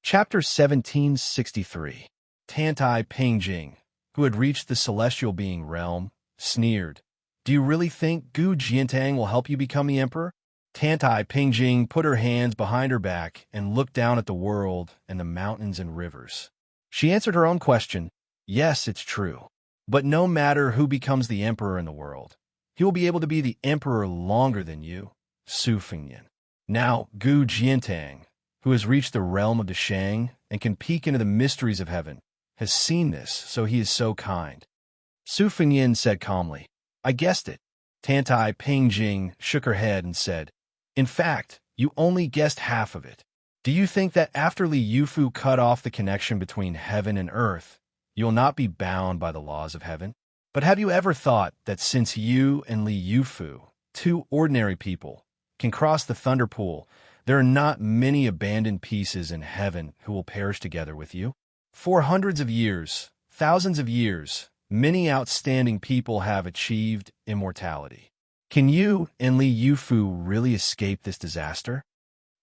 Chapter 1763. Tantai Pengjing, who had reached the celestial being realm, sneered. Do you really think Gu Jiantang will help you become the emperor? Tantai Pengjing put her hands behind her back and looked down at the world and the mountains and rivers. She answered her own question. Yes, it's true. But no matter who becomes the emperor in the world, he will be able to be the emperor longer than you, Su Fengnian. Now, Gu Jiantang, who has reached the realm of the Shang and can peek into the mysteries of heaven, has seen this, so he is so kind. Su Fengnian said calmly, I guessed it. Tantai Pengjing shook her head and said, In fact, you only guessed half of it. Do you think that after Li Yufu cut off the connection between heaven and earth, you'll not be bound by the laws of heaven? But have you ever thought that since you and Li Yufu, two ordinary people, can cross the thunder pool, there are not many abandoned pieces in heaven who will perish together with you? For hundreds of years, thousands of years, many outstanding people have achieved immortality. Can you and Li Yufu really escape this disaster?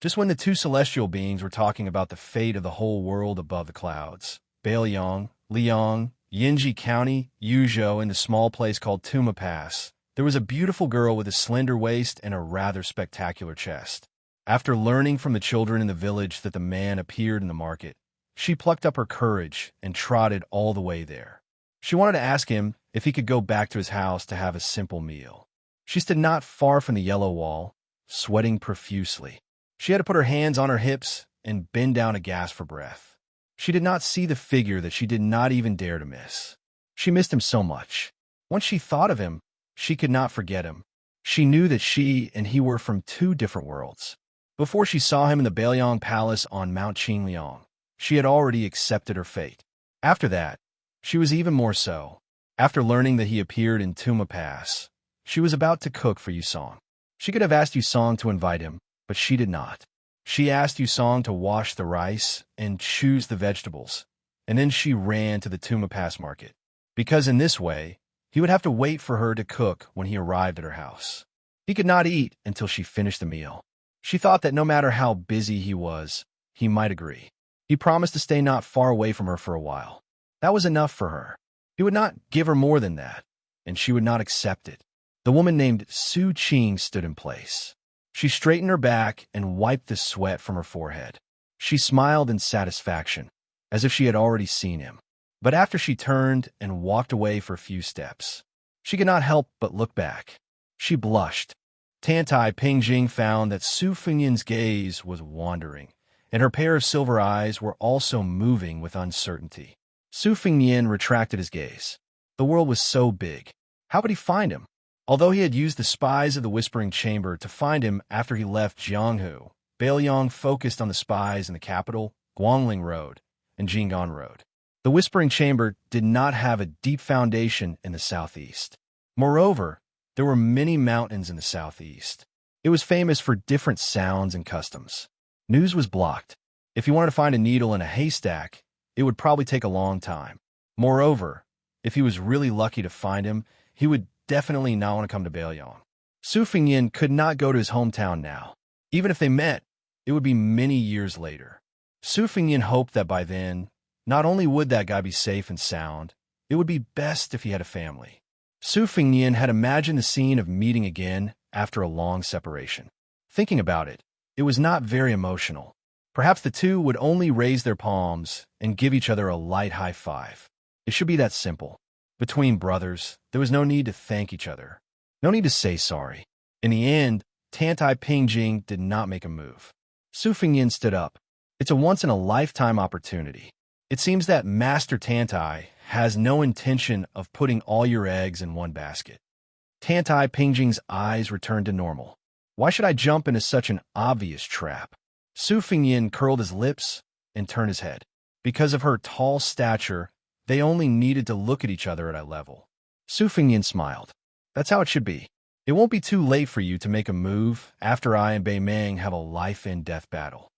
Just when the two celestial beings were talking about the fate of the whole world above the clouds, Bailiang, Liang, Yinji County, Yuzhou, and the small place called Tuma Pass, there was a beautiful girl with a slender waist and a rather spectacular chest. After learning from the children in the village that the man appeared in the market, she plucked up her courage and trotted all the way there. She wanted to ask him if he could go back to his house to have a simple meal. She stood not far from the yellow wall, sweating profusely. She had to put her hands on her hips and bend down and gasp for breath. She did not see the figure that she did not even dare to miss. She missed him so much. Once she thought of him, she could not forget him. She knew that she and he were from two different worlds. Before she saw him in the Bailiang Palace on Mount Qingliang, she had already accepted her fate. After that, she was even more so. After learning that he appeared in Tuma Pass, she was about to cook for Yusong. She could have asked Yusong to invite him, but she did not. She asked Yusong to wash the rice and choose the vegetables, and then she ran to the Tuma Pass market, because in this way, he would have to wait for her to cook when he arrived at her house. He could not eat until she finished the meal. She thought that no matter how busy he was, he might agree. He promised to stay not far away from her for a while. That was enough for her. He would not give her more than that, and she would not accept it. The woman named Su Qing stood in place. She straightened her back and wiped the sweat from her forehead. She smiled in satisfaction, as if she had already seen him. But after she turned and walked away for a few steps, she could not help but look back. She blushed. Tantai Pengjing found that Su Fengnian's gaze was wandering, and her pair of silver eyes were also moving with uncertainty. Su Fengnian retracted his gaze. The world was so big. How would he find him? Although he had used the spies of the Whispering Chamber to find him after he left Jianghu, Bailiang focused on the spies in the capital, Guangling Road, and Jing'an Road. The Whispering Chamber did not have a deep foundation in the southeast. Moreover, there were many mountains in the southeast. It was famous for different sounds and customs. News was blocked. If you wanted to find a needle in a haystack, it would probably take a long time. Moreover, if he was really lucky to find him, he would definitely not want to come to Bailiang. Su Fengnian could not go to his hometown now. Even if they met, it would be many years later. Su Fengnian hoped that by then, not only would that guy be safe and sound, it would be best if he had a family. Su Fengnian had imagined the scene of meeting again after a long separation. Thinking about it, it was not very emotional. Perhaps the two would only raise their palms and give each other a light high five. It should be that simple. Between brothers, there was no need to thank each other. No need to say sorry. In the end, Tantai Pengjing did not make a move. Su Fengnian stood up. It's a once-in-a-lifetime opportunity. It seems that Master Tantai has no intention of putting all your eggs in one basket. Tantai Pengjing's eyes returned to normal. Why should I jump into such an obvious trap? Su Fengnian curled his lips and turned his head. Because of her tall stature, they only needed to look at each other at eye level. Su Fengnian smiled. That's how it should be. It won't be too late for you to make a move after I and Bei Meng have a life-and-death battle.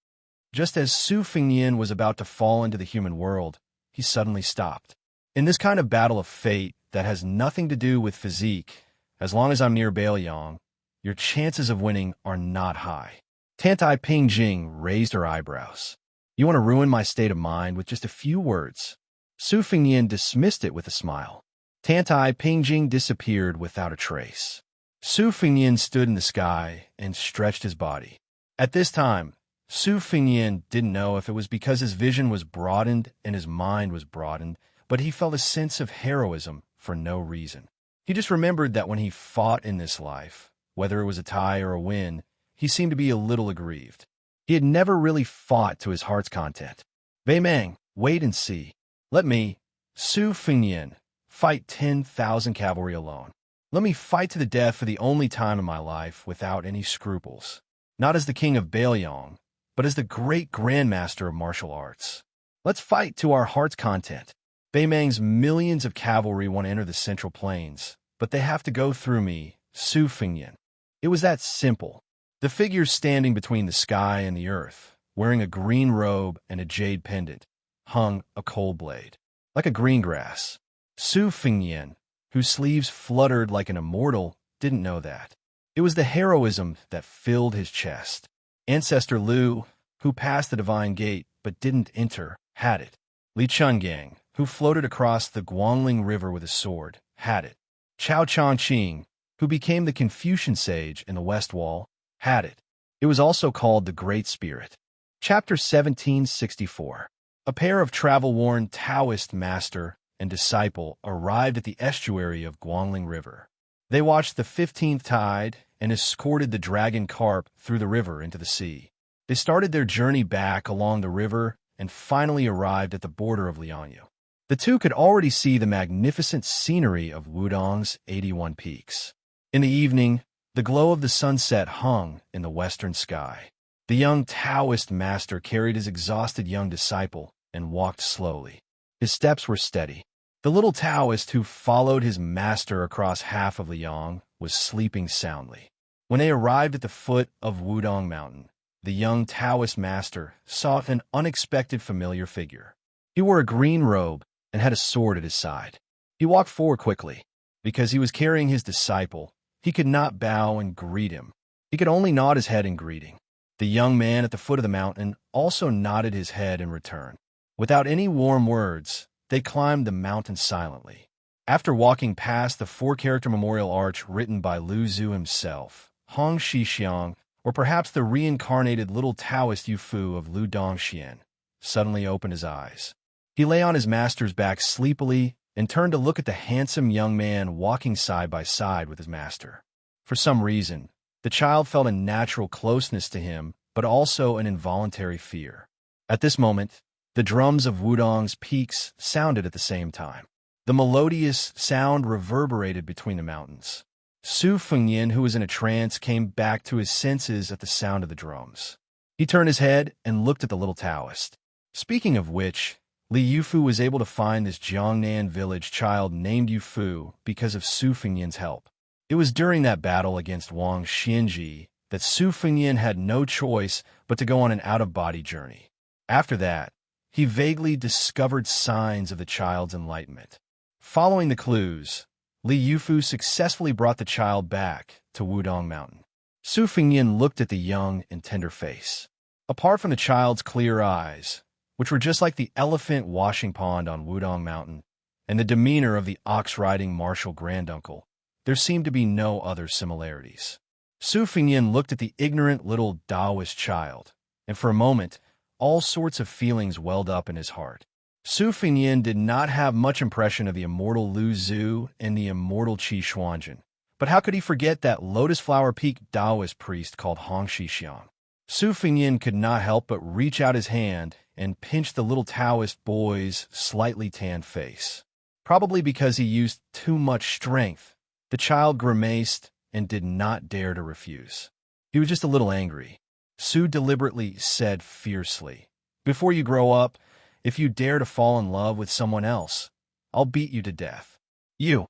Just as Su Fengnian was about to fall into the human world, he suddenly stopped. In this kind of battle of fate that has nothing to do with physique, as long as I'm near Bailiang, your chances of winning are not high. Tantai Pengjing raised her eyebrows. You want to ruin my state of mind with just a few words." Su Fengnian dismissed it with a smile. Tantai Pingjing disappeared without a trace. Su Fengnian stood in the sky and stretched his body. At this time, Su Fengnian didn't know if it was because his vision was broadened and his mind was broadened, but he felt a sense of heroism for no reason. He just remembered that when he fought in this life, whether it was a tie or a win, he seemed to be a little aggrieved. He had never really fought to his heart's content. Wei Meng, wait and see. Let me, Su Fengnian, fight 10,000 cavalry alone. Let me fight to the death for the only time in my life without any scruples. Not as the king of Baoyong, but as the great grandmaster of martial arts. Let's fight to our heart's content. Wei Meng's millions of cavalry want to enter the Central Plains, but they have to go through me, Su Fengnian. It was that simple. The figure standing between the sky and the earth, wearing a green robe and a jade pendant, hung a cold blade, like a green grass. Su Fengnian, whose sleeves fluttered like an immortal, didn't know that. It was the heroism that filled his chest. Ancestor Lu, who passed the divine gate but didn't enter, had it. Li Chungang, who floated across the Guangling River with a sword, had it. Chao Chongqing, who became the Confucian sage in the West Wall, had it. It was also called the Great Spirit. Chapter 1764. A pair of travel-worn Taoist master and disciple arrived at the estuary of Guangling River. They watched the 15th tide and escorted the dragon carp through the river into the sea. They started their journey back along the river and finally arrived at the border of Lianyu. The two could already see the magnificent scenery of Wudong's 81 peaks. In the evening, the glow of the sunset hung in the western sky. The young Taoist master carried his exhausted young disciple and walked slowly. His steps were steady. The little Taoist who followed his master across half of Liang was sleeping soundly. When they arrived at the foot of Wudong Mountain, the young Taoist master saw an unexpected familiar figure. He wore a green robe and had a sword at his side. He walked forward quickly. Because he was carrying his disciple, he could not bow and greet him. He could only nod his head in greeting. The young man at the foot of the mountain also nodded his head in return. Without any warm words, they climbed the mountain silently. After walking past the four-character memorial arch written by Lu Zhu himself, Hong Shixiang, or perhaps the reincarnated little Taoist Yufu of Lu Dongxian, suddenly opened his eyes. He lay on his master's back sleepily and turned to look at the handsome young man walking side by side with his master. For some reason, the child felt a natural closeness to him, but also an involuntary fear. At this moment, the drums of Wudong's peaks sounded at the same time. The melodious sound reverberated between the mountains. Su Fengnian, who was in a trance, came back to his senses at the sound of the drums. He turned his head and looked at the little Taoist. Speaking of which, Li Yufu was able to find this Jiangnan village child named Yufu because of Su Fengnian's help. It was during that battle against Wang Xianji that Su Fengnian had no choice but to go on an out-of-body journey. After that, he vaguely discovered signs of the child's enlightenment. Following the clues, Li Yufu successfully brought the child back to Wudong Mountain. Su Fengnian looked at the young and tender face. Apart from the child's clear eyes, which were just like the elephant washing pond on Wudong Mountain, and the demeanor of the ox-riding martial granduncle, there seemed to be no other similarities. Su Fengnian looked at the ignorant little Taoist child, and for a moment, all sorts of feelings welled up in his heart. Su Fengnian did not have much impression of the immortal Lu Zhu and the immortal Qi Xuanjun, but how could he forget that Lotus Flower Peak Taoist priest called Hong Shixiang? Su Fengnian could not help but reach out his hand and pinch the little Taoist boy's slightly tanned face. Probably because he used too much strength, the child grimaced and did not dare to refuse. He was just a little angry. Su deliberately said fiercely, "Before you grow up, if you dare to fall in love with someone else, I'll beat you to death." "You!"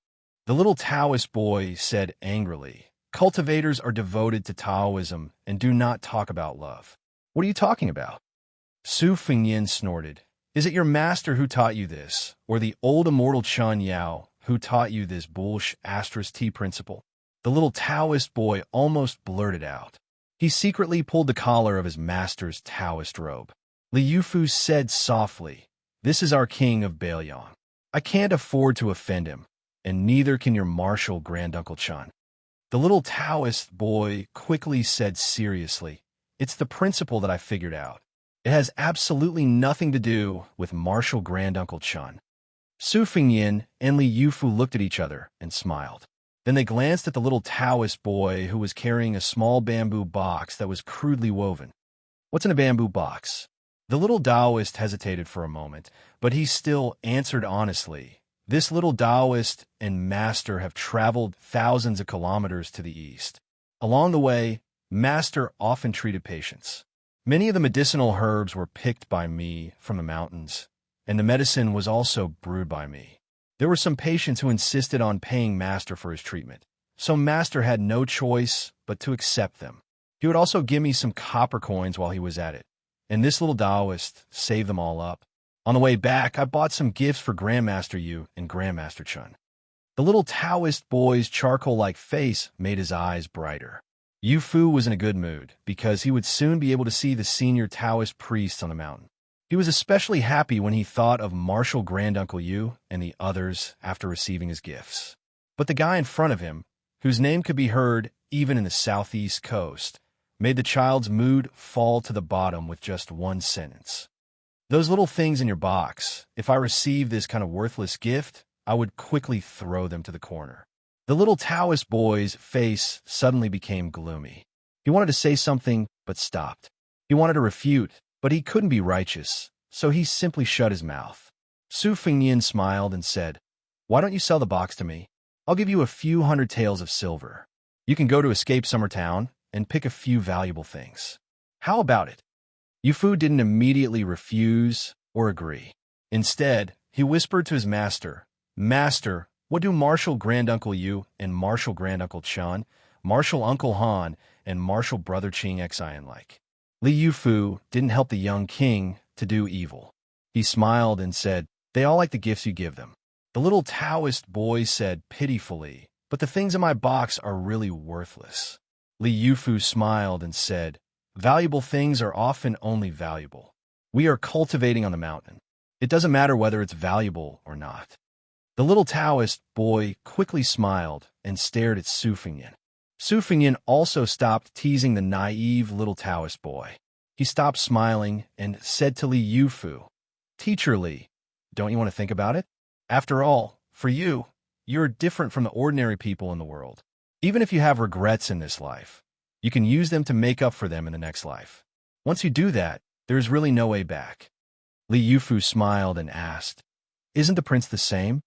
The little Taoist boy said angrily. "Cultivators are devoted to Taoism and do not talk about love." "What are you talking about?" Su Fengnian snorted. "Is it your master who taught you this, or the old immortal Chun Yao who taught you this **T principle?" The little Taoist boy almost blurted out. He secretly pulled the collar of his master's Taoist robe. Li Yufu said softly, "This is our king of Baoyang. I can't afford to offend him, and neither can your martial granduncle Chun." The little Taoist boy quickly said seriously, "It's the principle that I figured out. It has absolutely nothing to do with martial granduncle Chun." Su Fingyin and Li Yufu looked at each other and smiled. Then they glanced at the little Taoist boy who was carrying a small bamboo box that was crudely woven. "What's in a bamboo box?" The little Taoist hesitated for a moment, but he still answered honestly. "This little Taoist and master have traveled thousands of kilometers to the east. Along the way, master often treated patients. Many of the medicinal herbs were picked by me from the mountains, and the medicine was also brewed by me. There were some patients who insisted on paying master for his treatment, so master had no choice but to accept them. He would also give me some copper coins while he was at it, and this little Taoist saved them all up. On the way back, I bought some gifts for Grandmaster Yu and Grandmaster Chun." The little Taoist boy's charcoal-like face made his eyes brighter. Yu Fu was in a good mood because he would soon be able to see the senior Taoist priests on the mountain. He was especially happy when he thought of martial granduncle Yu and the others after receiving his gifts. But the guy in front of him, whose name could be heard even in the southeast coast, made the child's mood fall to the bottom with just one sentence. "Those little things in your box, if I received this kind of worthless gift, I would quickly throw them to the corner." The little Taoist boy's face suddenly became gloomy. He wanted to say something, but stopped. He wanted to refute, but he couldn't be righteous, so he simply shut his mouth. Su Fingyin smiled and said, "Why don't you sell the box to me? I'll give you a few hundred taels of silver. You can go to Escape Summer Town and pick a few valuable things. How about it?" Yu Fu didn't immediately refuse or agree. Instead, he whispered to his master, "Master, what do Martial Granduncle Yu and Martial Granduncle Chun, Martial Uncle Han, and Martial Brother Qing Xian like?" Li Yufu didn't help the young king to do evil. He smiled and said, "They all like the gifts you give them." The little Taoist boy said pitifully, "But the things in my box are really worthless." Li Yufu smiled and said, "Valuable things are often only valuable. We are cultivating on the mountain. It doesn't matter whether it's valuable or not." The little Taoist boy quickly smiled and stared at Su Fingyin. Su Fingyin also stopped teasing the naive little Taoist boy. He stopped smiling and said to Li Yufu, "Teacher Li, don't you want to think about it? After all, for you, you're different from the ordinary people in the world. Even if you have regrets in this life, you can use them to make up for them in the next life. Once you do that, there is really no way back." Li Yufu smiled and asked, "Isn't the prince the same?"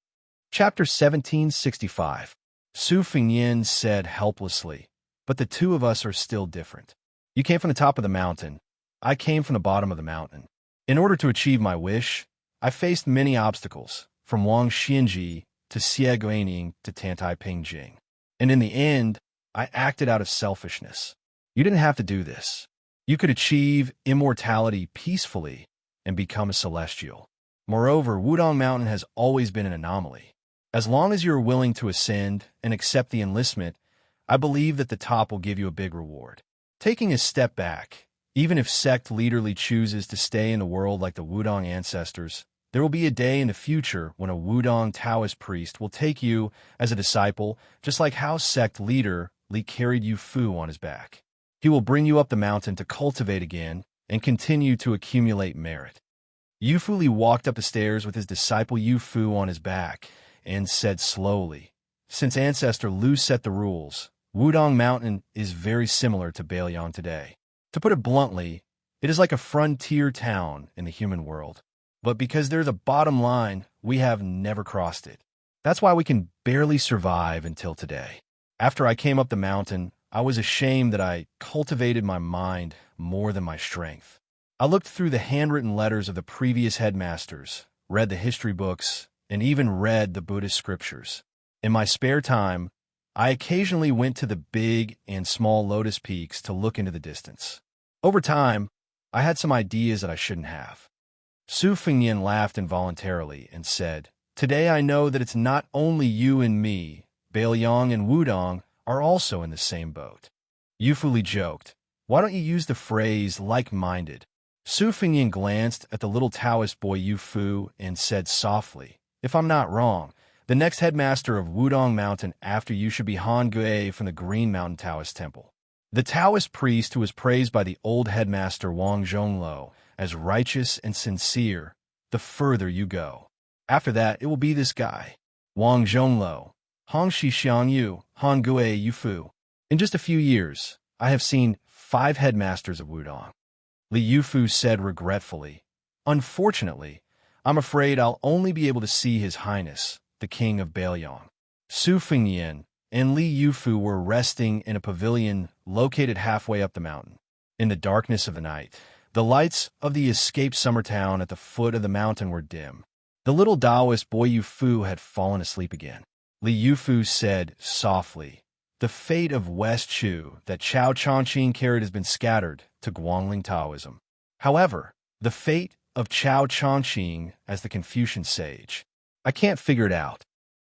Chapter 1765. Su Fingyin said helplessly, "But the two of us are still different. You came from the top of the mountain. I came from the bottom of the mountain. In order to achieve my wish, I faced many obstacles, from Wang Xianji to Xie Guining to Tantai Pingjing. And in the end, I acted out of selfishness. You didn't have to do this. You could achieve immortality peacefully and become a celestial. Moreover, Wudong Mountain has always been an anomaly. As long as you are willing to ascend and accept the enlistment, I believe that the top will give you a big reward. Taking a step back, even if sect leaderly chooses to stay in the world like the Wudong ancestors, there will be a day in the future when a Wudong Taoist priest will take you as a disciple, just like how sect leader Li carried Yu Fu on his back. He will bring you up the mountain to cultivate again and continue to accumulate merit." Yu Fu Li walked up the stairs with his disciple Yu Fu on his back and said slowly, "Since Ancestor Lu set the rules, Wudong Mountain is very similar to Baoyang today. To put it bluntly, it is like a frontier town in the human world. But because there's a bottom line, we have never crossed it. That's why we can barely survive until today. After I came up the mountain, I was ashamed that I cultivated my mind more than my strength. I looked through the handwritten letters of the previous headmasters, read the history books, and even read the Buddhist scriptures. In my spare time, I occasionally went to the big and small lotus peaks to look into the distance. Over time, I had some ideas that I shouldn't have." Su Fingyin laughed involuntarily and said, "Today I know that it's not only you and me. Baoyang and Wudong are also in the same boat." Yu Fu Li joked, "Why don't you use the phrase like-minded?" Su Fengyan glanced at the little Taoist boy Yu Fu and said softly, "If I'm not wrong, the next headmaster of Wudong Mountain after you should be Han Gui from the Green Mountain Taoist Temple." The Taoist priest who was praised by the old headmaster Wang Zhongluo as righteous and sincere, the further you go. After that, it will be this guy, Wang Zhongluo, Hongxi Xiangyu, Han Gui Yu Fu. In just a few years, I have seen 5 headmasters of Wudong. Li Yufu said regretfully, "Unfortunately, I'm afraid I'll only be able to see His Highness, the King of Bailiang." Su Fengyan and Li Yufu were resting in a pavilion located halfway up the mountain. In the darkness of the night, the lights of the escaped summer town at the foot of the mountain were dim. The little Taoist boy Yu Fu had fallen asleep again. Li Yufu said softly, "The fate of West Chu that Chao Chongqing carried has been scattered to Guangling Taoism. However, the fate of Chao Chongqing as the Confucian sage, I can't figure it out."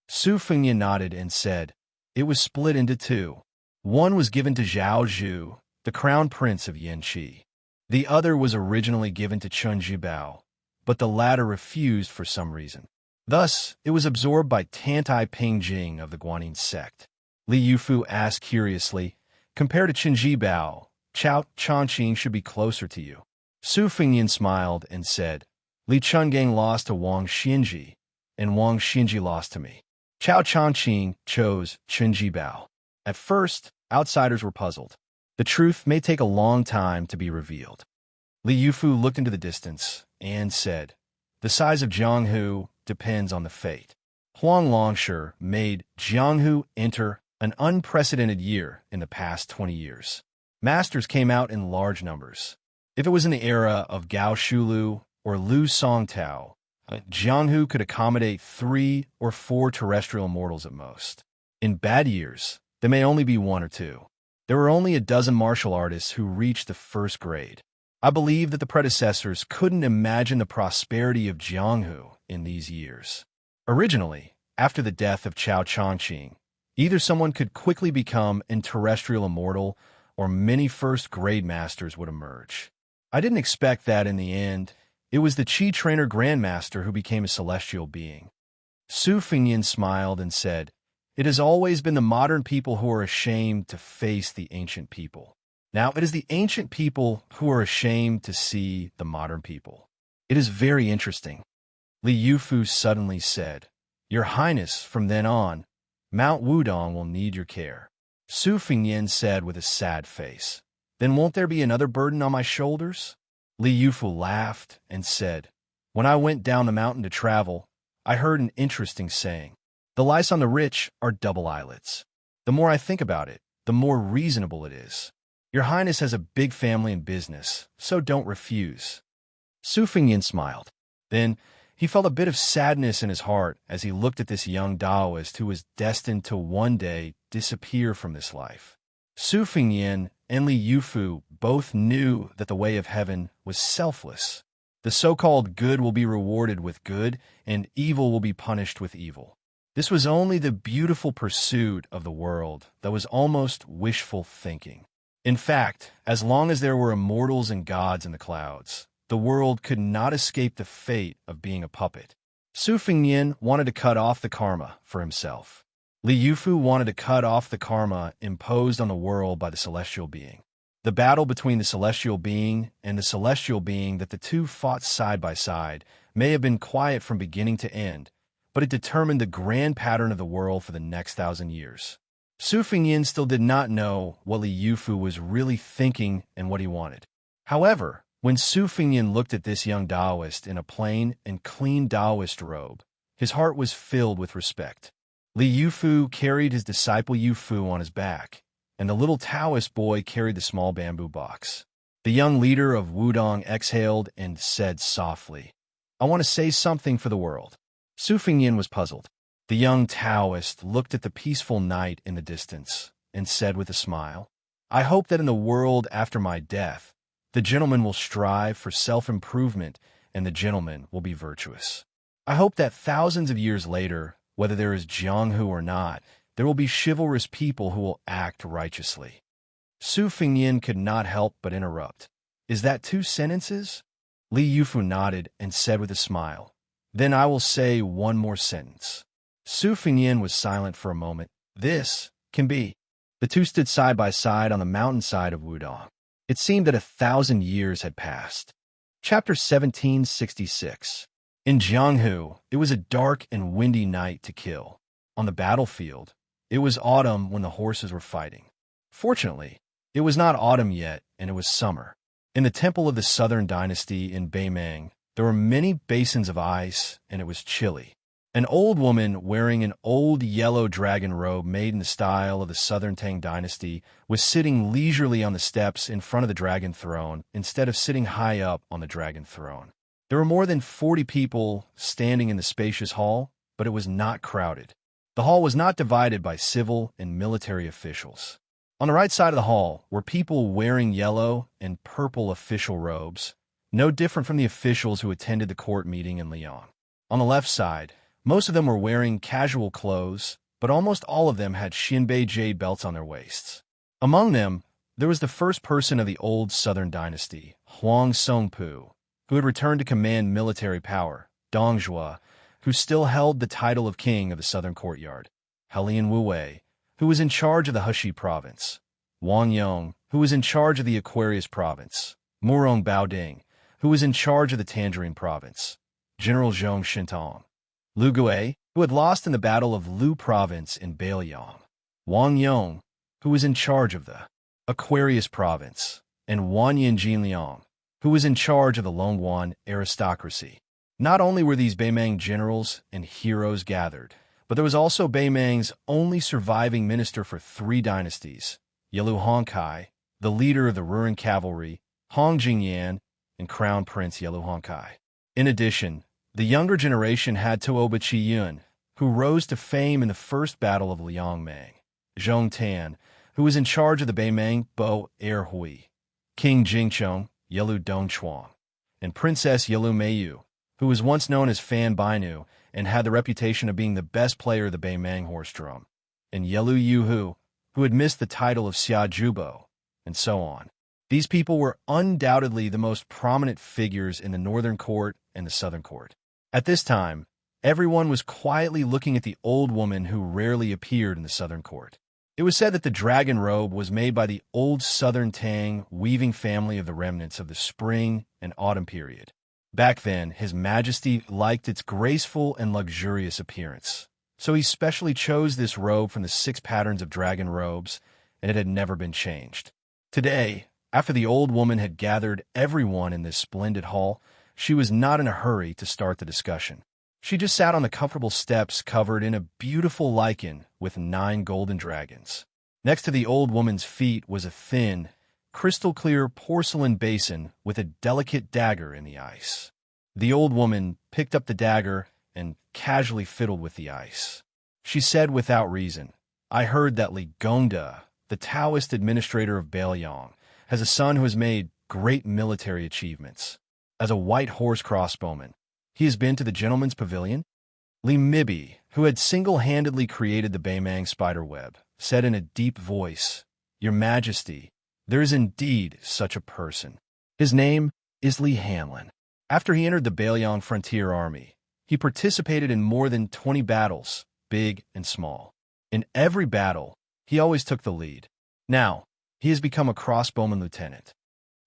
Su Fengyan nodded and said, "It was split into 2. One was given to Zhao Zhu, the crown prince of Yanqi. The other was originally given to Chun Jibao, but the latter refused for some reason. Thus, it was absorbed by Tantai Pingjing of the Guanyin sect." Li Yufu asked curiously, "Compared to Chun Jibao, Chao Chongqing should be closer to you." Su Fengyan smiled and said, "Li Chungang lost to Wang Xinji, and Wang Xinji lost to me. Chao Chongqing chose Chun Jibao." At first, outsiders were puzzled. The truth may take a long time to be revealed. Li Yufu looked into the distance and said, "The size of Jianghu depends on the fate. Huang Longshi made Jianghu enter an unprecedented year in the past 20 years. Masters came out in large numbers. If it was in the era of Gao Shulu or Lu Songtao, Jianghu could accommodate 3 or 4 terrestrial immortals at most. In bad years, there may only be 1 or 2. There were only a dozen martial artists who reached the first grade. I believe that the predecessors couldn't imagine the prosperity of Jianghu in these years. Originally, after the death of Chao Chongqing, either someone could quickly become an terrestrial immortal or many first-grade masters would emerge. I didn't expect that in the end. It was the Qi trainer grandmaster who became a celestial being." Su Fengyan smiled and said, "It has always been the modern people who are ashamed to face the ancient people. Now it is the ancient people who are ashamed to see the modern people. It is very interesting." Li Yufu suddenly said, "Your Highness, from then on, Mount Wudong will need your care." Su Fengyan said with a sad face, "Then won't there be another burden on my shoulders?" Li Yufu laughed and said, "When I went down the mountain to travel, I heard an interesting saying. The lice on the rich are double eyelids. The more I think about it, the more reasonable it is. Your Highness has a big family and business, so don't refuse." Su Fengyan smiled. Then he felt a bit of sadness in his heart as he looked at this young Taoist who was destined to one day disappear from this life. Su Fengyan and Li Yufu both knew that the way of heaven was selfless. The so-called good will be rewarded with good, and evil will be punished with evil. This was only the beautiful pursuit of the world that was almost wishful thinking. In fact, as long as there were immortals and gods in the clouds, the world could not escape the fate of being a puppet. Su Fengyan wanted to cut off the karma for himself. Li Yufu wanted to cut off the karma imposed on the world by the celestial being. The battle between the celestial being and the celestial being that the two fought side by side may have been quiet from beginning to end, but it determined the grand pattern of the world for the next 1,000 years. Su Fengyan still did not know what Li Yufu was really thinking and what he wanted. However, when Su Fengyan looked at this young Taoist in a plain and clean Taoist robe, his heart was filled with respect. Li Yufu carried his disciple Yufu on his back, and the little Taoist boy carried the small bamboo box. The young leader of Wudong exhaled and said softly, "I want to say something for the world." Su Fengyan was puzzled. The young Taoist looked at the peaceful night in the distance and said with a smile, "I hope that in the world after my death, the gentleman will strive for self-improvement and the gentleman will be virtuous. I hope that thousands of years later, whether there is Jianghu or not, there will be chivalrous people who will act righteously." Su Fengyan could not help but interrupt. Is that 2 sentences? Li Yufu nodded and said with a smile, "Then I will say one more sentence." Su Fengyan was silent for a moment. "This can be." The two stood side by side on the mountainside of Wudong. It seemed that 1,000 years had passed. Chapter 1766. In Jianghu, it was a dark and windy night to kill. On the battlefield, it was autumn when the horses were fighting. Fortunately, it was not autumn yet, and it was summer. In the temple of the Southern Dynasty in Beimang, there were many basins of ice, and it was chilly. An old woman wearing an old yellow dragon robe made in the style of the Southern Tang Dynasty was sitting leisurely on the steps in front of the dragon throne instead of sitting high up on the dragon throne. There were more than 40 people standing in the spacious hall, but it was not crowded. The hall was not divided by civil and military officials. On the right side of the hall were people wearing yellow and purple official robes, no different from the officials who attended the court meeting in Lyon. On the left side, most of them were wearing casual clothes, but almost all of them had Xinbei jade belts on their waists. Among them, there was the first person of the old Southern Dynasty, Huang Songpu, who had returned to command military power, Dong Zhuo, who still held the title of king of the Southern Courtyard, Helian Wuwei, who was in charge of the Heshi province, Wang Yong, who was in charge of the Aquarius province, Murong Baoding, who was in charge of the Tangerine province, General Zhong Shintong, Lu Gui, who had lost in the Battle of Lu Province in Baoyang, Wang Yong, who was in charge of the Aquarius Province, and Wan Yin Jinliang, who was in charge of the Longguan aristocracy. Not only were these Beimang generals and heroes gathered, but there was also Beimang's only surviving minister for 3 dynasties, Yelu Hongkai, the leader of the Ruren cavalry, Hong Jingyan, and Crown Prince Yelu Hongkai. In addition, the younger generation had Tuoba Qiyun, who rose to fame in the first battle of Liangmang, Zhong Tan, who was in charge of the Beimang Bo Erhui, King Jingchong, Yelu Dongchuang, and Princess Yelu Meiyu, who was once known as Fan Bainu and had the reputation of being the best player of the Beimang horse drum, and Yelu Yuhu, who had missed the title of Xia Jubo, and so on. These people were undoubtedly the most prominent figures in the Northern Court and the Southern Court. At this time, everyone was quietly looking at the old woman who rarely appeared in the Southern Court. It was said that the dragon robe was made by the old Southern Tang weaving family of the remnants of the spring and autumn period. Back then, His Majesty liked its graceful and luxurious appearance, so he specially chose this robe from the 6 patterns of dragon robes, and it had never been changed. Today, after the old woman had gathered everyone in this splendid hall, she was not in a hurry to start the discussion. She just sat on the comfortable steps covered in a beautiful lichen with 9 golden dragons. Next to the old woman's feet was a thin, crystal-clear porcelain basin with a delicate dagger in the ice. The old woman picked up the dagger and casually fiddled with the ice. She said without reason, "I heard that Li Gongda, the Taoist administrator of Baoyang, has a son who has made great military achievements. As a white horse crossbowman, he has been to the gentleman's pavilion." Li Mibi, who had single-handedly created the Beimang spider web, said in a deep voice, "Your Majesty, there is indeed such a person. His name is Li Hanlin. After he entered the Baoyang Frontier Army, he participated in more than 20 battles, big and small. In every battle, he always took the lead. Now, he has become a crossbowman lieutenant."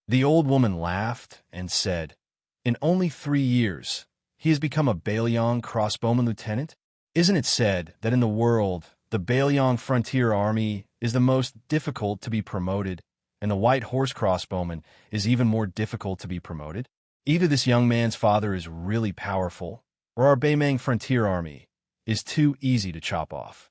The old woman laughed and said, "In only 3 years, he has become a Baoyang crossbowman lieutenant? Isn't it said that in the world, the Baoyang Frontier Army is the most difficult to be promoted, and the white horse crossbowman is even more difficult to be promoted? Either this young man's father is really powerful, or our Beimang Frontier Army is too easy to chop off."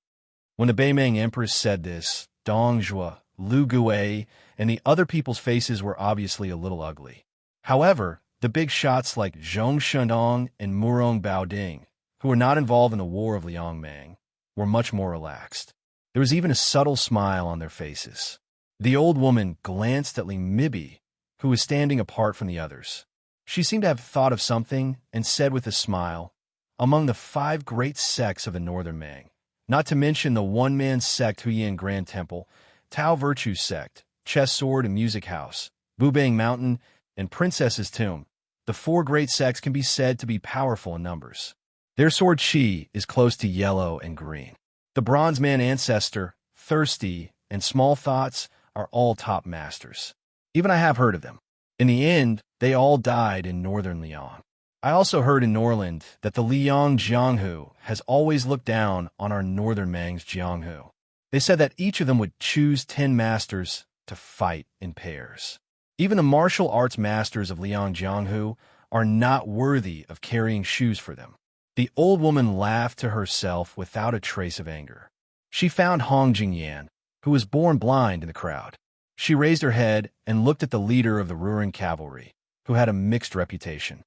When the Beimang Empress said this, Dong Zhuo, Lu Gui, and the other people's faces were obviously a little ugly. However, the big shots like Zhong Shundong and Murong Baoding, who were not involved in the War of Liangmang, were much more relaxed. There was even a subtle smile on their faces. The old woman glanced at Li Mibi, who was standing apart from the others. She seemed to have thought of something and said with a smile, "Among the 5 great sects of the Northern Mang, not to mention the one-man sect Huyan Grand Temple, Tao Virtue Sect, Chess Sword and Music House, Bubang Mountain, and Princess's Tomb. The four great sects can be said to be powerful in numbers. Their sword chi is close to yellow and green. The Bronze Man Ancestor, Thirsty, and Small Thoughts are all top masters. Even I have heard of them. In the end, they all died in northern Liang. I also heard in Norland that the Liang Jianghu has always looked down on our northern Mang's Jianghu. They said that each of them would choose 10 masters to fight in pairs. Even the martial arts masters of Liang Jianghu are not worthy of carrying shoes for them. The old woman laughed to herself without a trace of anger. She found Hong Jingyan, who was born blind, in the crowd. She raised her head and looked at the leader of the Ruren cavalry, who had a mixed reputation.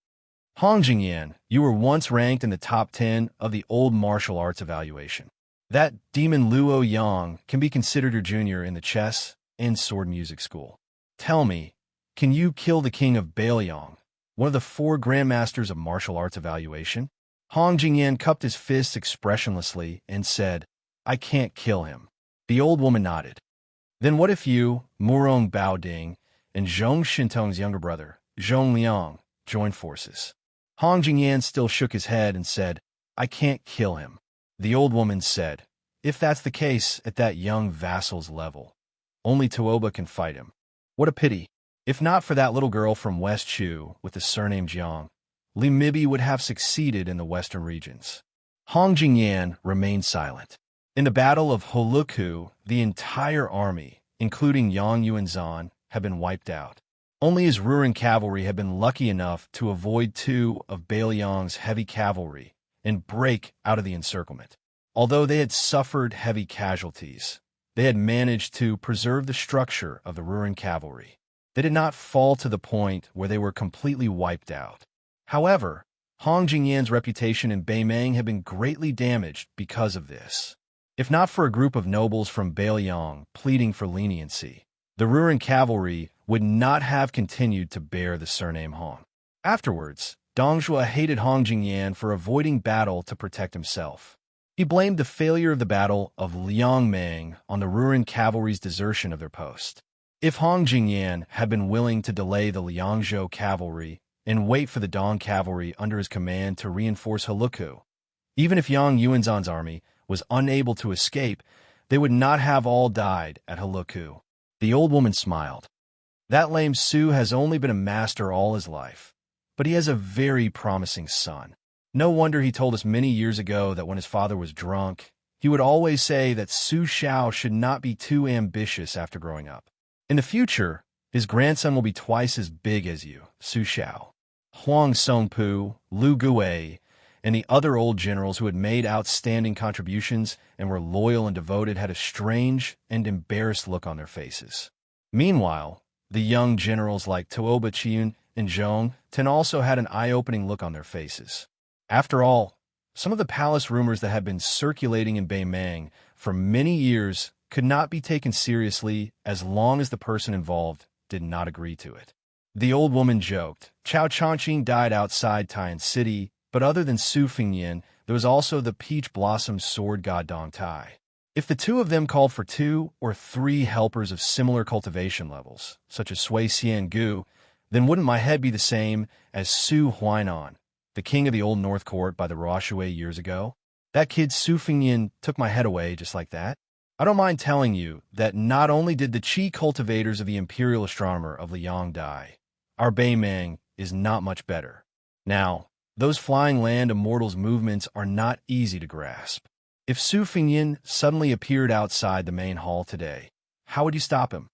Hong Jingyan, you were once ranked in the top 10 of the old martial arts evaluation. That demon Luo Yang can be considered your junior in the chess and sword music school. Tell me, can you kill the king of Bailiang, one of the 4 grandmasters of martial arts evaluation? Hong Jingyan cupped his fists expressionlessly and said, I can't kill him. The old woman nodded. Then what if you, Murong Baoding, and Zhong Shintong's younger brother, Zhong Liang, join forces? Hong Jingyan still shook his head and said, I can't kill him. The old woman said, if that's the case at that young vassal's level, only Tuoba can fight him. What a pity. If not for that little girl from West Chu with the surname Jiang, Li Mibi would have succeeded in the western regions. Hong Jingyan remained silent. In the Battle of Holuku, the entire army, including Yang Yuanzhan, had been wiped out. Only his Ruren cavalry had been lucky enough to avoid 2 of Bailiang's heavy cavalry and break out of the encirclement. Although they had suffered heavy casualties, they had managed to preserve the structure of the Ruren cavalry. They did not fall to the point where they were completely wiped out. However, Hong Jingyan's reputation in Beimang had been greatly damaged because of this. If not for a group of nobles from Bailiang pleading for leniency, the Ruren cavalry would not have continued to bear the surname Hong. Afterwards, Dong Zhuo hated Hong Jingyan for avoiding battle to protect himself. He blamed the failure of the Battle of Liangmang on the Ruren cavalry's desertion of their post. If Hong Jingyan had been willing to delay the Liangzhou cavalry and wait for the Dong cavalry under his command to reinforce Holuku, even if Yang Yuanzhan's army was unable to escape, they would not have all died at Holuku. The old woman smiled. That lame Su has only been a master all his life, but he has a very promising son. No wonder he told us many years ago that when his father was drunk, he would always say that Su Xiao should not be too ambitious after growing up. In the future, his grandson will be twice as big as you, Su Xiao. Huang Songpu, Lu Gui, and the other old generals who had made outstanding contributions and were loyal and devoted had a strange and embarrassed look on their faces. Meanwhile, the young generals like Tuoba Qian and Zhong Ten also had an eye-opening look on their faces. After all, some of the palace rumors that had been circulating in Beimang for many years could not be taken seriously as long as the person involved did not agree to it. The old woman joked. Chao Changqing died outside Tian City, but other than Su Fingyan, there was also the peach blossom sword god Dong Tai. If the 2 of them called for 2 or 3 helpers of similar cultivation levels, such as Sui Xian Gu, then wouldn't my head be the same as Su Huainan, the king of the old North Court by the Ruoshui years ago? That kid Su Fingyan took my head away just like that. I don't mind telling you that not only did the Qi cultivators of the imperial astronomer of Liang die, our Beimang is not much better. Now, those flying land immortals' movements are not easy to grasp. If Su Fingyan suddenly appeared outside the main hall today, how would you stop him?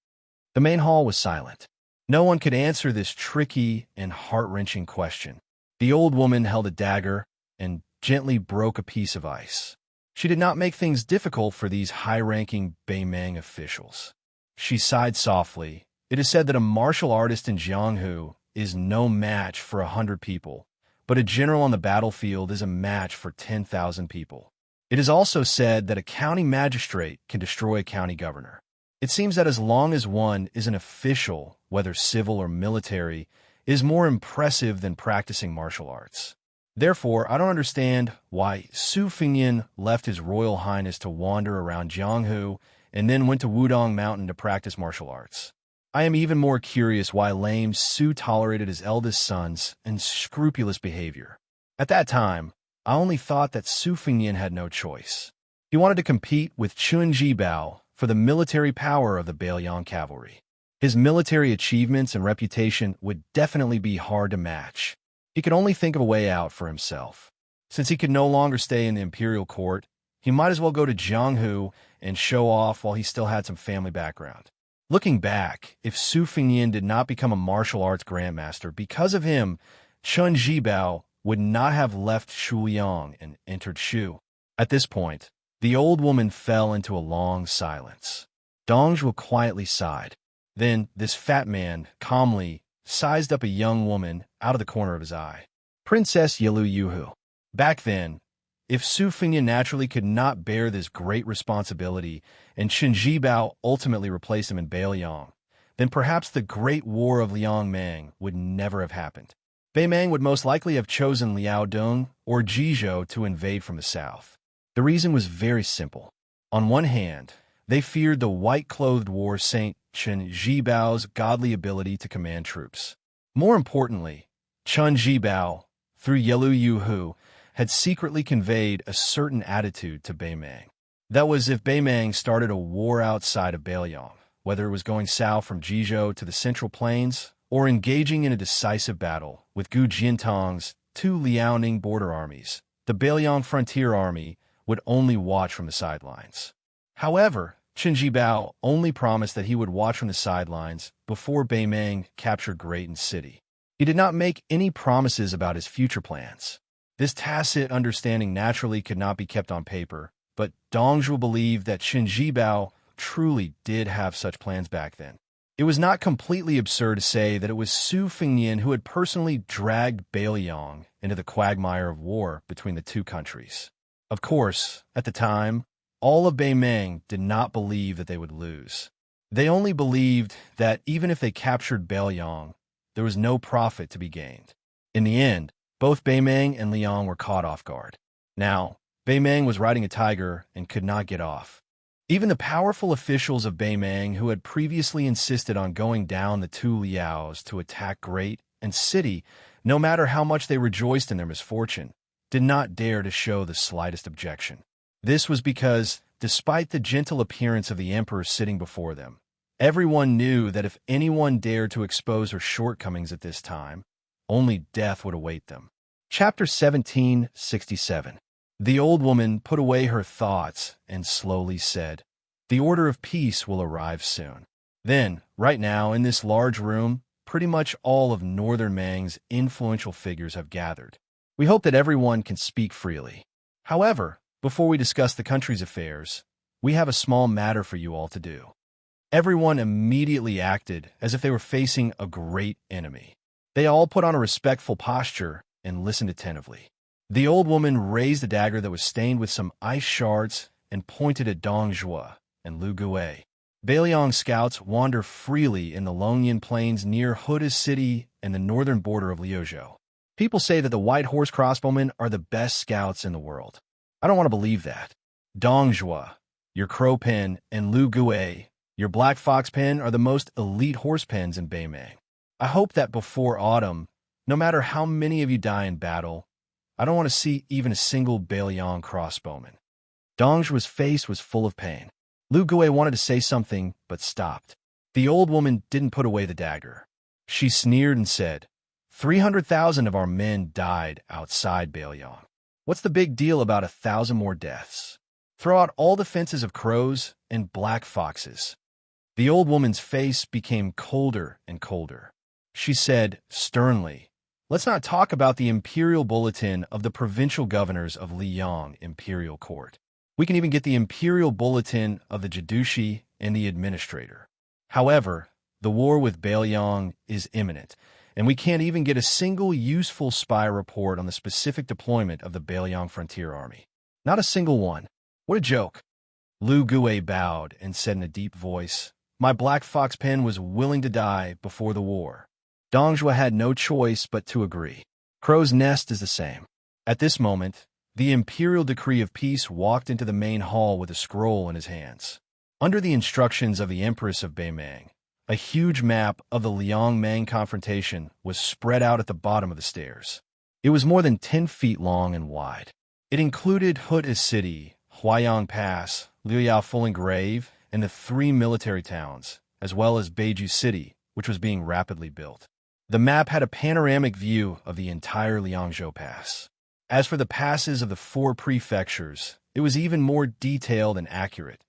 The main hall was silent. No one could answer this tricky and heart-wrenching question. The old woman held a dagger and gently broke a piece of ice. She did not make things difficult for these high-ranking Beimang officials. She sighed softly. It is said that a martial artist in Jianghu is no match for 100 people, but a general on the battlefield is a match for 10,000 people. It is also said that a county magistrate can destroy a county governor. It seems that as long as one is an official, whether civil or military, is more impressive than practicing martial arts. Therefore, I don't understand why Su Fingyan left His Royal Highness to wander around Jianghu and then went to Wudong Mountain to practice martial arts. I am even more curious why lame Su tolerated his eldest son's unscrupulous behavior. At that time, I only thought that Su Fengnian had no choice. He wanted to compete with Chun Jibao for the military power of the Bailiang cavalry. His military achievements and reputation would definitely be hard to match. He could only think of a way out for himself. Since he could no longer stay in the imperial court, he might as well go to Jianghu and show off while he still had some family background. Looking back, if Su Fengnian did not become a martial arts grandmaster, because of him, Chun Jibao would not have left Shuliang and entered Shu. At this point, the old woman fell into a long silence. Dongzhuo quietly sighed. Then this fat man calmly sized up a young woman out of the corner of his eye. Princess Yilu Yuhu. Back then, if Su Fengnian naturally could not bear this great responsibility and Qin Jibao ultimately replaced him in Bailiang, then perhaps the Great War of Liangmang would never have happened. Beimang would most likely have chosen Liaodong or Jizhou to invade from the south. The reason was very simple. On one hand, they feared the white-clothed war saint Qin Jibao's godly ability to command troops. More importantly, Chun Jibao, through Yilu Yuhu, had secretly conveyed a certain attitude to Beimang. That was, if Beimang started a war outside of Bailiang, whether it was going south from Jizhou to the Central Plains or engaging in a decisive battle with Gu Jintang's two Liaoning border armies, the Bailiang Frontier Army would only watch from the sidelines. However, Qin Jibao only promised that he would watch from the sidelines before Beimang captured Grayton City. He did not make any promises about his future plans. This tacit understanding naturally could not be kept on paper, but Dongzhuo believed that Qin Jibao truly did have such plans back then. It was not completely absurd to say that it was Su Fengnian who had personally dragged Bailiang into the quagmire of war between the two countries. Of course, at the time, all of Beimang did not believe that they would lose. They only believed that even if they captured Bailiang, there was no profit to be gained. In the end, both Beimang and Liang were caught off guard. Now, Beimang was riding a tiger and could not get off. Even the powerful officials of Beimang, who had previously insisted on going down the two Liaos to attack Great and City, no matter how much they rejoiced in their misfortune, did not dare to show the slightest objection. This was because, despite the gentle appearance of the emperor sitting before them, everyone knew that if anyone dared to expose her shortcomings at this time, only death would await them. Chapter 1767. The old woman put away her thoughts and slowly said, "The order of peace will arrive soon." Then, right now, in this large room, pretty much all of Northern Mang's influential figures have gathered. We hope that everyone can speak freely. However, before we discuss the country's affairs, we have a small matter for you all to do. Everyone immediately acted as if they were facing a great enemy. They all put on a respectful posture and listened attentively. The old woman raised a dagger that was stained with some ice shards and pointed at Dongzhuo and Lu Gui. Bailiang scouts wander freely in the Longyan Plains near Huda City and the northern border of Liuzhou. People say that the white horse crossbowmen are the best scouts in the world. I don't want to believe that. Dongzhuo, your crow pen, and Lu Gui, your black fox pen, are the most elite horse pens in Beimang. I hope that before autumn, no matter how many of you die in battle, I don't want to see even a single Bailiang crossbowman. Dongzhuo's face was full of pain. Lu Gui wanted to say something, but stopped. The old woman didn't put away the dagger. She sneered and said, 300,000 of our men died outside Bailiang. What's the big deal about 1,000 more deaths? Throw out all the fences of crows and black foxes. The old woman's face became colder and colder. She said sternly, "Let's not talk about the imperial bulletin of the provincial governors of Liang Imperial Court. We can even get the imperial bulletin of the Jidushi and the administrator. However, the war with Bailiang is imminent, and we can't even get a single useful spy report on the specific deployment of the Bailiang Frontier Army. Not a single one. What a joke." Lu Gui bowed and said in a deep voice, "My black fox pen was willing to die before the war." Dongzhuo had no choice but to agree. Crow's Nest is the same. At this moment, the imperial decree of peace walked into the main hall with a scroll in his hands. Under the instructions of the Empress of Beimang, A huge map of the Liang-Mang confrontation was spread out at the bottom of the stairs. It was more than 10 feet long and wide. It included Huta City, Huayang Pass, Liuyao Fulling Grave, and the 3 military towns, as well as Beiju City, which was being rapidly built. The map had a panoramic view of the entire Liangzhou Pass. As for the passes of the 4 prefectures, it was even more detailed and accurate,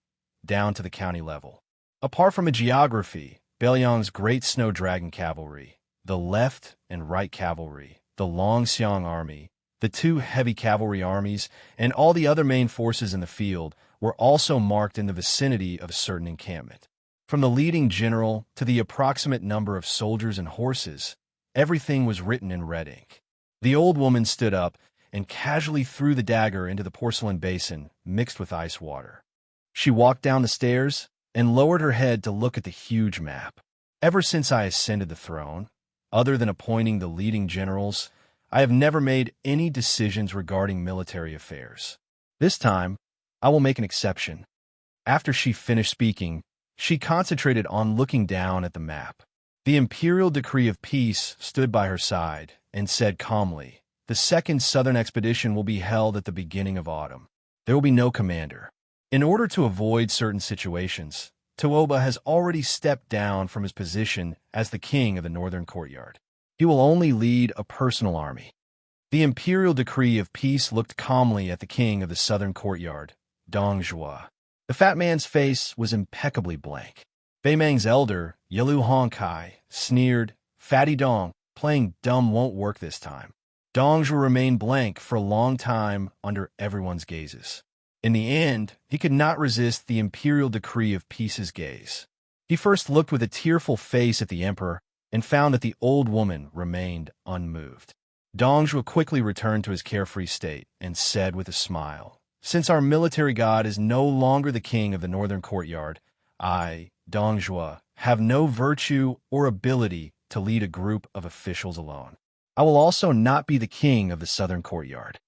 down to the county level. Apart from a geography, Beiliang's Great Snow Dragon Cavalry, the left and right cavalry, the Longxiang Army, the 2 heavy cavalry armies, and all the other main forces in the field were also marked in the vicinity of a certain encampment. From the leading general to the approximate number of soldiers and horses, everything was written in red ink. The old woman stood up and casually threw the dagger into the porcelain basin mixed with ice water. She walked down the stairs and lowered her head to look at the huge map. Ever since I ascended the throne, other than appointing the leading generals, I have never made any decisions regarding military affairs. This time, I will make an exception. After she finished speaking, she concentrated on looking down at the map. The imperial decree of peace stood by her side and said calmly, "The second southern expedition will be held at the beginning of autumn. There will be no commander." In order to avoid certain situations, Tuoba has already stepped down from his position as the king of the northern courtyard. He will only lead a personal army. The imperial decree of peace looked calmly at the king of the southern courtyard, Dong Zhuo. The fat man's face was impeccably blank. Beimang's elder, Yilu Hongkai, sneered, "Fatty Dong, playing dumb won't work this time." Dong Zhuo remained blank for a long time under everyone's gazes. In the end, he could not resist the imperial decree of peace's gaze. He first looked with a tearful face at the emperor and found that the old woman remained unmoved. Dong Zhuo quickly returned to his carefree state and said with a smile, "Since our military god is no longer the king of the northern courtyard, I, Dong Zhuo, have no virtue or ability to lead a group of officials alone. I will also not be the king of the southern courtyard."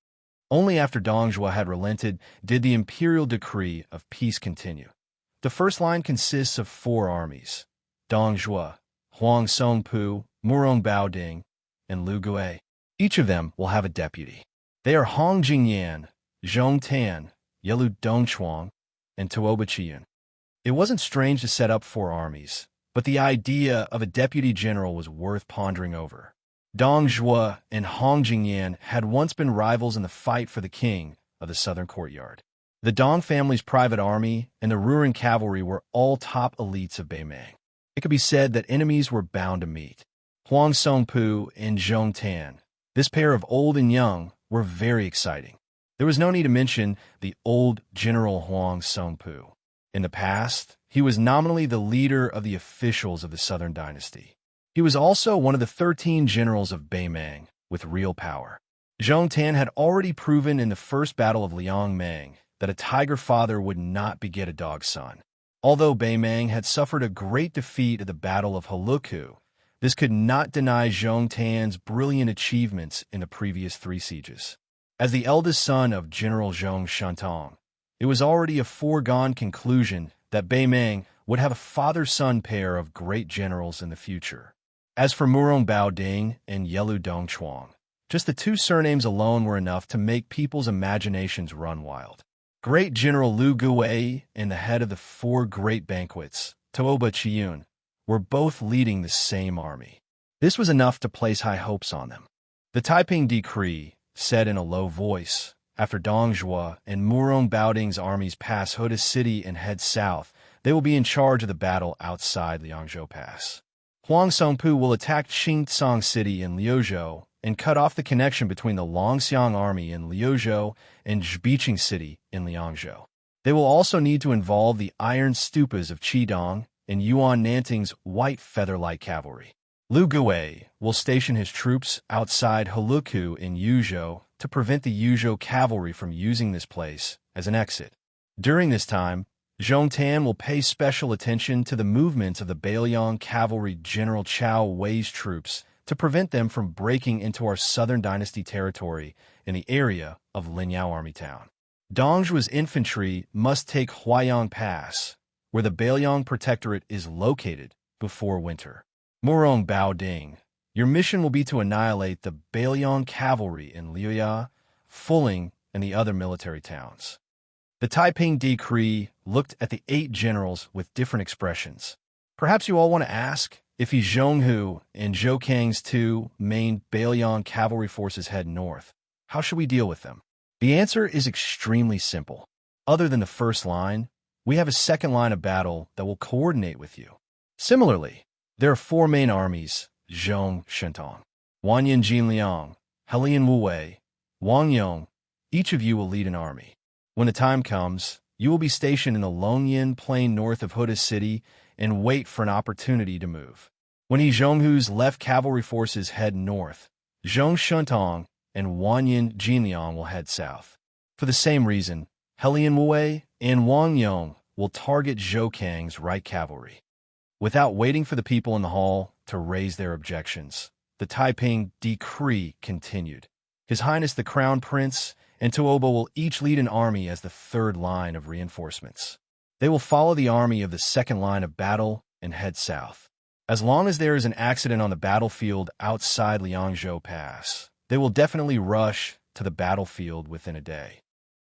Only after Dong Zhuo had relented did the imperial decree of peace continue. The first line consists of 4 armies: Dong Zhuo, Huang Songpu, Murong Baoding, and Lu Gui. Each of them will have a deputy. They are Hong Jingyan, Zhong Tan, Yelu Dongchuang, and Tuoba Chiyun. It wasn't strange to set up 4 armies, but the idea of a deputy general was worth pondering over. Dong Zhuo and Hong Jingyan had once been rivals in the fight for the king of the southern courtyard. The Dong family's private army and the Ruren cavalry were all top elites of Beimang. It could be said that enemies were bound to meet. Huang Songpu and Zhong Tan, this pair of old and young, were very exciting. There was no need to mention the old General Huang Songpu. In the past, he was nominally the leader of the officials of the Southern Dynasty. He was also one of the 13 generals of Beimang with real power. Zhong Tan had already proven in the first battle of Liang-Mang that a tiger father would not beget a dog son. Although Beimang had suffered a great defeat at the Battle of Heluku, this could not deny Zhong Tan's brilliant achievements in the previous 3 sieges. As the eldest son of General Zhong Shantong, it was already a foregone conclusion that Beimang would have a father-son pair of great generals in the future. As for Murong Baoding and Yelu Dongchuang, just the 2 surnames alone were enough to make people's imaginations run wild. Great General Lu Gui and the head of the 4 great banquets, Tuoba Chiyun, were both leading the same army. This was enough to place high hopes on them. The Taiping Decree said in a low voice, after Dong Zhuo and Murong Baoding's armies pass Huta City and head south, they will be in charge of the battle outside Liangzhou Pass. Huang Songpu will attack Xingtsang City in Liuzhou and cut off the connection between the Longxiang Army in Liuzhou and Zbicheng City in Liangzhou. They will also need to involve the iron stupas of Qidong and Yuan Nanting's white feather-light cavalry. Lu Gui will station his troops outside Heluku in Yuzhou to prevent the Yuzhou cavalry from using this place as an exit. During this time, Zhong Tan will pay special attention to the movements of the Beiliang cavalry General Chao Wei's troops to prevent them from breaking into our Southern Dynasty territory in the area of Linyao Army Town. Dong Zhuo's infantry must take Huayang Pass, where the Beiliang Protectorate is located, before winter. Murong Bao Ding, your mission will be to annihilate the Bailiang cavalry in Liuya, Fuling, and the other military towns. The Taiping decree looked at the 8 generals with different expressions. Perhaps you all want to ask, if Yi Zhonghu and Zhou Kang's 2 main Bailiang cavalry forces head north, how should we deal with them? The answer is extremely simple. Other than the first line, we have a second line of battle that will coordinate with you. Similarly, there are 4 main armies, Zhong Shentong, Wanyan Jinliang, Helian Wuwei, Wang Yong. Each of you will lead an army. When the time comes, you will be stationed in the Longyan plain north of Huda City and wait for an opportunity to move. When Yi Zhonghu's left cavalry forces head north, Zhong Shentong and Wanyan Jinliang will head south. For the same reason, Helian Wuwei and Wang Yong will target Zhou Kang's right cavalry. Without waiting for the people in the hall to raise their objections, the Taiping decree continued. His Highness the Crown Prince and Tuoba will each lead an army as the 3rd line of reinforcements. They will follow the army of the 2nd line of battle and head south. As long as there is an accident on the battlefield outside Liangzhou Pass, they will definitely rush to the battlefield within a day.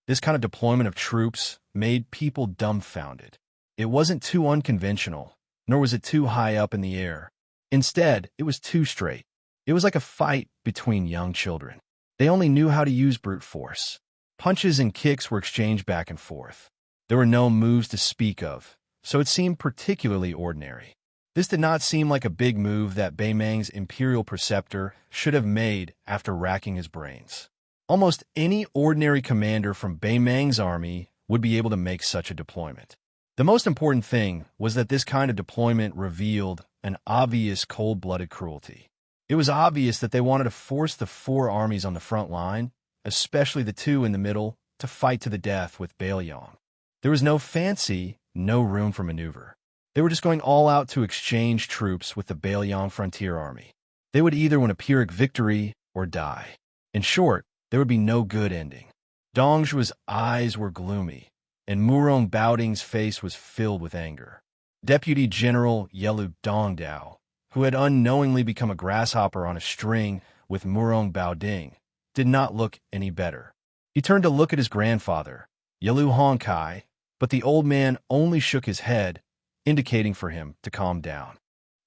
This kind of deployment of troops made people dumbfounded. It wasn't too unconventional, nor was it too high up in the air. Instead, it was too straight. It was like a fight between young children. They only knew how to use brute force. Punches and kicks were exchanged back and forth. There were no moves to speak of, so it seemed particularly ordinary. This did not seem like a big move that Beimang's imperial preceptor should have made after racking his brains. Almost any ordinary commander from Beimang's army would be able to make such a deployment. The most important thing was that this kind of deployment revealed an obvious cold-blooded cruelty. It was obvious that they wanted to force the 4 armies on the front line, especially the 2 in the middle, to fight to the death with Bailiang. There was no fancy, no room for maneuver. They were just going all out to exchange troops with the Bailiang frontier army. They would either win a Pyrrhic victory or die. In short, there would be no good ending. Dongzhu's eyes were gloomy, and Murong Baoding's face was filled with anger. Deputy General Yelu Dongdao, who had unknowingly become a grasshopper on a string with Murong Baoding, did not look any better. He turned to look at his grandfather, Yelu Hongkai, but the old man only shook his head, indicating for him to calm down.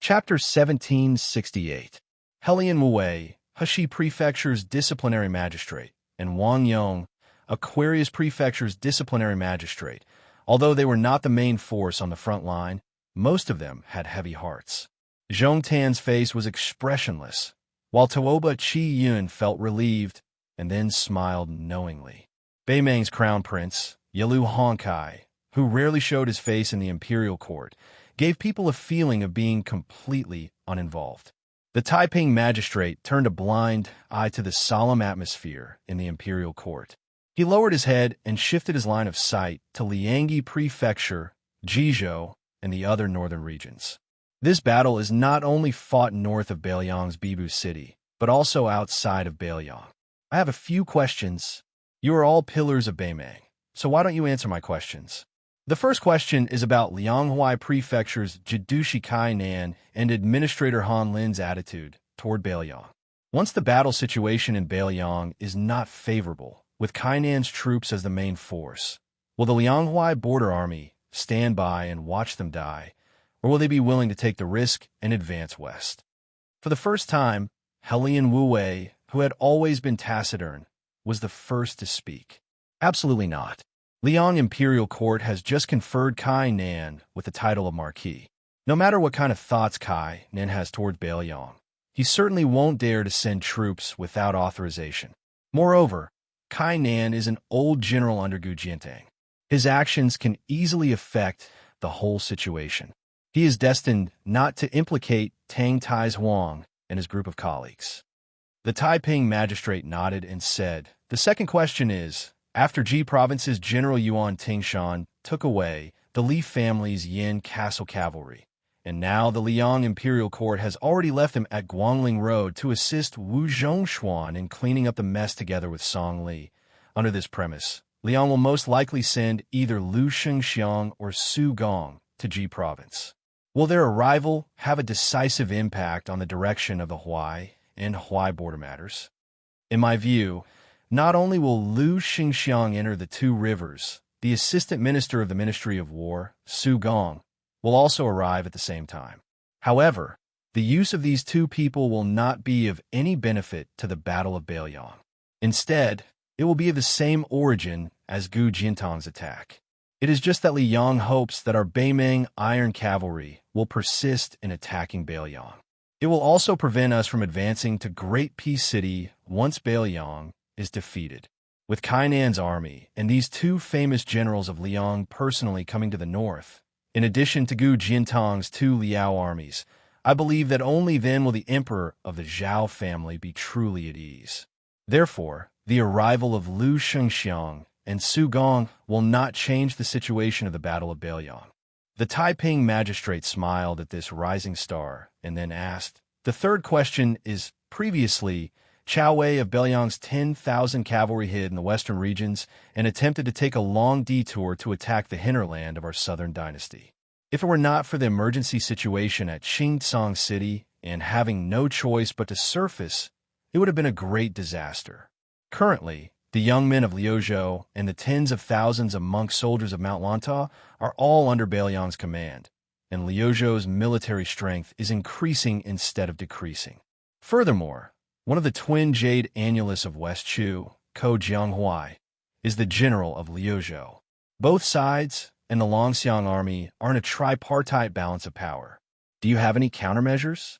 Chapter 1768. Helian Wuwei, Heshi Prefecture's disciplinary magistrate, and Wang Yong, Aquarius Prefecture's disciplinary magistrate. Although they were not the main force on the front line, most of them had heavy hearts. Zhong Tan's face was expressionless, while Tuoba Chi Yun felt relieved and then smiled knowingly. Beimang's crown prince, Yelu Hongkai, who rarely showed his face in the imperial court, gave people a feeling of being completely uninvolved. The Taiping magistrate turned a blind eye to the solemn atmosphere in the imperial court. He lowered his head and shifted his line of sight to Liangyi Prefecture, Jizhou, and the other northern regions. This battle is not only fought north of Bailiang's Bibu city, but also outside of Bailiang. I have a few questions. You are all pillars of Beimang, so why don't you answer my questions? The first question is about Lianghuai Prefecture's Jidushi Kainan and Administrator Han Lin's attitude toward Bailiang. Once the battle situation in Bailiang is not favorable, with Kainan's troops as the main force, will the Lianghuai border army stand by and watch them die, or will they be willing to take the risk and advance west? For the first time, Helian Wuwei, who had always been taciturn, was the first to speak. Absolutely not. Liang Imperial Court has just conferred Kai Nan with the title of Marquis. No matter what kind of thoughts Kai Nan has towards Bailiang, he certainly won't dare to send troops without authorization. Moreover, Kai Nan is an old general under Gu Jiantang. His actions can easily affect the whole situation. He is destined not to implicate Tang Tai's Huang and his group of colleagues. The Taiping magistrate nodded and said, "The second question is, after Ji Province's General Yuan Tingshan took away the Li family's Yin Castle cavalry, and now the Liang Imperial Court has already left him at Guangling Road to assist Wu Zhongshuan in cleaning up the mess together with Song Li. Under this premise, Liang will most likely send either Lu Shengxiang or Su Gong to Ji Province. Will their arrival have a decisive impact on the direction of the Huai and Huai border matters? In my view, not only will Lu Xingxiang enter the two rivers, the assistant minister of the Ministry of War, Su Gong, will also arrive at the same time. However, the use of these two people will not be of any benefit to the Battle of Beiliang. Instead, it will be of the same origin as Gu Jintang's attack. It is just that Li Yang hopes that our Beimeng Iron Cavalry will persist in attacking Beiliang. It will also prevent us from advancing to Great Peace City once Beiliang is defeated. With Kainan's army and these two famous generals of Liang personally coming to the north, in addition to Gu Jintang's two Liao armies, I believe that only then will the emperor of the Zhao family be truly at ease. Therefore, the arrival of Lu Xingxiang and Su Gong will not change the situation of the Battle of Beiliang. The Taiping magistrate smiled at this rising star and then asked, "The third question is, previously, Chao Wei of Beiliang's 10,000 cavalry hid in the western regions and attempted to take a long detour to attack the hinterland of our southern dynasty. If it were not for the emergency situation at Xingsong City and having no choice but to surface, it would have been a great disaster. Currently, the young men of Liuzhou and the tens of thousands of monk soldiers of Mount Lanta are all under Beiliang's command, and Liuzhou's military strength is increasing instead of decreasing. Furthermore, one of the twin jade annulus of West Chu, Ko Jianghuai, is the general of Liuzhou. Both sides and the Longxiang army are in a tripartite balance of power. Do you have any countermeasures?"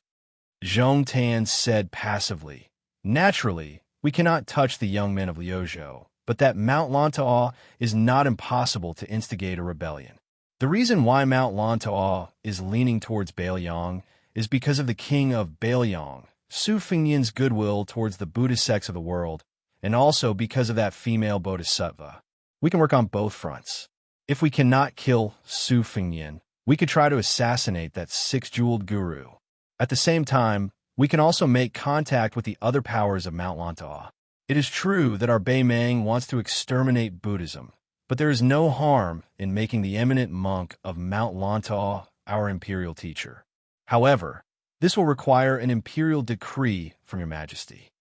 Zhong Tan said passively, "Naturally, we cannot touch the young men of Liuzhou, but that Mount Lantau is not impossible to instigate a rebellion. The reason why Mount Lantau is leaning towards Beiliang is because of the king of Beiliang, Su Fengnian's goodwill towards the Buddhist sects of the world, and also because of that female bodhisattva. We can work on both fronts. If we cannot kill Su Fengnian, we could try to assassinate that six-jeweled guru. At the same time, we can also make contact with the other powers of Mount Lantau. It is true that our Beimeng wants to exterminate Buddhism, but there is no harm in making the eminent monk of Mount Lantau our imperial teacher. However, this will require an imperial decree from your majesty."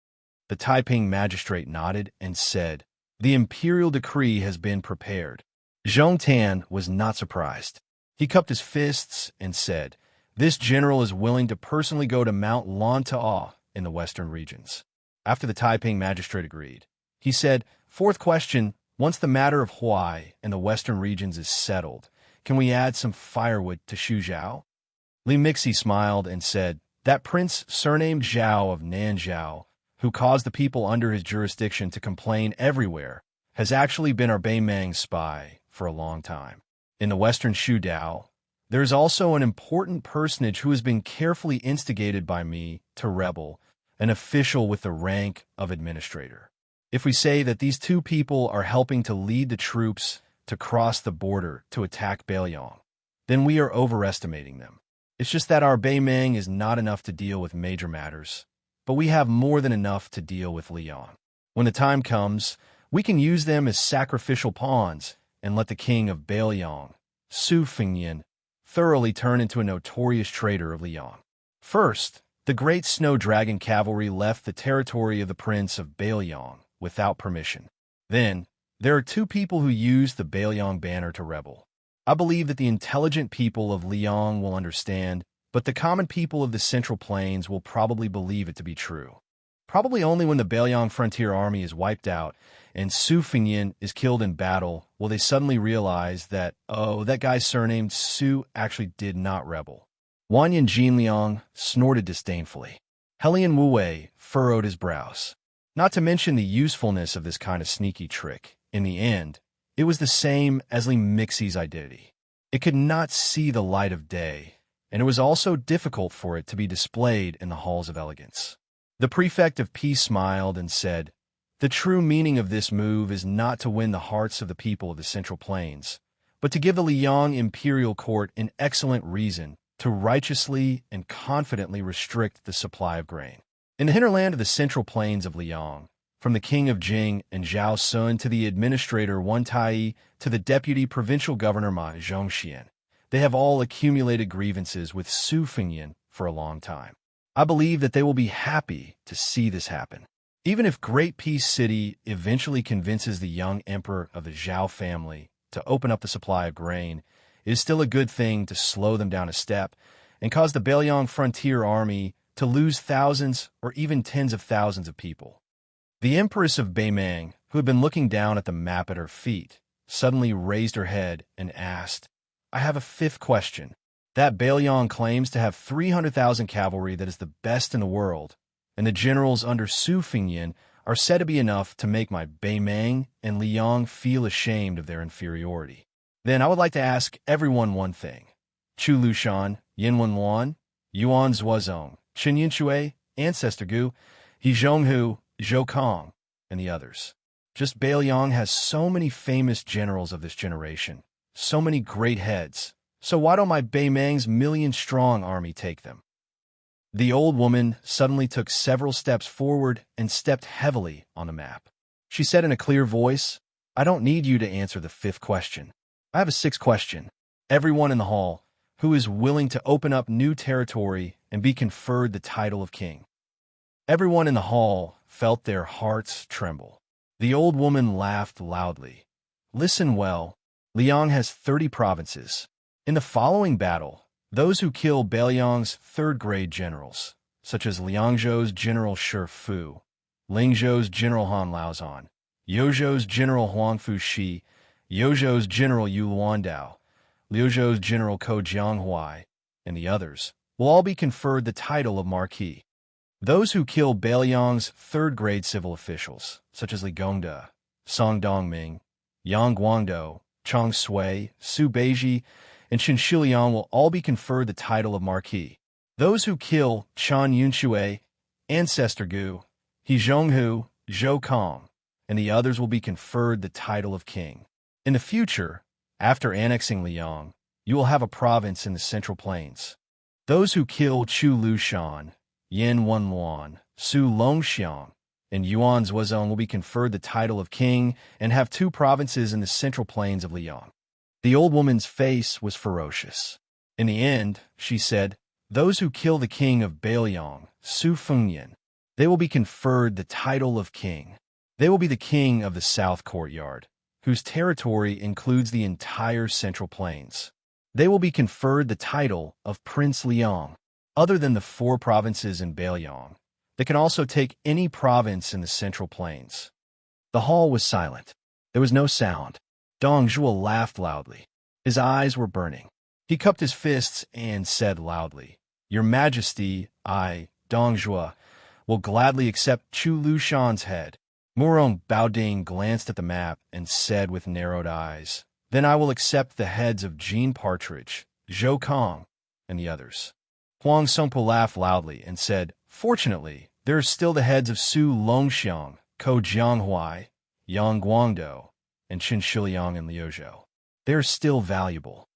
The Taiping magistrate nodded and said, "The imperial decree has been prepared." Zhong Tan was not surprised. He cupped his fists and said, "This general is willing to personally go to Mount Lantau in the western regions." After the Taiping magistrate agreed, he said, "Fourth question, once the matter of Huai and the western regions is settled, can we add some firewood to Xuzhou?" Li Mixi smiled and said, "That prince surnamed Zhao of Nanzhao, who caused the people under his jurisdiction to complain everywhere, has actually been our Beimeng spy for a long time. In the western Shudao, there is also an important personage who has been carefully instigated by me to rebel, an official with the rank of administrator. If we say that these two people are helping to lead the troops to cross the border to attack Beiliang, then we are overestimating them. It's just that our Beimeng is not enough to deal with major matters, but we have more than enough to deal with Liang. When the time comes, we can use them as sacrificial pawns and let the king of Beiliang, Su Fengnian, thoroughly turn into a notorious traitor of Liang." First, the great snow dragon cavalry left the territory of the prince of Beiliang without permission. Then, there are two people who used the Beiliang banner to rebel. I believe that the intelligent people of Liang will understand, but the common people of the Central Plains will probably believe it to be true. Probably only when the Beiliang frontier army is wiped out and Su Fengnian is killed in battle will they suddenly realize that, oh, that guy surnamed Su actually did not rebel. Wanyan Jinliang snorted disdainfully. Helian Wu furrowed his brows. Not to mention the usefulness of this kind of sneaky trick. In the end, it was the same as Li Mixi's identity. It could not see the light of day, and it was also difficult for it to be displayed in the halls of elegance. The prefect of peace smiled and said, "The true meaning of this move is not to win the hearts of the people of the Central Plains, but to give the Liang imperial court an excellent reason to righteously and confidently restrict the supply of grain. In the hinterland of the Central Plains of Liang, from the king of Jing and Zhao Sun to the administrator Wan Tai to the deputy provincial governor Ma Zhongxian, They have all accumulated grievances with Su Fengyan for a long time. I believe that they will be happy to see this happen. Even if Great Peace City eventually convinces the young emperor of the Zhao family to open up the supply of grain, it is still a good thing to slow them down a step and cause the Beiliang frontier army to lose thousands or even tens of thousands of people. The Empress of Beimang, who had been looking down at the map at her feet, suddenly raised her head and asked, "I have a fifth question. That Beiliang claims to have 300,000 cavalry that is the best in the world, and the generals under Su Fengyan are said to be enough to make my Beimang and Liang feel ashamed of their inferiority. Then I would like to ask everyone one thing. Chu Lushan, Yin Wenluan, Yuan Zuozong, Chen Yinshui, Ancestor Gu, He Zhonghu, Zhou Kong, and the others. Just Beiliang has so many famous generals of this generation, so many great heads. So why don't my Beimang's million-strong army take them?" The old woman suddenly took several steps forward and stepped heavily on the map. She said in a clear voice, "I don't need you to answer the fifth question. I have a sixth question. Everyone in the hall who is willing to open up new territory and be conferred the title of king." Everyone in the hall felt their hearts tremble. The old woman laughed loudly. "Listen well. Liang has 30 provinces. In the following battle, those who kill Beiliang's third-grade generals, such as Liangzhou's General Shi Fu, Lingzhou's General Han Laozhan, Yozhou's General Huang Fuxi, Yozhou's General Yu Luandao, Liuzhou's General Ko Jianghuai, and the others, will all be conferred the title of Marquis. Those who kill Beiliang's third-grade civil officials, such as Li Gongda, Song Dongming, Yang Guangdou, Chang Sui, Su Beiji, and Chen Shiliang will all be conferred the title of Marquis. Those who kill Chan Yunshui, Ancestor Gu, He Zhonghu, Zhou Kong, and the others will be conferred the title of king. In the future, after annexing Liang, you will have a province in the Central Plains. Those who kill Chu Lushan, Yin Wenluan, Su Longxiang, and Yuan Zuozong will be conferred the title of king and have 2 provinces in the Central Plains of Liang." The old woman's face was ferocious. In the end, she said, "Those who kill the king of Beiliang, Su Fengyan, they will be conferred the title of king. They will be the king of the South Courtyard, whose territory includes the entire Central Plains. They will be conferred the title of Prince Liang. Other than the 4 provinces in Beiliang, they can also take any province in the Central Plains." The hall was silent. There was no sound. Dong Zhuo laughed loudly. His eyes were burning. He cupped his fists and said loudly, "Your Majesty, I, Dong Zhuo, will gladly accept Chu Lushan's head." Murong Baoding glanced at the map and said with narrowed eyes, "Then I will accept the heads of Jean Partridge, Zhou Kong, and the others." Huang Songpo laughed loudly and said, "Fortunately, there are still the heads of Su Longxiang, Ko Jianghuai, Yang Guangdou, and Chen Shiliang and Liuzhou. They are still valuable."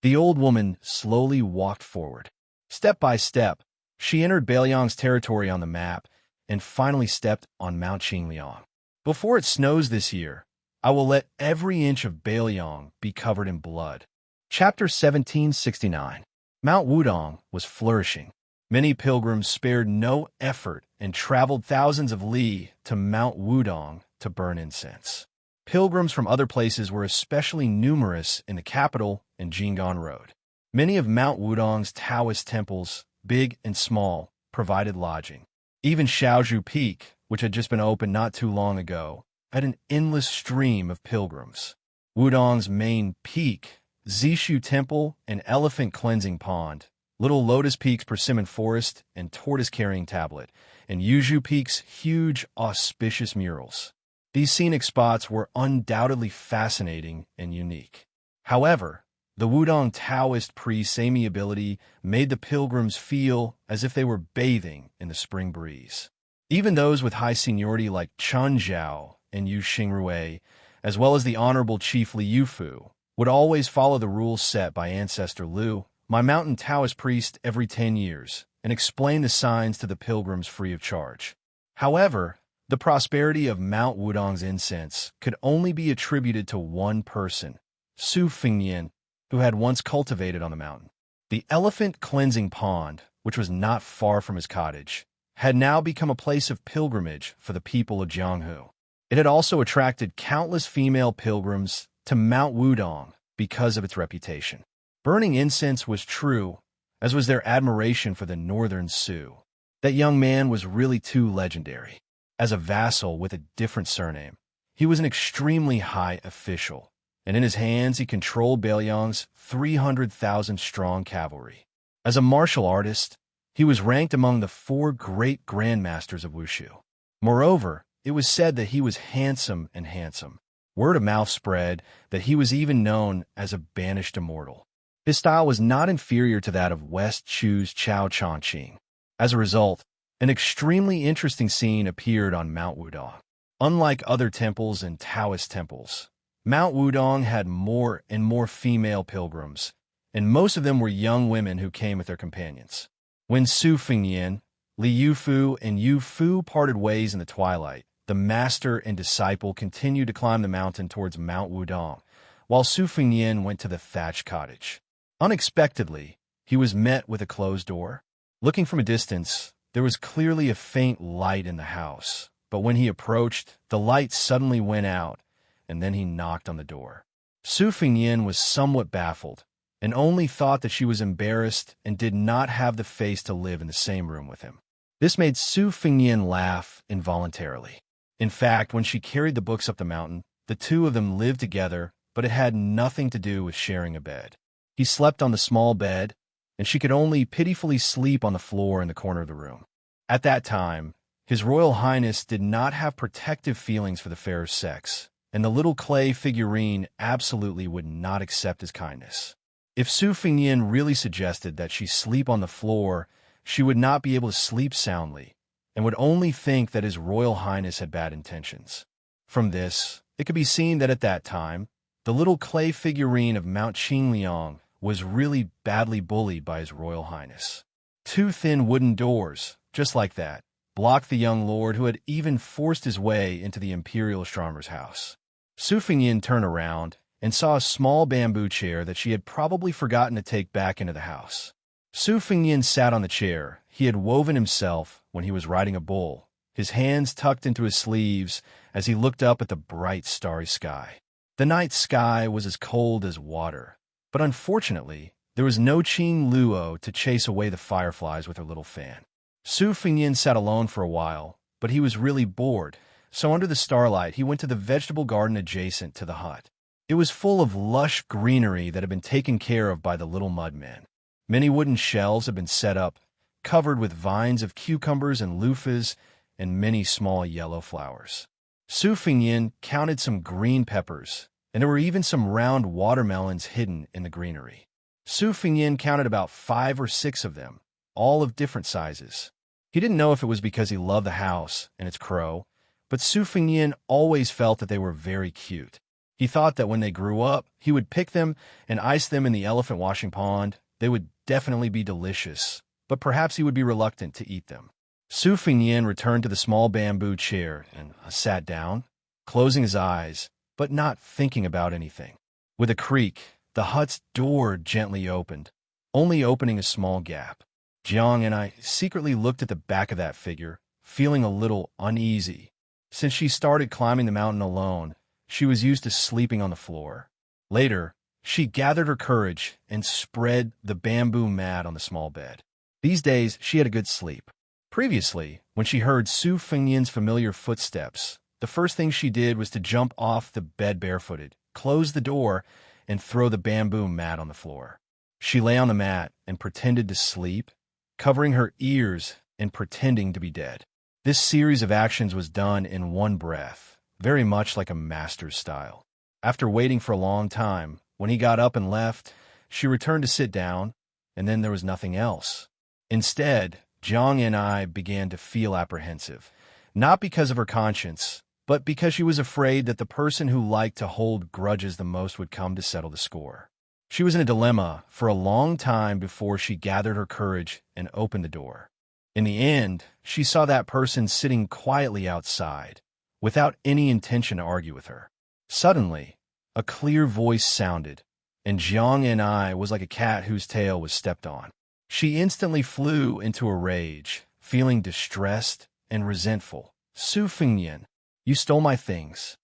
The old woman slowly walked forward. Step by step, she entered Beiliang's territory on the map and finally stepped on Mount Qingliang. "Before it snows this year, I will let every inch of Beiliang be covered in blood." Chapter 1769. Mount Wudong was flourishing. Many pilgrims spared no effort and traveled thousands of li to Mount Wudong to burn incense. Pilgrims from other places were especially numerous in the capital and Jing'an Road. Many of Mount Wudong's Taoist temples, big and small, provided lodging. Even Shaozhu Peak, which had just been opened not too long ago, had an endless stream of pilgrims. Wudong's main peak, Zishu Temple and Elephant Cleansing Pond, Little Lotus Peak's Persimmon Forest and Tortoise Carrying Tablet, and Yuzhu Peak's huge, auspicious murals. These scenic spots were undoubtedly fascinating and unique. However, the Wudong Taoist priest's amiability made the pilgrims feel as if they were bathing in the spring breeze. Even those with high seniority like Chen Zhao and Yu Xingrui, as well as the honorable chief Li Yufu, would always follow the rules set by Ancestor Lu, my mountain Taoist priest, every 10 years, and explain the signs to the pilgrims free of charge. However, the prosperity of Mount Wudong's incense could only be attributed to one person, Su Fengyan, who had once cultivated on the mountain. The elephant cleansing pond, which was not far from his cottage, had now become a place of pilgrimage for the people of Jianghu. It had also attracted countless female pilgrims to Mount Wudong because of its reputation. Burning incense was true, as was their admiration for the northern Sioux. That young man was really too legendary. As a vassal with a different surname, he was an extremely high official, and in his hands he controlled Bailiang's 300,000-strong cavalry. As a martial artist, he was ranked among the 4 great grandmasters of Wuxia. Moreover, it was said that he was handsome and handsome. Word of mouth spread that he was even known as a banished immortal. His style was not inferior to that of West Chu's Chao Chongqing. As a result, an extremely interesting scene appeared on Mount Wudong. Unlike other temples and Taoist temples, Mount Wudong had more and more female pilgrims, and most of them were young women who came with their companions. When Su Fengnian, Li Yufu, and Yu Fu parted ways in the twilight, the master and disciple continued to climb the mountain towards Mount Wudong, while Su Fengnian went to the thatched cottage. Unexpectedly, he was met with a closed door. Looking from a distance, there was clearly a faint light in the house, but when he approached, the light suddenly went out, and then he knocked on the door. Su Fengnian was somewhat baffled, and only thought that she was embarrassed and did not have the face to live in the same room with him. This made Su Fengnian laugh involuntarily. In fact, when she carried the books up the mountain, the two of them lived together, but it had nothing to do with sharing a bed. He slept on the small bed, and she could only pitifully sleep on the floor in the corner of the room. At that time, His Royal Highness did not have protective feelings for the fairer sex, and the little clay figurine absolutely would not accept his kindness. If Su Fengnian really suggested that she sleep on the floor, she would not be able to sleep soundly, and would only think that His Royal Highness had bad intentions. From this, it could be seen that at that time, the little clay figurine of Mount Qingliang was really badly bullied by His Royal Highness. 2 thin wooden doors, just like that, blocked the young lord who had even forced his way into the imperial astronomer's house. Su Fengnian turned around and saw a small bamboo chair that she had probably forgotten to take back into the house. Su Fengnian sat on the chair he had woven himself when he was riding a bull, his hands tucked into his sleeves as he looked up at the bright starry sky. The night sky was as cold as water, but unfortunately, there was no Qing Luo to chase away the fireflies with her little fan. Su Fengnian sat alone for a while, but he was really bored, so under the starlight he went to the vegetable garden adjacent to the hut. It was full of lush greenery that had been taken care of by the little mudmen. Many wooden shelves had been set up, covered with vines of cucumbers and loofahs and many small yellow flowers. Su Fengnian counted some green peppers, and there were even some round watermelons hidden in the greenery. Su Fengnian counted about 5 or 6 of them, all of different sizes. He didn't know if it was because he loved the house and its crow, but Su Fengnian always felt that they were very cute. He thought that when they grew up, he would pick them and ice them in the elephant washing pond. They would definitely be delicious, but perhaps he would be reluctant to eat them. Su Fengnian returned to the small bamboo chair and sat down, closing his eyes, but not thinking about anything. With a creak, the hut's door gently opened, only opening a small gap. Jiang and I secretly looked at the back of that figure, feeling a little uneasy. Since she started climbing the mountain alone, she was used to sleeping on the floor. Later, she gathered her courage and spread the bamboo mat on the small bed. These days, she had a good sleep. Previously, when she heard Su Fengnian's familiar footsteps, the first thing she did was to jump off the bed barefooted, close the door, and throw the bamboo mat on the floor. She lay on the mat and pretended to sleep, covering her ears and pretending to be dead. This series of actions was done in one breath, very much like a master's style. After waiting for a long time, when he got up and left, she returned to sit down, and then there was nothing else. Instead, Jiang and I began to feel apprehensive, not because of her conscience, but because she was afraid that the person who liked to hold grudges the most would come to settle the score. She was in a dilemma for a long time before she gathered her courage and opened the door. In the end, she saw that person sitting quietly outside, without any intention to argue with her. Suddenly, a clear voice sounded, and Xianxia was like a cat whose tail was stepped on. She instantly flew into a rage, feeling distressed and resentful. Su Fengnian, you stole my things.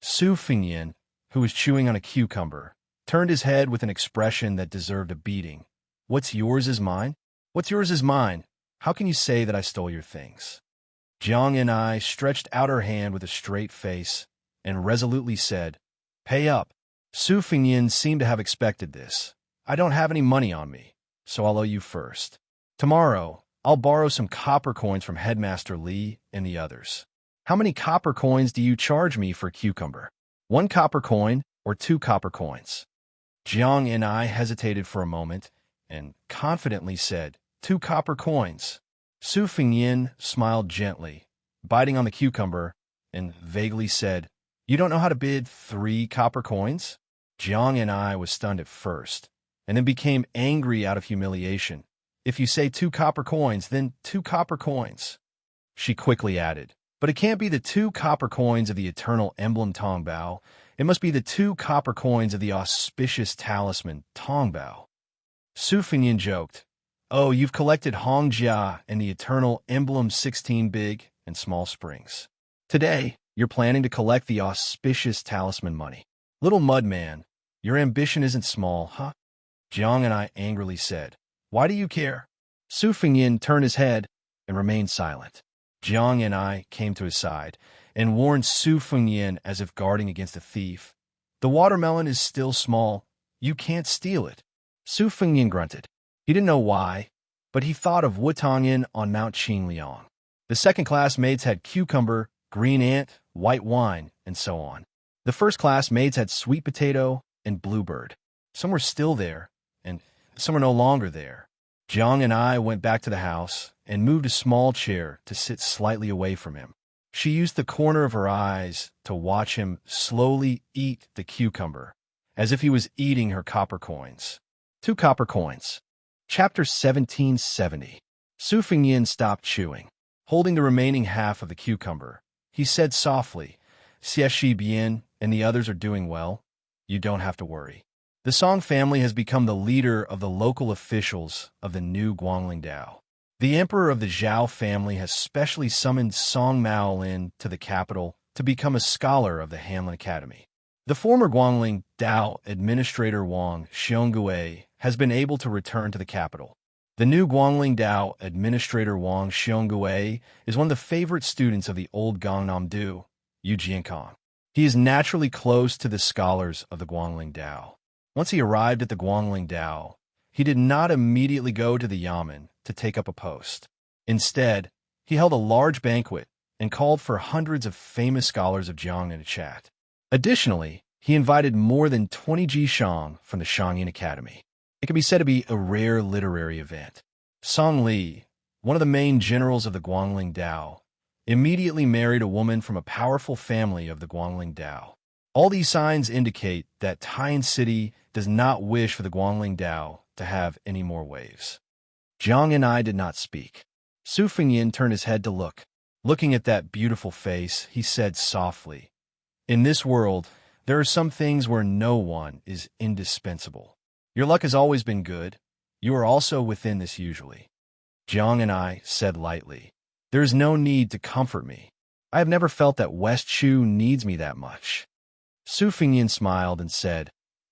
Su Fengnian, who was chewing on a cucumber, turned his head with an expression that deserved a beating. What's yours is mine? What's yours is mine. How can you say that I stole your things? Xianxia stretched out her hand with a straight face and resolutely said, Pay up. Su Fengnian seemed to have expected this. I don't have any money on me, so I'll owe you first. Tomorrow, I'll borrow some copper coins from Headmaster Li and the others. How many copper coins do you charge me for a cucumber? 1 copper coin or 2 copper coins? Xianxia hesitated for a moment and confidently said, 2 copper coins. Su Fengnian smiled gently, biting on the cucumber, and vaguely said, You don't know how to bid 3 copper coins? Xianxia was stunned at first, and then became angry out of humiliation. If you say 2 copper coins, then 2 copper coins. She quickly added, But it can't be the 2 copper coins of the eternal emblem Tongbao. It must be the 2 copper coins of the auspicious talisman Tongbao. Su Fengnian joked, Oh, you've collected Xianxia and the eternal emblem 16 big and small springs. Today, you're planning to collect the auspicious talisman money. Little mudman, your ambition isn't small, huh? Xianxia angrily said, Why do you care? Su Fengnian turned his head and remained silent. Xianxia came to his side and warned Su Fengnian as if guarding against a thief. The watermelon is still small. You can't steal it. Su Fengnian grunted. He didn't know why, but he thought of Wutongyan on Mount Qingliang. The second-class maids had cucumber, green ant, white wine, and so on. The first-class maids had sweet potato and bluebird. Some were still there, and some were no longer there. Xianxia went back to the house and moved a small chair to sit slightly away from him. She used the corner of her eyes to watch him slowly eat the cucumber, as if he was eating her copper coins. 2 copper coins. Chapter 1770. Su Fengnian stopped chewing. Holding the remaining half of the cucumber, he said softly, Xieshi Bian and the others are doing well. You don't have to worry. The Song family has become the leader of the local officials of the new Guangling Dao. The emperor of the Zhao family has specially summoned Song Maolin to the capital to become a scholar of the Hanlin Academy. The former Guangling Dao administrator Wang Xiongui has been able to return to the capital. The new Guangling Dao administrator Wang Xiongui is one of the favorite students of the old Gangnam Du, Yu Jiankong. He is naturally close to the scholars of the Guangling Dao. Once he arrived at the Guangling Dao, he did not immediately go to the Yamen to take up a post. Instead, he held a large banquet and called for hundreds of famous scholars of Jiang in a chat. Additionally, he invited more than 20 Jishang from the Shangyin Academy. It can be said to be a rare literary event. Song Li, one of the main generals of the Guangling Dao, immediately married a woman from a powerful family of the Guangling Dao. All these signs indicate that Taiyan City does not wish for the Guangling Dao to have any more waves. Xianxia did not speak. Su Fengnian turned his head to look. Looking at that beautiful face, he said softly, In this world, there are some things where no one is indispensable. Your luck has always been good. You are also within this usually. Xianxia said lightly, There is no need to comfort me. I have never felt that West Chu needs me that much. Su Fengnian smiled and said,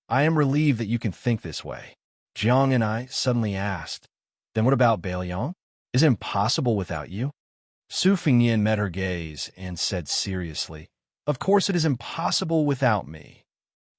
I am relieved that you can think this way. Xianxia suddenly asked, Then what about Bailiang? Is it impossible without you? Su Fengnian met her gaze and said seriously, Of course it is impossible without me.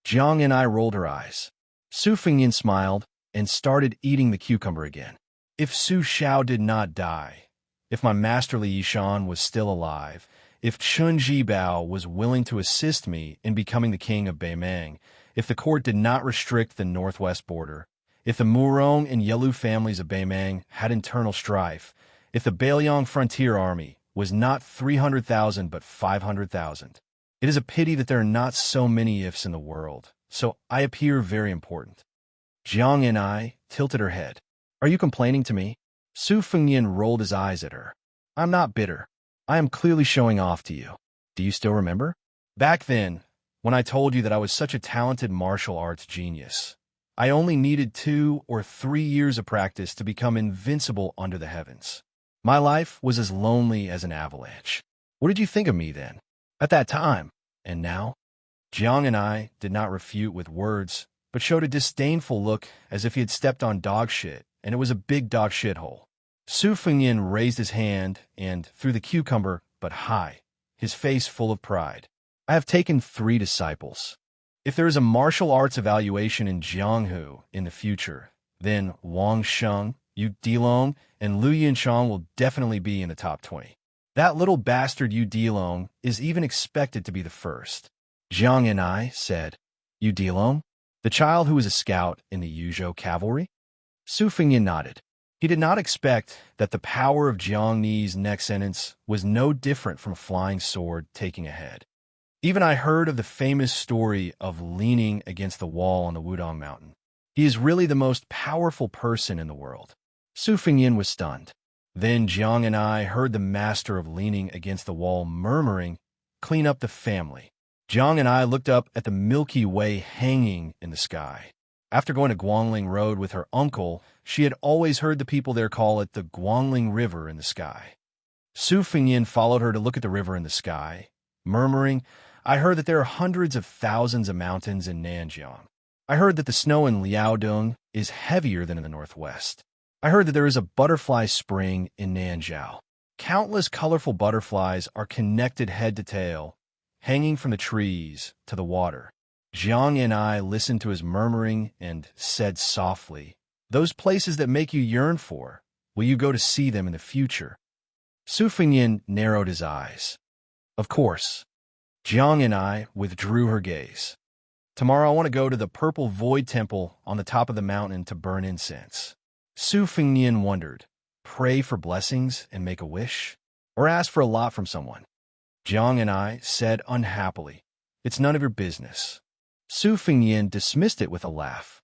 Xianxia rolled her eyes. Su Fengnian smiled and started eating the cucumber again. If Su Xiao did not die, if my masterly Yishan was still alive, if Chun Jibao was willing to assist me in becoming the king of Beimang, if the court did not restrict the northwest border, if the Murong and Yelu families of Beimang had internal strife, if the Bailiang frontier army was not 300,000 but 500,000. It is a pity that there are not so many ifs in the world, so I appear very important. Xianxia tilted her head. Are you complaining to me? Su Fengnian rolled his eyes at her. I'm not bitter. I am clearly showing off to you. Do you still remember? Back then, when I told you that I was such a talented martial arts genius, I only needed 2 or 3 years of practice to become invincible under the heavens. My life was as lonely as an avalanche. What did you think of me then? At that time? And now? Jiang and I did not refute with words, but showed a disdainful look as if he had stepped on dog shit, and it was a big dog shithole. Su Fengyan raised his hand and threw the cucumber, but high, his face full of pride. I have taken 3 disciples. If there is a martial arts evaluation in Jianghu in the future, then Wang Sheng, Yu Dilong, and Lu Yinchang will definitely be in the top 20. That little bastard Yu Dilong is even expected to be the first. Jiang and I said, Yu Dilong? The child who was a scout in the Yuzhou cavalry? Su Fengyan nodded. He did not expect that the power of Jiang Ni's next sentence was no different from a flying sword taking a head. Even I heard of the famous story of leaning against the wall on the Wudong Mountain. He is really the most powerful person in the world. Su Fengyan was stunned. Then Jiang and I heard the master of leaning against the wall murmuring, "Clean up the family." Jiang and I looked up at the Milky Way hanging in the sky. After going to Guangling Road with her uncle, she had always heard the people there call it the Guangling River in the sky. Su Fengyan followed her to look at the river in the sky, murmuring, "I heard that there are hundreds of thousands of mountains in Nanjiang. I heard that the snow in Liaodong is heavier than in the northwest. I heard that there is a butterfly spring in Nanzhao. Countless colorful butterflies are connected head to tail, hanging from the trees to the water." Jiang and I listened to his murmuring and said softly, "Those places that make you yearn for, will you go to see them in the future?" Su Fengyan narrowed his eyes. "Of course." Jiang and I withdrew her gaze. "Tomorrow I want to go to the Purple Void Temple on the top of the mountain to burn incense." Su Fengyan wondered, pray for blessings and make a wish? Or ask for a lot from someone? Jiang and I said unhappily, "It's none of your business." Su Fengyan dismissed it with a laugh.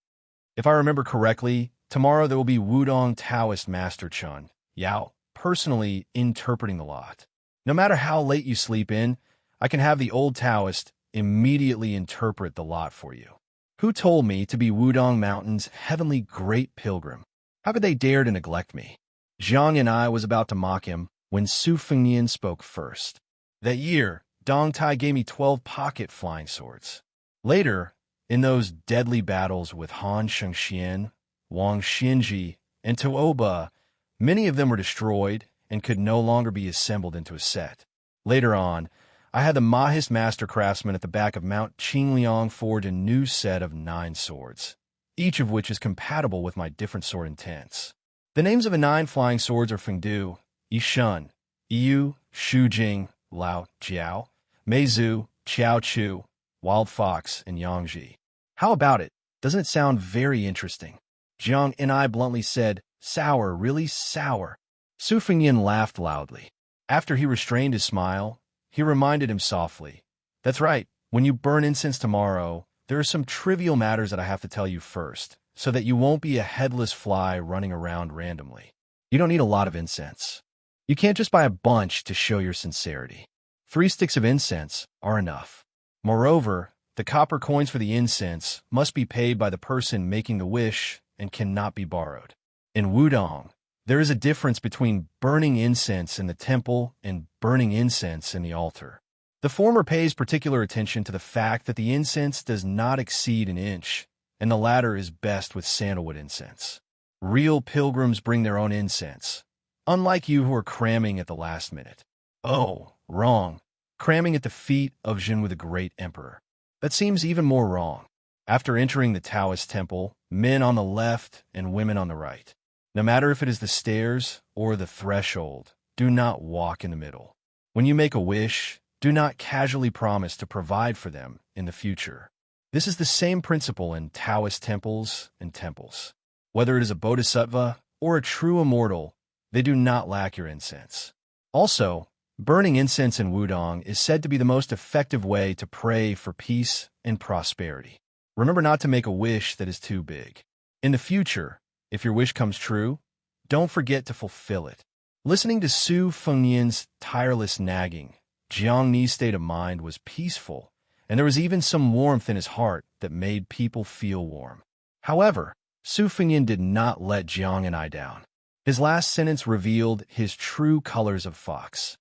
"If I remember correctly, tomorrow there will be Wudong Taoist Master Chun Yao personally interpreting the lot. No matter how late you sleep in, I can have the old Taoist immediately interpret the lot for you. Who told me to be Wudong Mountain's heavenly great pilgrim? How could they dare to neglect me?" Jiang and I was about to mock him when Su Fengyan spoke first. "That year, Dong Tai gave me 12 pocket flying swords. Later, in those deadly battles with Han Shengxian, Wang Xinji, and Tuoba, many of them were destroyed and could no longer be assembled into a set. Later on, I had the Mahist master craftsman at the back of Mount Qingliang forge a new set of 9 swords, each of which is compatible with my different sword intents. The names of the 9 flying swords are Fengdu, Yishun, Yu, Shujing, Lao Jiao, Meizu, Qiao Chu, Wild Fox, and Yangji. How about it? Doesn't it sound very interesting?" Jiang and I bluntly said, "Sour, really sour." Su Fengyan laughed loudly. After he restrained his smile, he reminded him softly, "That's right, when you burn incense tomorrow, there are some trivial matters that I have to tell you first, so that you won't be a headless fly running around randomly. You don't need a lot of incense. You can't just buy a bunch to show your sincerity. 3 sticks of incense are enough. Moreover, the copper coins for the incense must be paid by the person making the wish and cannot be borrowed. In Wudong, there is a difference between burning incense in the temple and burning incense in the altar. The former pays particular attention to the fact that the incense does not exceed an inch, and the latter is best with sandalwood incense. Real pilgrims bring their own incense, unlike you who are cramming at the last minute. Oh, wrong. Cramming at the feet of Jin the Great Emperor. That seems even more wrong. After entering the Taoist temple, men on the left and women on the right. No matter if it is the stairs or the threshold, do not walk in the middle. When you make a wish, do not casually promise to provide for them in the future. This is the same principle in Taoist temples and temples. Whether it is a bodhisattva or a true immortal, they do not lack your incense. Also, burning incense in Wudong is said to be the most effective way to pray for peace and prosperity. Remember not to make a wish that is too big. In the future, if your wish comes true, don't forget to fulfill it. Listening to Su Fengyan's tireless nagging, Jiang Ni's state of mind was peaceful, and there was even some warmth in his heart that made people feel warm. However, Su Fengyan did not let Jiang and I down. His last sentence revealed his true colors of fox.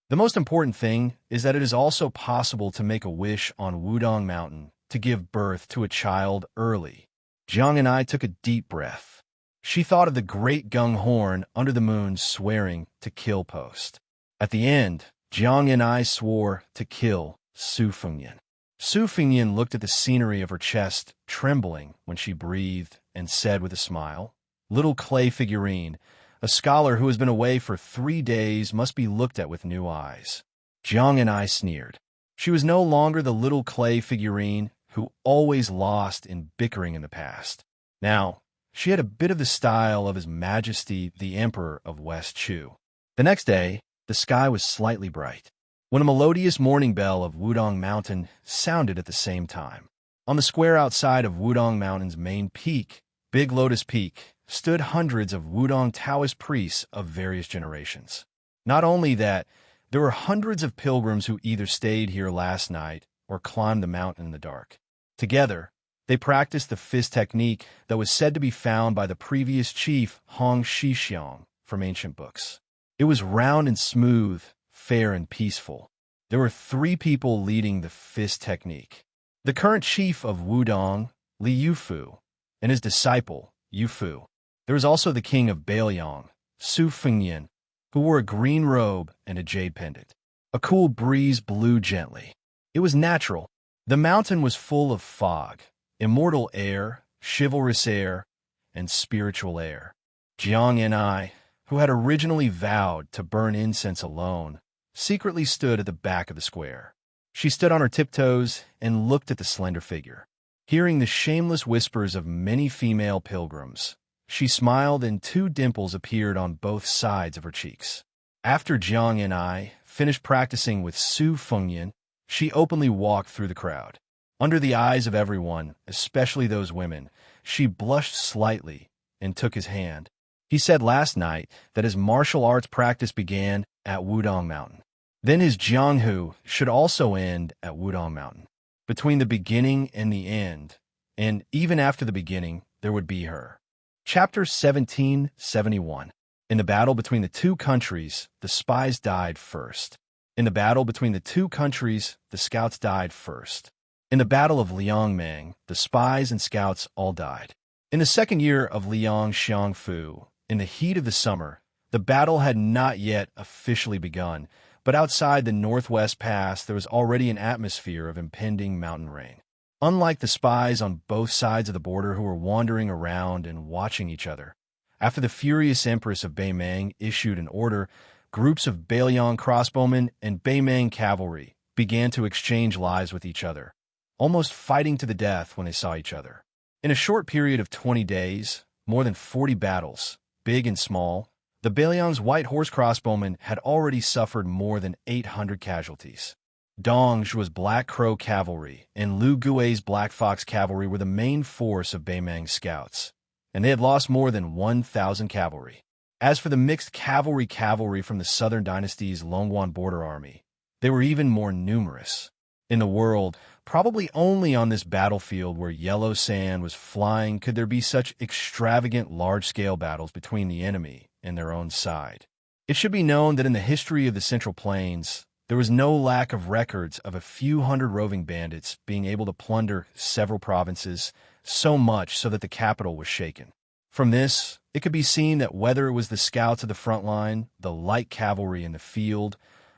The most important thing is that it is also possible to make a wish on Wudong Mountain to give birth to a child early. Jiang and I took a deep breath. She thought of the great gung horn under the moon swearing to kill post. At the end, Jiang and I swore to kill Su Fengyan. Su Fengyan looked at the scenery of her chest, trembling when she breathed, and said with a smile, "Little clay figurine, a scholar who has been away for 3 days must be looked at with new eyes." Jiang and I sneered. She was no longer the little clay figurine who always lost in bickering in the past. Now, she had a bit of the style of His Majesty the Emperor of West Chu. The next day, the sky was slightly bright, when a melodious morning bell of Wudong Mountain sounded at the same time. On the square outside of Wudong Mountain's main peak, Big Lotus Peak, stood hundreds of Wudong Taoist priests of various generations. Not only that, there were hundreds of pilgrims who either stayed here last night or climbed the mountain in the dark. Together, they practiced the fist technique that was said to be found by the previous chief Hong Shixiang from ancient books. It was round and smooth, fair and peaceful. There were 3 people leading the fist technique. The current chief of Wudong, Li Yufu, and his disciple, Yufu. There was also the king of Bailiang, Su Fengyan, who wore a green robe and a jade pendant. A cool breeze blew gently. It was natural. The mountain was full of fog, immortal air, chivalrous air, and spiritual air. Jiang and I, who had originally vowed to burn incense alone, secretly stood at the back of the square. She stood on her tiptoes and looked at the slender figure. Hearing the shameless whispers of many female pilgrims, she smiled and 2 dimples appeared on both sides of her cheeks. After Jiang and I finished practicing with Su Fengyan, she openly walked through the crowd. Under the eyes of everyone, especially those women, she blushed slightly and took his hand. He said last night that his martial arts practice began at Wudong Mountain. Then his Jianghu should also end at Wudong Mountain. Between the beginning and the end, and even after the beginning, there would be her. Chapter 1771. In the battle between the 2 countries, the spies died first. In the battle between the 2 countries, the scouts died first. In the Battle of Liangmeng, the spies and scouts all died. In the 2nd year of Liang Xiangfu, in the heat of the summer, the battle had not yet officially begun, but outside the Northwest Pass there was already an atmosphere of impending mountain rain. Unlike the spies on both sides of the border who were wandering around and watching each other, after the furious Empress of Beimang issued an order, groups of Bailiang crossbowmen and Beimang cavalry began to exchange lives with each other, almost fighting to the death when they saw each other. In a short period of 20 days, more than 40 battles, big and small, the Bailiang's white horse crossbowmen had already suffered more than 800 casualties. Dongzhu's Black Crow cavalry and Lu Gui's Black Fox cavalry were the main force of Beimang's scouts, and they had lost more than 1,000 cavalry. As for the mixed cavalry from the Southern Dynasty's Longwan border army, they were even more numerous. In the world, probably only on this battlefield where yellow sand was flying could there be such extravagant large-scale battles between the enemy and their own side. It should be known that in the history of the Central Plains, there was no lack of records of a few hundred roving bandits being able to plunder several provinces, so much so that the capital was shaken. From this, it could be seen that whether it was the scouts of the front line, the light cavalry in the field,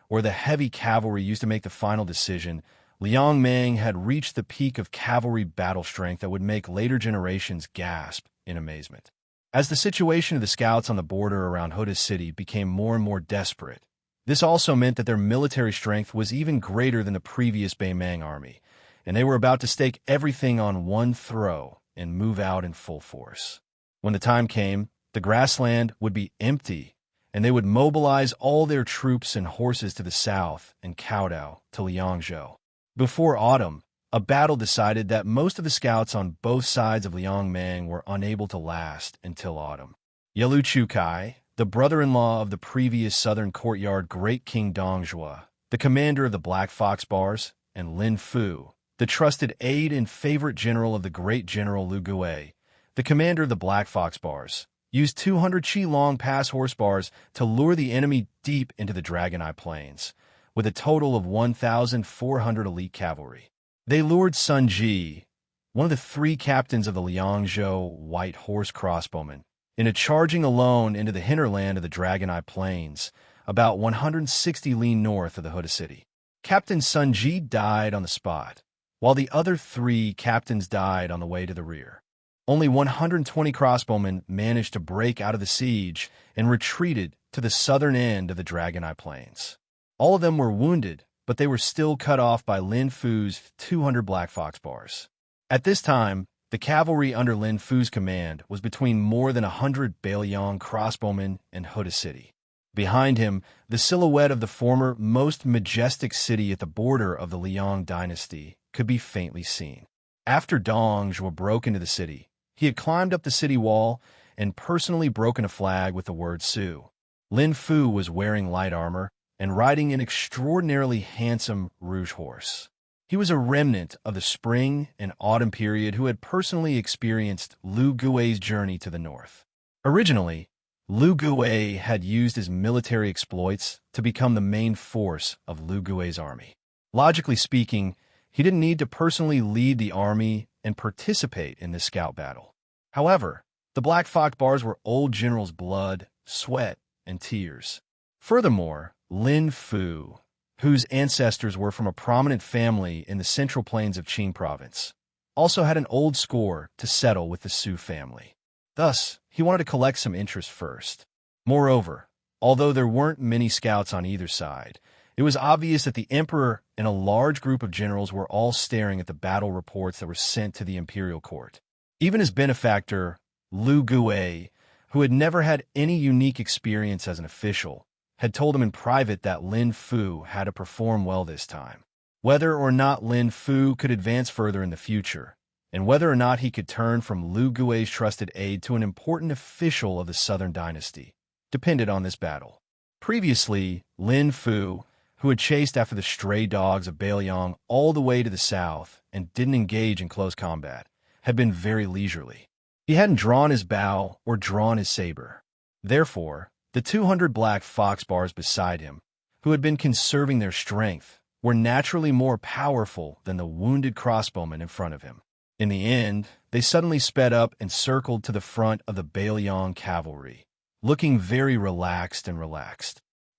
or the heavy cavalry used to make the final decision, Liangmeng had reached the peak of cavalry battle strength that would make later generations gasp in amazement. As the situation of the scouts on the border around Hoda City became more and more desperate, this also meant that their military strength was even greater than the previous Beimang army, and they were about to stake everything on one throw and move out in full force. When the time came, the grassland would be empty, and they would mobilize all their troops and horses to the south and kowtow to Liangzhou. Before autumn, a battle decided that most of the scouts on both sides of Liangmeng were unable to last until autumn. Yelu Chukai, the brother-in-law of the previous southern courtyard Great King Dongzhua, the commander of the Black Fox Bars, and Lin Fu, the trusted aide and favorite general of the great General Lu Gui, the commander of the Black Fox Bars, used 200 Qi-long pass horse bars to lure the enemy deep into the Dragon Eye Plains, with a total of 1,400 elite cavalry. They lured Sun Ji, one of the 3 captains of the Liangzhou White Horse Crossbowmen, into charging alone into the hinterland of the Dragon Eye Plains, about 160 li north of the Huda city. Captain Sun Ji died on the spot, while the other 3 captains died on the way to the rear. Only 120 crossbowmen managed to break out of the siege and retreated to the southern end of the Dragon Eye Plains. All of them were wounded, but they were still cut off by Lin Fu's 200 Black Fox Bars. At this time, the cavalry under Lin Fu's command was between more than 100 Bailiang crossbowmen and Huda city. Behind him, the silhouette of the former most majestic city at the border of the Liang dynasty could be faintly seen. After Dongzhuo broke into the city, he had climbed up the city wall and personally broken a flag with the word Su. Lin Fu was wearing light armor and riding an extraordinarily handsome rouge horse. He was a remnant of the spring and autumn period who had personally experienced Lu Gui's journey to the north. Originally, Lu Gui had used his military exploits to become the main force of Lu Gui's army. Logically speaking, he didn't need to personally lead the army and participate in this scout battle. However, the Black Fox Bars were old generals' blood, sweat, and tears. Furthermore, Lin Fu, whose ancestors were from a prominent family in the central plains of Qing province, also had an old score to settle with the Su family. Thus, he wanted to collect some interest first. Moreover, although there weren't many scouts on either side, it was obvious that the emperor and a large group of generals were all staring at the battle reports that were sent to the imperial court. Even his benefactor, Lu Gui, who had never had any unique experience as an official, had told him in private that Lin Fu had to perform well this time. Whether or not Lin Fu could advance further in the future, and whether or not he could turn from Lu Gui's trusted aide to an important official of the Southern Dynasty, depended on this battle. Previously, Lin Fu, who had chased after the stray dogs of Bailiang all the way to the south and didn't engage in close combat, had been very leisurely. He hadn't drawn his bow or drawn his saber. Therefore, the 200 Black Fox Bars beside him, who had been conserving their strength, were naturally more powerful than the wounded crossbowmen in front of him. In the end, they suddenly sped up and circled to the front of the Bailiang cavalry, looking very relaxed.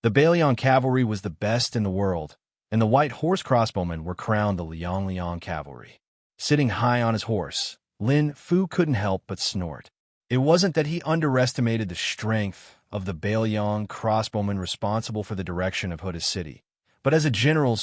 The Bailiang cavalry was the best in the world, and the White Horse crossbowmen were crowned the Liang cavalry. Sitting high on his horse, Lin Fu couldn't help but snort. It wasn't that he underestimated the strength of the Bailiang crossbowmen responsible for the direction of Huda city, but as a general,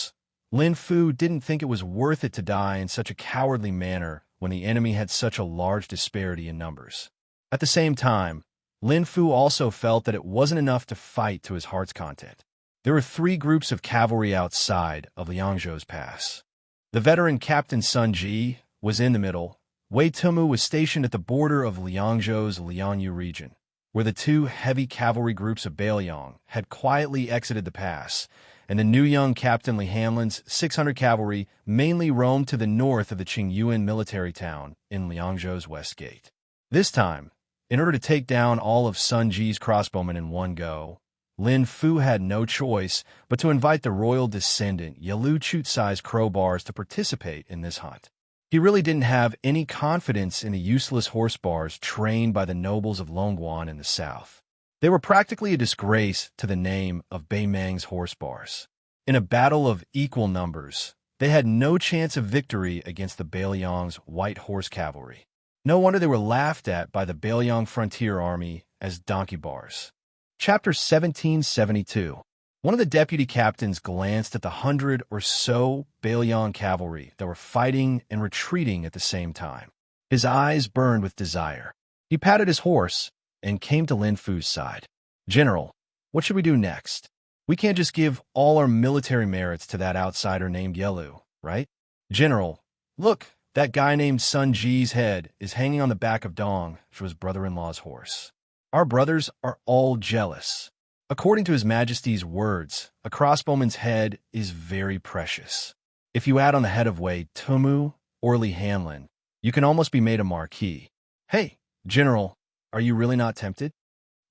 Lin Fu didn't think it was worth it to die in such a cowardly manner when the enemy had such a large disparity in numbers. At the same time, Lin Fu also felt that it wasn't enough to fight to his heart's content. There were 3 groups of cavalry outside of Liangzhou's pass. The veteran Captain Sun Ji was in the middle. Wei Tumu was stationed at the border of Liangzhou's Liangyu region, where the 2 heavy cavalry groups of Bailiang had quietly exited the pass, and the new young Captain Li Hanlin's 600 cavalry mainly roamed to the north of the Qingyuan military town in Liangzhou's west gate. This time, in order to take down all of Sun Ji's crossbowmen in one go, Lin Fu had no choice but to invite the royal descendant Yalu Chutsai's crowbars to participate in this hunt. He really didn't have any confidence in the useless horse bars trained by the nobles of Longguan in the south. They were practically a disgrace to the name of Beimang's horse bars. In a battle of equal numbers, they had no chance of victory against the Bailiang's White Horse cavalry. No wonder they were laughed at by the Bailiang frontier army as donkey bars. Chapter 1772. One of the deputy captains glanced at the 100 or so Bailiang cavalry that were fighting and retreating at the same time. His eyes burned with desire. He patted his horse and came to Lin Fu's side. "General, what should we do next? We can't just give all our military merits to that outsider named Yelu, right? General, look, that guy named Sun Ji's head is hanging on the back of Dongzhuo's brother-in-law's horse. Our brothers are all jealous. According to His Majesty's words, a crossbowman's head is very precious. If you add on the head of Wei Tumu or Li Hanlin, you can almost be made a marquis. Hey, "General, are you really not tempted?"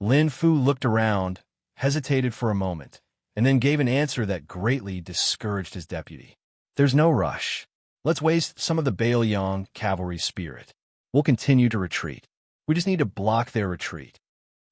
Lin Fu looked around, hesitated for a moment, and then gave an answer that greatly discouraged his deputy. "There's no rush. Let's waste some of the Bailiang cavalry spirit. We'll continue to retreat. We just need to block their retreat."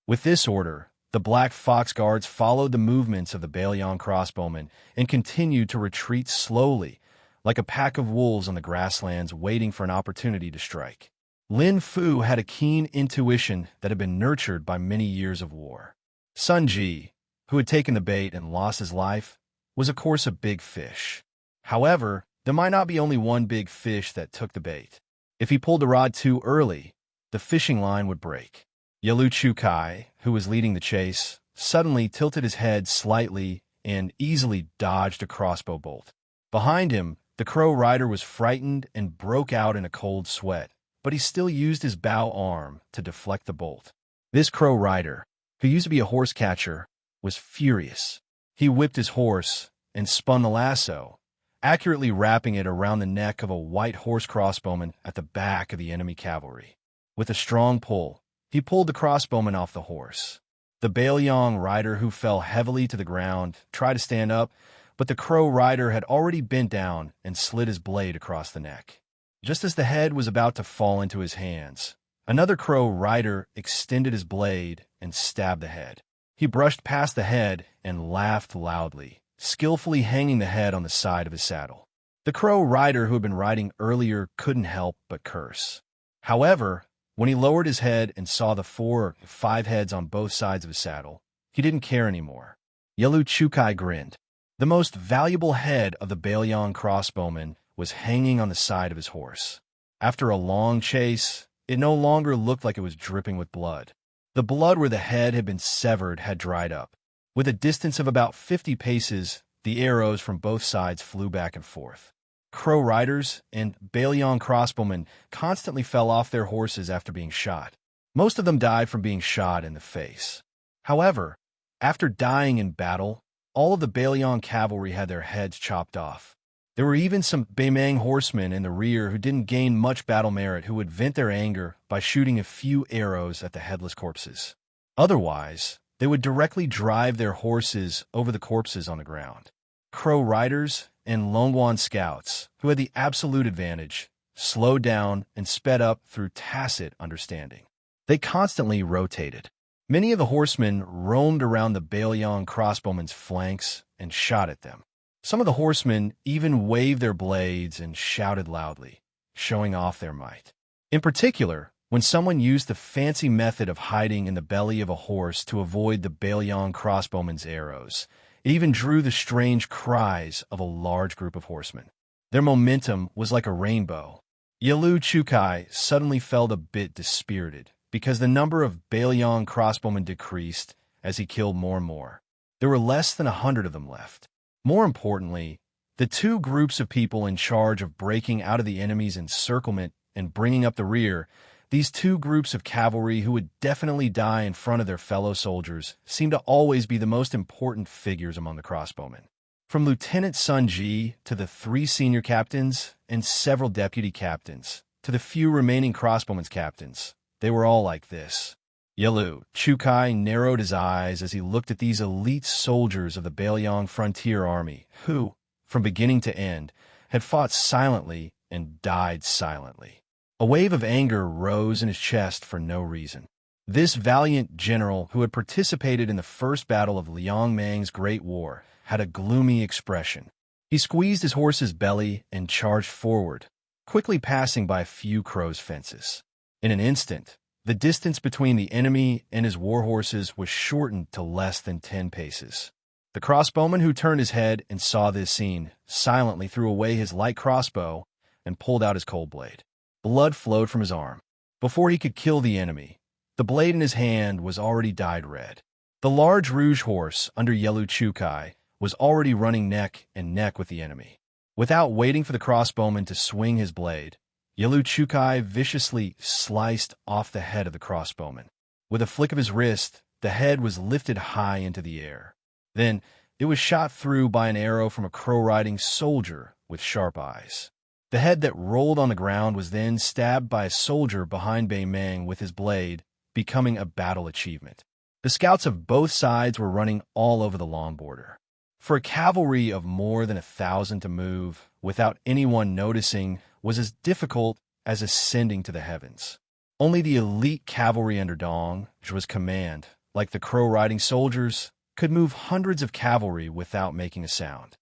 With this order, the Black Fox Guards followed the movements of the Bailiang crossbowmen and continued to retreat slowly, like a pack of wolves on the grasslands waiting for an opportunity to strike. Lin Fu had a keen intuition that had been nurtured by many years of war. Sun Ji, who had taken the bait and lost his life, was of course a big fish. However, there might not be only one big fish that took the bait. If he pulled the rod too early, the fishing line would break. Yalu Chukai, who was leading the chase, suddenly tilted his head slightly and easily dodged a crossbow bolt. Behind him, the crow rider was frightened and broke out in a cold sweat, but he still used his bow arm to deflect the bolt. This crow rider, who used to be a horse catcher, was furious. He whipped his horse and spun the lasso, accurately wrapping it around the neck of a white horse crossbowman at the back of the enemy cavalry. With a strong pull, he pulled the crossbowman off the horse. The Bailiang rider, who fell heavily to the ground, tried to stand up, but the crow rider had already bent down and slid his blade across the neck. Just as the head was about to fall into his hands, another crow rider extended his blade and stabbed the head. He brushed past the head and laughed loudly, skillfully hanging the head on the side of his saddle. The crow rider who had been riding earlier couldn't help but curse. However, when he lowered his head and saw the 4 or 5 heads on both sides of his saddle, he didn't care anymore. Yalu Chukai grinned. The most valuable head of the Bailiang crossbowman was hanging on the side of his horse. After a long chase, it no longer looked like it was dripping with blood. The blood where the head had been severed had dried up. With a distance of about 50 paces, the arrows from both sides flew back and forth. Crow riders and Bailiang crossbowmen constantly fell off their horses after being shot. Most of them died from being shot in the face. However, after dying in battle, all of the Bailiang cavalry had their heads chopped off. There were even some Baimang horsemen in the rear who didn't gain much battle merit who would vent their anger by shooting a few arrows at the headless corpses. Otherwise, they would directly drive their horses over the corpses on the ground. Crow riders and Longguan scouts, who had the absolute advantage, slowed down and sped up through tacit understanding. They constantly rotated. Many of the horsemen roamed around the Bailiang crossbowmen's flanks and shot at them. Some of the horsemen even waved their blades and shouted loudly, showing off their might. In particular, when someone used the fancy method of hiding in the belly of a horse to avoid the Bailiang crossbowmen's arrows, it even drew the strange cries of a large group of horsemen. Their momentum was like a rainbow. Yalu Chukai suddenly felt a bit dispirited because the number of Bailiang crossbowmen decreased as he killed more and more. There were less than 100 of them left. More importantly, the 2 groups of people in charge of breaking out of the enemy's encirclement and bringing up the rear, these 2 groups of cavalry who would definitely die in front of their fellow soldiers, seemed to always be the most important figures among the crossbowmen. From Lieutenant Sun Ji to the 3 senior captains and several deputy captains, to the few remaining crossbowmen's captains, they were all like this. Yalu Chukai narrowed his eyes as he looked at these elite soldiers of the Bailiang Frontier Army who, from beginning to end, had fought silently and died silently. A wave of anger rose in his chest for no reason. This valiant general who had participated in the first battle of Liang Mang's Great War had a gloomy expression. He squeezed his horse's belly and charged forward, quickly passing by a few crows' fences. In an instant, the distance between the enemy and his war horses was shortened to less than 10 paces. The crossbowman who turned his head and saw this scene silently threw away his light crossbow and pulled out his cold blade. Blood flowed from his arm. Before he could kill the enemy, the blade in his hand was already dyed red. The large rouge horse under Yalu Chukai was already running neck and neck with the enemy. Without waiting for the crossbowman to swing his blade, Yalu Chukai viciously sliced off the head of the crossbowman. With a flick of his wrist, the head was lifted high into the air. Then, it was shot through by an arrow from a crow-riding soldier with sharp eyes. The head that rolled on the ground was then stabbed by a soldier behind Bei Meng with his blade, becoming a battle achievement. The scouts of both sides were running all over the long border. For a cavalry of more than 1,000 to move, without anyone noticing, was as difficult as ascending to the heavens. Only the elite cavalry under Dong Zhuo's command, like the crow-riding soldiers, could move hundreds of cavalry without making a sound.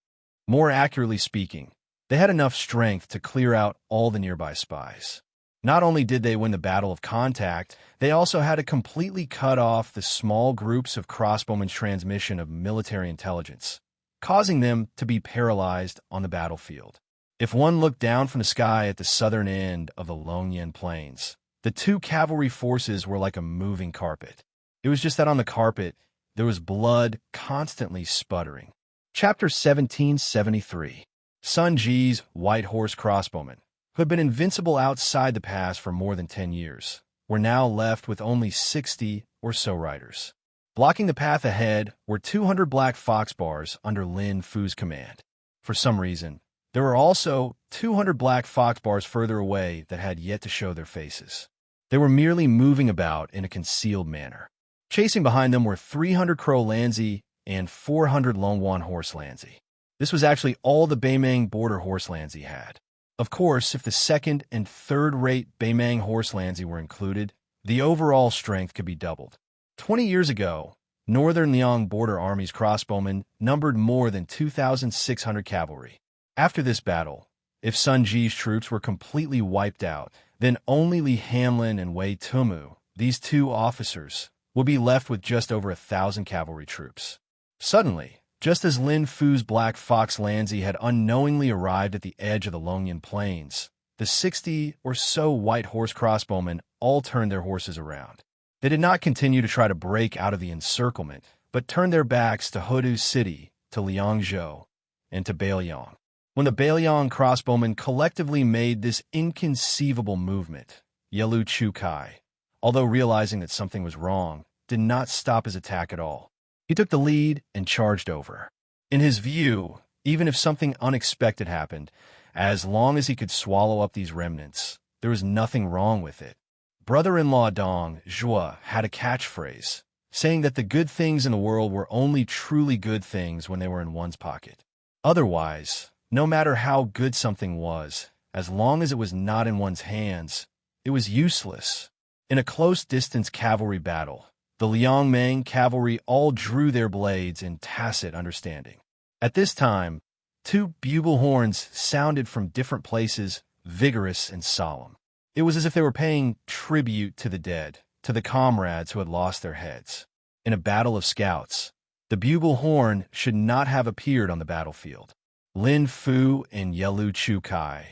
More accurately speaking, they had enough strength to clear out all the nearby spies. Not only did they win the Battle of Contact, they also had to completely cut off the small groups of crossbowmen's transmission of military intelligence, causing them to be paralyzed on the battlefield. If one looked down from the sky at the southern end of the Longyan Plains, the two cavalry forces were like a moving carpet. It was just that on the carpet, there was blood constantly sputtering. Chapter 1773. Sun Ji's White Horse Crossbowmen, who had been invincible outside the pass for more than 10 years, were now left with only 60 or so riders. Blocking the path ahead were 200 black fox bars under Lin Fu's command. For some reason, there were also 200 black fox bars further away that had yet to show their faces. They were merely moving about in a concealed manner. Chasing behind them were 300 Crow Lanzi and 400 Longwan Horse Lanzi. This was actually all the Beimeng border horse Lanzi had. Of course, if the second and third-rate Beimeng horse Lanzi were included, the overall strength could be doubled. 20 years ago, Northern Liang Border Army's crossbowmen numbered more than 2,600 cavalry. After this battle, if Sun Ji's troops were completely wiped out, then only Li Hamlin and Wei Tumu, these two officers, would be left with just over 1,000 cavalry troops. Suddenly, just as Lin Fu's Black Fox Lanzi had unknowingly arrived at the edge of the Longyan Plains, the 60 or so white horse crossbowmen all turned their horses around. They did not continue to try to break out of the encirclement, but turned their backs to Hudu City, to Liangzhou, and to Beiliang. When the Beiliang crossbowmen collectively made this inconceivable movement, Yelu Chukai, although realizing that something was wrong, did not stop his attack at all. He took the lead and charged over. In his view, even if something unexpected happened, as long as he could swallow up these remnants, there was nothing wrong with it. Brother-in-law Dong Zhuo had a catchphrase, saying that the good things in the world were only truly good things when they were in one's pocket. Otherwise, no matter how good something was, as long as it was not in one's hands, it was useless. In a close-distance cavalry battle, the Liangmeng cavalry all drew their blades in tacit understanding. At this time, two bugle horns sounded from different places, vigorous and solemn. It was as if they were paying tribute to the dead, to the comrades who had lost their heads. In a battle of scouts, the bugle horn should not have appeared on the battlefield. Lin Fu and Yelu Chukai,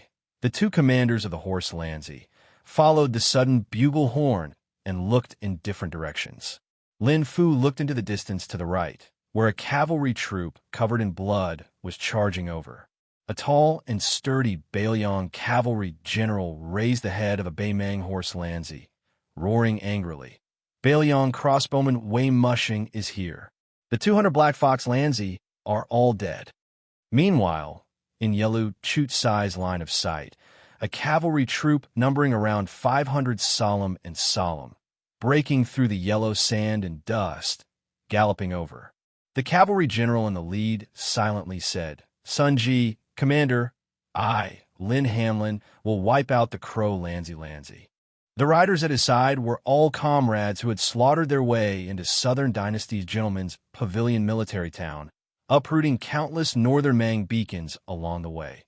the two commanders of the horse Lanzi, followed the sudden bugle horn and looked in different directions. Lin Fu looked into the distance to the right, where a cavalry troop covered in blood was charging over. A tall and sturdy Beiliang cavalry general raised the head of a Beimeng horse Lanzi, roaring angrily. Beiliang crossbowman Wei Mushing is here. The 200 Black Fox Lanzi are all dead. Meanwhile, in Yelu Chutsai's line of sight, a cavalry troop numbering around 500 solemn, breaking through the yellow sand and dust, galloping over. The cavalry general in the lead silently said, "Sun Ji, Commander, I, Lin Hamlin, will wipe out the Crow Lanzi. The riders at his side were all comrades who had slaughtered their way into Southern Dynasty's gentleman's pavilion military town, uprooting countless Northern Mang beacons along the way.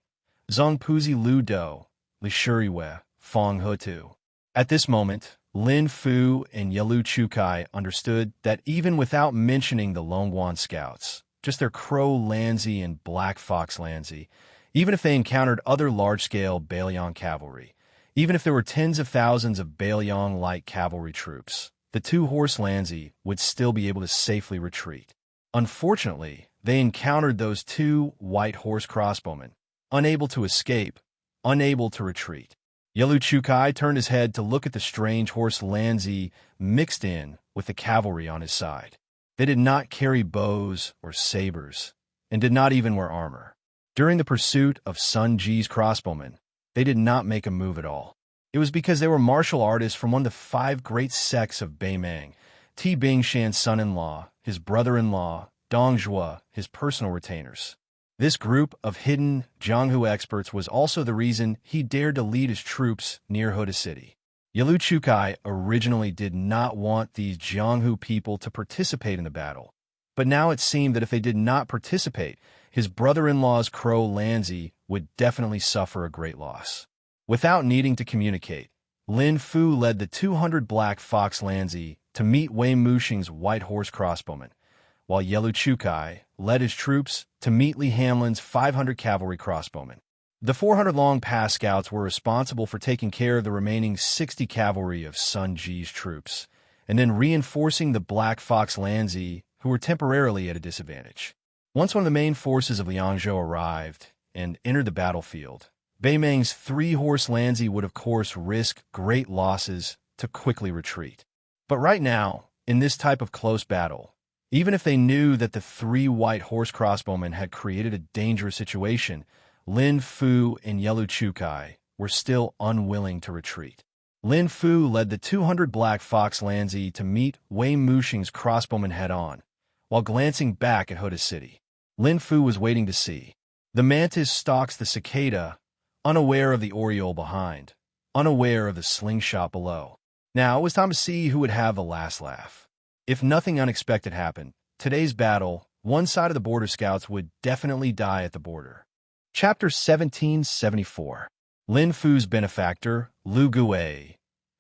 Zongpuzi Lu Do, Lishuriwe, Fong Hutu. At this moment, Lin Fu and Yelu Chukai understood that even without mentioning the Longwan scouts, just their Crow Lanzi and Black Fox Lanzi, even if they encountered other large-scale Beiliang cavalry, even if there were tens of thousands of Beiliang light cavalry troops, the two horse Lanzi would still be able to safely retreat. Unfortunately, they encountered those two white horse crossbowmen, unable to escape, unable to retreat. Yelu Chukai turned his head to look at the strange horse Lanzi mixed in with the cavalry on his side. They did not carry bows or sabers, and did not even wear armor. During the pursuit of Sun Ji's crossbowmen, they did not make a move at all. It was because they were martial artists from one of the 5 great sects of Beimang: Ti Bingshan's son-in-law, his brother-in-law, Dong Zhuo, his personal retainers. This group of hidden Jianghu experts was also the reason he dared to lead his troops near Huda City. Yalu Chukai originally did not want these Jianghu people to participate in the battle, but now it seemed that if they did not participate, his brother-in-law's Crow Lanzi would definitely suffer a great loss. Without needing to communicate, Lin Fu led the 200 Black Fox Lanzi to meet Wei Muxing's White Horse crossbowmen, while Yelu Chukai led his troops to meet Li Hamlin's 500 cavalry crossbowmen. The 400 Long Pass scouts were responsible for taking care of the remaining 60 cavalry of Sun Ji's troops, and then reinforcing the Black Fox Lanzi, who were temporarily at a disadvantage. Once one of the main forces of Liangzhou arrived and entered the battlefield, Beimang's 3-horse Lanzi would of course risk great losses to quickly retreat. But right now, in this type of close battle, even if they knew that the 3 white horse crossbowmen had created a dangerous situation, Lin Fu and Yelu Chukai were still unwilling to retreat. Lin Fu led the 200 Black Fox Lanzi to meet Wei Muxing's crossbowmen head-on, while glancing back at Huda City. Lin Fu was waiting to see. The mantis stalks the cicada, unaware of the oriole behind, unaware of the slingshot below. Now it was time to see who would have the last laugh. If nothing unexpected happened, today's battle, one side of the border scouts would definitely die at the border. Chapter 1774. Lin Fu's benefactor, Lu Gui,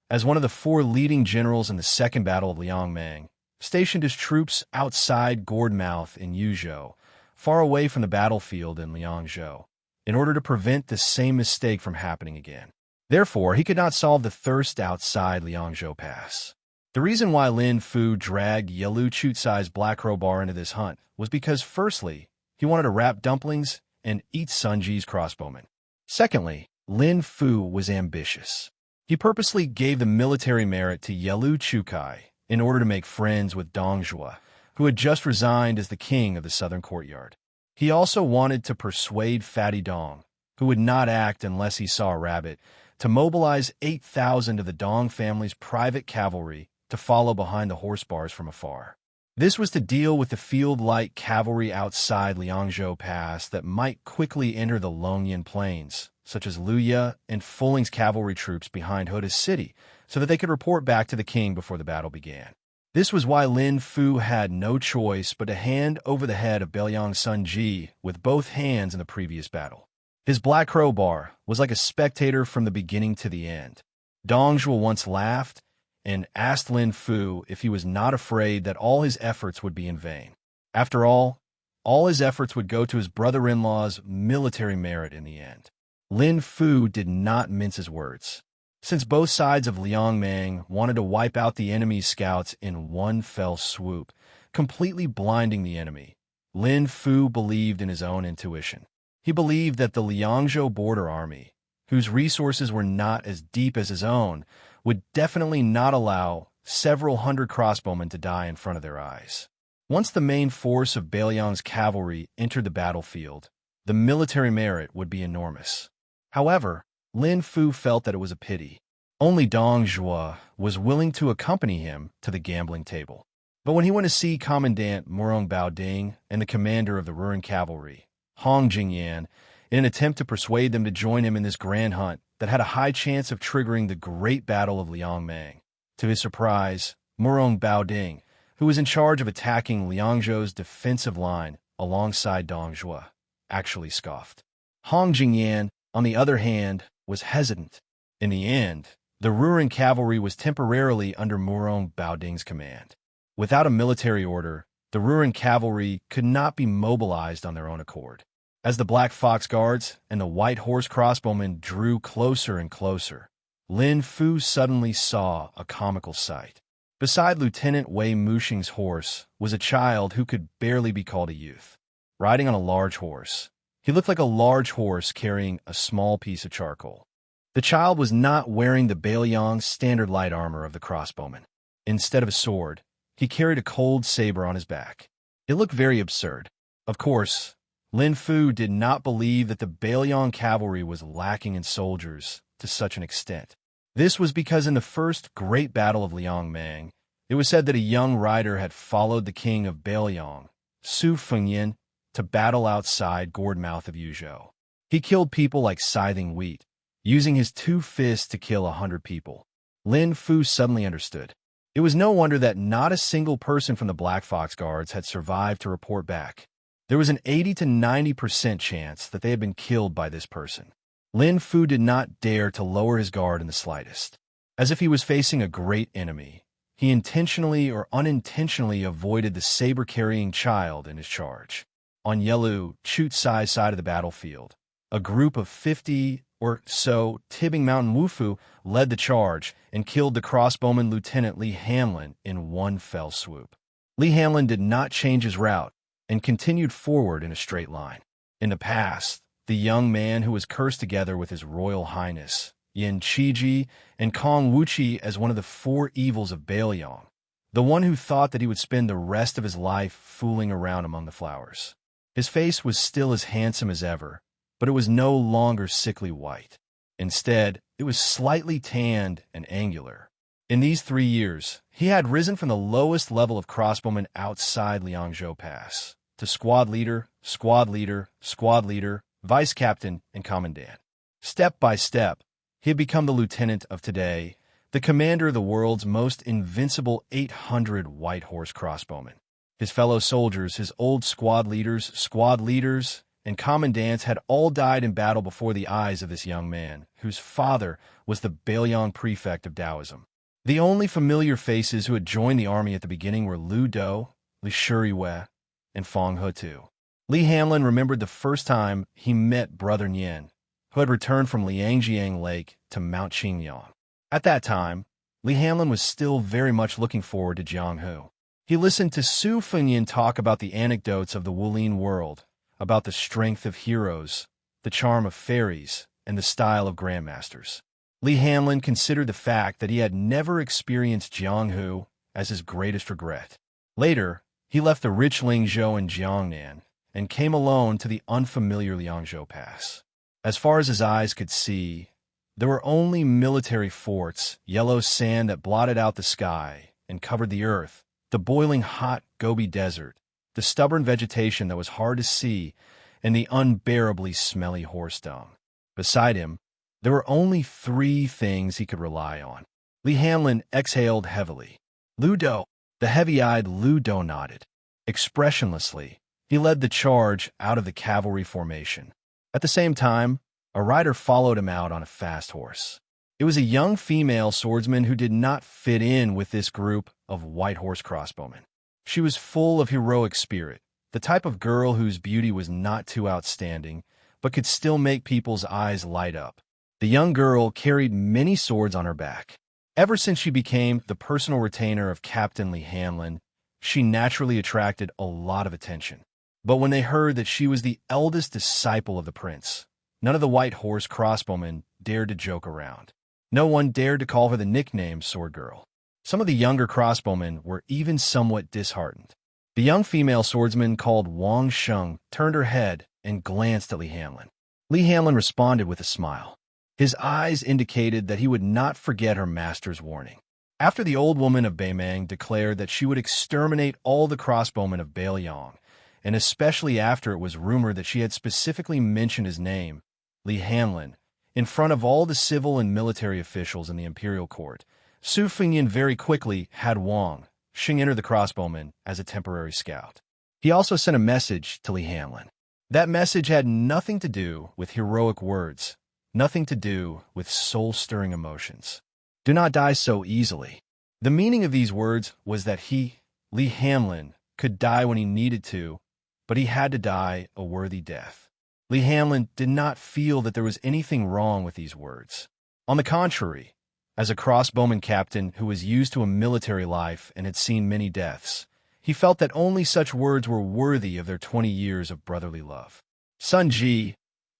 as one of the 4 leading generals in the Second Battle of Liangmang, stationed his troops outside Gourdmouth in Yuzhou, far away from the battlefield in Liangzhou, in order to prevent the same mistake from happening again. Therefore, he could not solve the thirst outside Liangzhou Pass. The reason why Lin Fu dragged Yelu Chutsai's Black Crowbar into this hunt was because, firstly, he wanted to wrap dumplings and eat Sun Ji's crossbowmen. Secondly, Lin Fu was ambitious. He purposely gave the military merit to Yelu Chukai in order to make friends with Dong Zhuo, who had just resigned as the king of the southern courtyard. He also wanted to persuade Fatty Dong, who would not act unless he saw a rabbit, to mobilize 8,000 of the Dong family's private cavalry to follow behind the horse bars from afar. This was to deal with the field-light cavalry outside Liangzhou Pass that might quickly enter the Longyan Plains, such as Luya and Fuling's cavalry troops behind Huda City, so that they could report back to the king before the battle began. This was why Lin Fu had no choice but to hand over the head of Beiliang Sun Ji with both hands in the previous battle. His Black Crowbar was like a spectator from the beginning to the end. Dong Zhuo once laughed and asked Lin Fu if he was not afraid that all his efforts would be in vain. After all his efforts would go to his brother-in-law's military merit in the end. Lin Fu did not mince his words. Since both sides of Liangmang wanted to wipe out the enemy's scouts in one fell swoop, completely blinding the enemy, Lin Fu believed in his own intuition. He believed that the Liangzhou border army, whose resources were not as deep as his own, would definitely not allow several hundred crossbowmen to die in front of their eyes. Once the main force of Beiliang's cavalry entered the battlefield, the military merit would be enormous. However, Lin Fu felt that it was a pity. Only Dong Zhuo was willing to accompany him to the gambling table. But when he went to see Commandant Murong Baoding and the commander of the Ruren Cavalry, Hong Jingyan, in an attempt to persuade them to join him in this grand hunt that had a high chance of triggering the Great Battle of Liangmang, to his surprise, Murong Baoding, who was in charge of attacking Liangzhou's defensive line alongside Dong Zhuo, actually scoffed. Hong Jingyan, on the other hand, was hesitant. In the end, the Ruren cavalry was temporarily under Murong Baoding's command. Without a military order, the Ruren cavalry could not be mobilized on their own accord. As the Black Fox Guards and the White Horse crossbowmen drew closer and closer, Lin Fu suddenly saw a comical sight. Beside Lieutenant Wei Muxing's horse was a child who could barely be called a youth, riding on a large horse. He looked like a large horse carrying a small piece of charcoal. The child was not wearing the Beiliang standard light armor of the crossbowman. Instead of a sword, he carried a cold saber on his back. It looked very absurd. Of course, Lin Fu did not believe that the Bailiang cavalry was lacking in soldiers to such an extent. This was because in the first great battle of Liangmang, it was said that a young rider had followed the king of Bailiang, Su Fengyin, to battle outside Gourdmouth of Yuzhou. He killed people like scything wheat, using his 2 fists to kill 100 people. Lin Fu suddenly understood. It was no wonder that not a single person from the Black Fox Guards had survived to report back. There was an 80 to 90% chance that they had been killed by this person. Lin Fu did not dare to lower his guard in the slightest. As if he was facing a great enemy, he intentionally or unintentionally avoided the saber-carrying child in his charge. On Yelu, Chutsai's side of the battlefield, a group of 50 or so Tibbing Mountain Wufu led the charge and killed the crossbowman Lieutenant Li Hanlin in one fell swoop. Li Hanlin did not change his route and continued forward in a straight line. In the past, the young man who was cursed together with His Royal Highness Yin Qiji and Kong Wuxia as one of the 4 evils of Bailiang, the one who thought that he would spend the rest of his life fooling around among the flowers. His face was still as handsome as ever, but it was no longer sickly white. Instead, it was slightly tanned and angular. In these 3 years, he had risen from the lowest level of crossbowman outside Liangzhou Pass to squad leader, vice captain, and commandant. Step by step, he had become the lieutenant of today, the commander of the world's most invincible 800 white horse crossbowmen. His fellow soldiers, his old squad leaders, and commandants had all died in battle before the eyes of this young man, whose father was the Bailiang prefect of Taoism. The only familiar faces who had joined the army at the beginning were Lu Do, Li Shuriwei, and Fong Hetu. Li Hanlin remembered the first time he met Brother Nian, who had returned from Liangjiang Lake to Mount Qingyang. At that time, Li Hanlin was still very much looking forward to Jianghu. He listened to Su Fengyin talk about the anecdotes of the Wulin world, about the strength of heroes, the charm of fairies, and the style of grandmasters. Li Hanlin considered the fact that he had never experienced Jianghu as his greatest regret. Later, he left the rich Lingzhou and Jiangnan and came alone to the unfamiliar Liangzhou Pass. As far as his eyes could see, there were only military forts, yellow sand that blotted out the sky and covered the earth, the boiling hot Gobi Desert, the stubborn vegetation that was hard to see, and the unbearably smelly horse dung. Beside him, there were only 3 things he could rely on. Li Hanlin exhaled heavily. Lu Do, the heavy-eyed Lu Do nodded. Expressionlessly, he led the charge out of the cavalry formation. At the same time, a rider followed him out on a fast horse. It was a young female swordsman who did not fit in with this group of white horse crossbowmen. She was full of heroic spirit, the type of girl whose beauty was not too outstanding, but could still make people's eyes light up. The young girl carried many swords on her back. Ever since she became the personal retainer of Captain Li Hanlin, she naturally attracted a lot of attention. But when they heard that she was the eldest disciple of the prince, none of the white horse crossbowmen dared to joke around. No one dared to call her the nickname Sword Girl. Some of the younger crossbowmen were even somewhat disheartened. The young female swordsman called Wang Sheng turned her head and glanced at Li Hanlin. Li Hanlin responded with a smile. His eyes indicated that he would not forget her master's warning. After the old woman of Beimang declared that she would exterminate all the crossbowmen of Bailiang, and especially after it was rumored that she had specifically mentioned his name, Li Hanlin, in front of all the civil and military officials in the imperial court, Su Fengyin very quickly had Wang Sheng enter the crossbowmen as a temporary scout. He also sent a message to Li Hanlin. That message had nothing to do with heroic words, nothing to do with soul-stirring emotions. Do not die so easily. The meaning of these words was that he, Li Hanlin, could die when he needed to, but he had to die a worthy death. Li Hanlin did not feel that there was anything wrong with these words. On the contrary, as a crossbowman captain who was used to a military life and had seen many deaths, he felt that only such words were worthy of their 20 years of brotherly love. Sun Ji,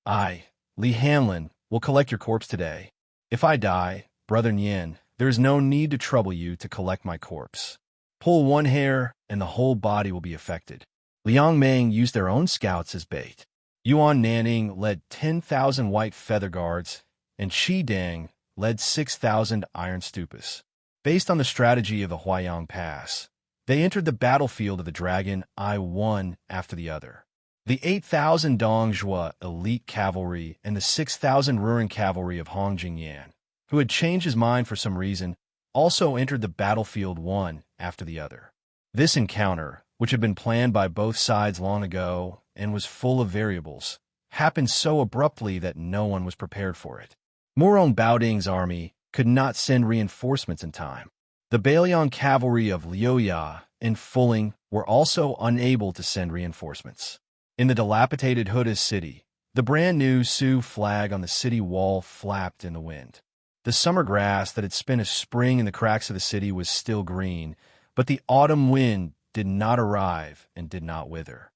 I, Li Hanlin, will collect your corpse today. If I die, Brother Nian, there is no need to trouble you to collect my corpse. Pull one hair, and the whole body will be affected. Liang Meng used their own scouts as bait. Yuan Nanning led 10,000 white feather guards, and Qi Deng led 6,000 iron stupas. Based on the strategy of the Huayang Pass, they entered the battlefield of the dragon one after the other. The 8,000 Dongzhua elite cavalry and the 6,000 Ruren cavalry of Hong Jingyan, who had changed his mind for some reason, also entered the battlefield one after the other. This encounter, which had been planned by both sides long ago and was full of variables, happened so abruptly that no one was prepared for it. Murong Baoding's army could not send reinforcements in time. The Bailiang cavalry of Liuya and Fuling were also unable to send reinforcements. In the dilapidated Huda city, the brand-new Sioux flag on the city wall flapped in the wind. The summer grass that had spent a spring in the cracks of the city was still green, but the autumn wind did not arrive and did not wither.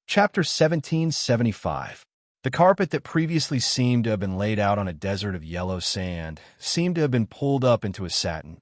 Chapter 1775. The carpet that previously seemed to have been laid out on a desert of yellow sand seemed to have been pulled up into a satin.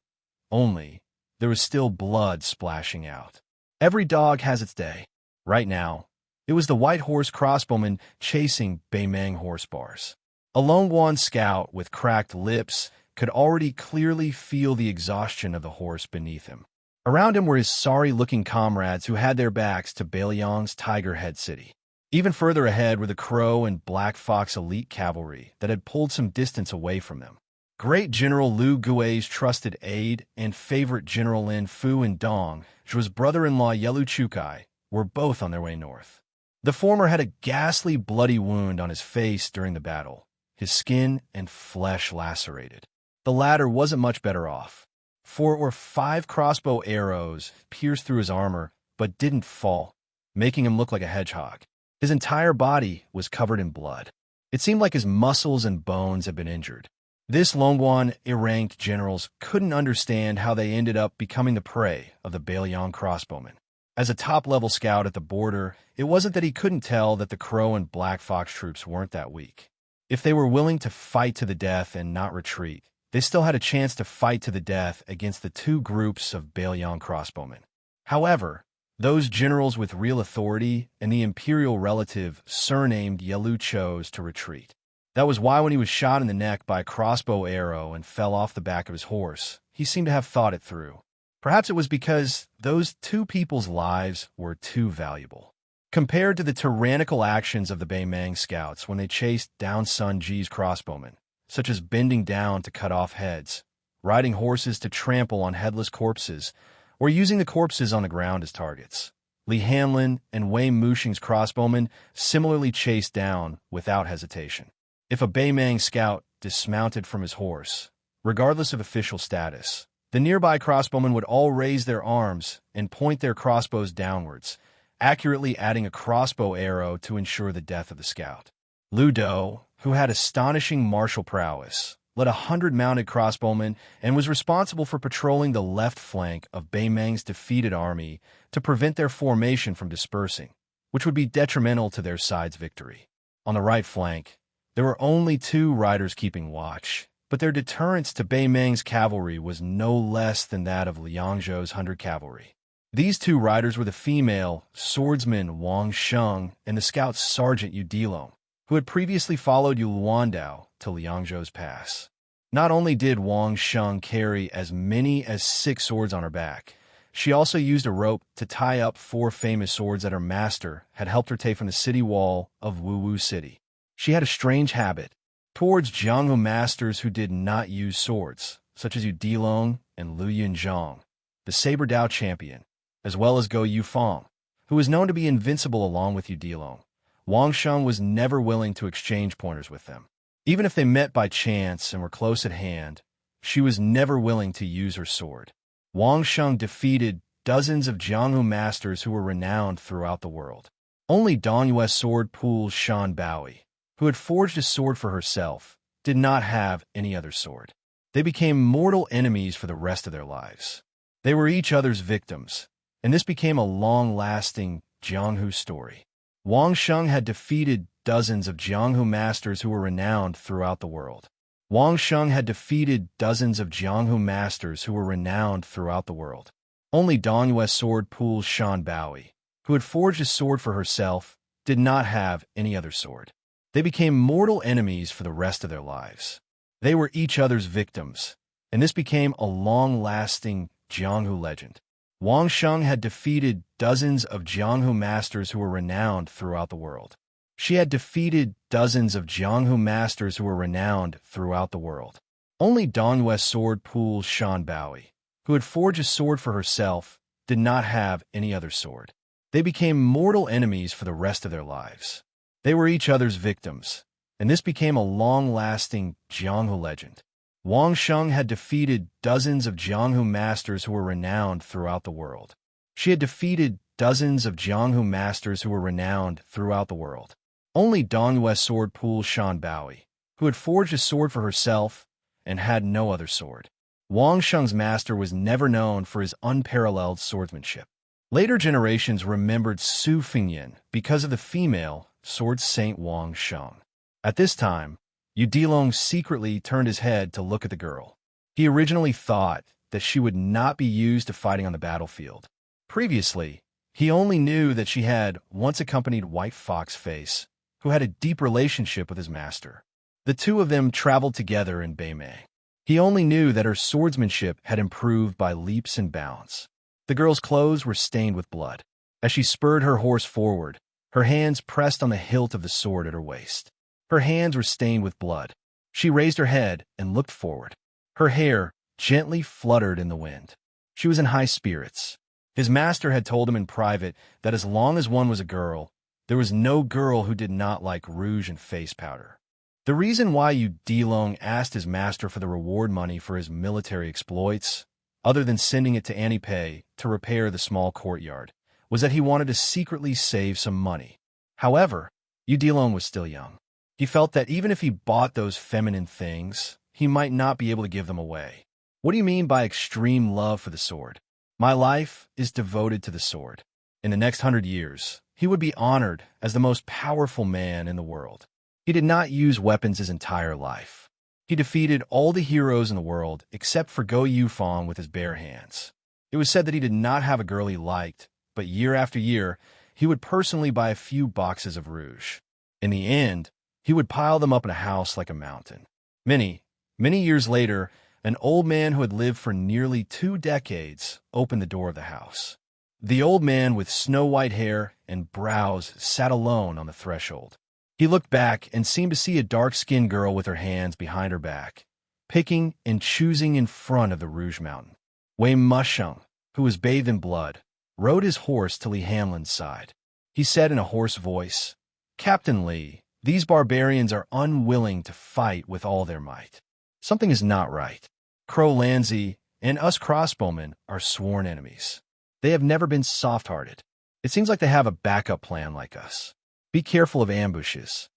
Only, there was still blood splashing out. Every dog has its day. Right now, it was the white horse crossbowman chasing Beimeng horse bars. A lone Guan scout with cracked lips could already clearly feel the exhaustion of the horse beneath him. Around him were his sorry-looking comrades who had their backs to Bailiang's Tiger Head City. Even further ahead were the Crow and Black Fox elite cavalry that had pulled some distance away from them. Great General Liu Gui's trusted aide and favorite General Lin Fu and Dong Zhuo's brother-in-law Yelu Chukai were both on their way north. The former had a ghastly bloody wound on his face during the battle, his skin and flesh lacerated. The latter wasn't much better off. 4 or 5 crossbow arrows pierced through his armor, but didn't fall, making him look like a hedgehog. His entire body was covered in blood. It seemed like his muscles and bones had been injured. This Longguan ranked generals couldn't understand how they ended up becoming the prey of the Bailiang crossbowmen. As a top-level scout at the border, it wasn't that he couldn't tell that the Crow and Black Fox troops weren't that weak. If they were willing to fight to the death and not retreat, they still had a chance to fight to the death against the 2 groups of Bailiang crossbowmen. However, those generals with real authority and the imperial relative surnamed Yelu chose to retreat. That was why when he was shot in the neck by a crossbow arrow and fell off the back of his horse, he seemed to have thought it through. Perhaps it was because those 2 people's lives were too valuable. Compared to the tyrannical actions of the Beimeng scouts when they chased down Sun Ji's crossbowmen, such as bending down to cut off heads, riding horses to trample on headless corpses, or using the corpses on the ground as targets, Li Hanlin and Wei Muxing's crossbowmen similarly chased down without hesitation. If a Beimeng scout dismounted from his horse, regardless of official status, the nearby crossbowmen would all raise their arms and point their crossbows downwards, accurately adding a crossbow arrow to ensure the death of the scout. Lu Do, who had astonishing martial prowess, led 100 mounted crossbowmen and was responsible for patrolling the left flank of Beimeng's defeated army to prevent their formation from dispersing, which would be detrimental to their side's victory. On the right flank, there were only 2 riders keeping watch, but their deterrence to Beimeng's cavalry was no less than that of Liangzhou's 100 cavalry. These 2 riders were the female swordsman Wang Sheng and the scout sergeant Yu Dilong, who had previously followed Yu Luandao to Liangzhou's pass. Not only did Wang Sheng carry as many as 6 swords on her back, she also used a rope to tie up 4 famous swords that her master had helped her take from the city wall of Wu City. She had a strange habit towards Jianghu masters who did not use swords, such as Yu Dilong and Lu Yunzhang, the Saber Dao champion, as well as Go Yufang, who was known to be invincible along with Yu Dilong. Wang Sheng was never willing to exchange pointers with them. Even if they met by chance and were close at hand, she was never willing to use her sword. Wang Sheng defeated dozens of Jianghu masters who were renowned throughout the world. Only Dongyue's sword pool Shan Baoi, who had forged a sword for herself, did not have any other sword. They became mortal enemies for the rest of their lives. They were each other's victims, and this became a long-lasting Jianghu story. Wang Sheng had defeated dozens of Jianghu masters who were renowned throughout the world. Wang Sheng had defeated dozens of Jianghu masters who were renowned throughout the world. Only Dongyue's sword pool Shan Baoi, who had forged a sword for herself, did not have any other sword. They became mortal enemies for the rest of their lives. They were each other's victims, and this became a long-lasting Jianghu legend. Wang Sheng had defeated dozens of Jianghu masters who were renowned throughout the world. She had defeated dozens of Jianghu masters who were renowned throughout the world. Only Dongyue's sword pool Shan Baoi, who had forged a sword for herself, did not have any other sword. They became mortal enemies for the rest of their lives. They were each other's victims, and this became a long-lasting Jianghu legend. Wang Sheng had defeated dozens of Jianghu masters who were renowned throughout the world. She had defeated dozens of Jianghu masters who were renowned throughout the world. Only Dongyue's sword pool Shan Baoi, who had forged a sword for herself and had no other sword. Wang Sheng's master was never known for his unparalleled swordsmanship. Later generations remembered Su Fingyan because of the female sword saint Wang Sheng. At this time, Yu Dilong secretly turned his head to look at the girl. He originally thought that she would not be used to fighting on the battlefield. Previously, he only knew that she had once accompanied White Fox Face, who had a deep relationship with his master. The two of them traveled together in Beimei. He only knew that her swordsmanship had improved by leaps and bounds. The girl's clothes were stained with blood. As she spurred her horse forward, her hands pressed on the hilt of the sword at her waist. Her hands were stained with blood. She raised her head and looked forward. Her hair gently fluttered in the wind. She was in high spirits. His master had told him in private that as long as one was a girl, there was no girl who did not like rouge and face powder. The reason why Yu Dilong asked his master for the reward money for his military exploits, other than sending it to Annie Pei to repair the small courtyard, was that he wanted to secretly save some money. However, Yu Dilong was still young. He felt that even if he bought those feminine things, he might not be able to give them away. What do you mean by extreme love for the sword? My life is devoted to the sword. In the next 100 years, he would be honored as the most powerful man in the world. He did not use weapons his entire life. He defeated all the heroes in the world except for Go Yufeng with his bare hands. It was said that he did not have a girl he liked, but year after year, he would personally buy a few boxes of rouge. In the end, he would pile them up in a house like a mountain. Many years later, an old man who had lived for nearly 2 decades opened the door of the house. The old man with snow-white hair and brows sat alone on the threshold. He looked back and seemed to see a dark-skinned girl with her hands behind her back, picking and choosing in front of the Rouge Mountain. Wei Musheng, who was bathed in blood, rode his horse to Li Hanlin's side. He said in a hoarse voice, "Captain Li, these barbarians are unwilling to fight with all their might. Something is not right. Crow Lanzi and us crossbowmen are sworn enemies. They have never been soft-hearted. It seems like they have a backup plan like us. Be careful of ambushes."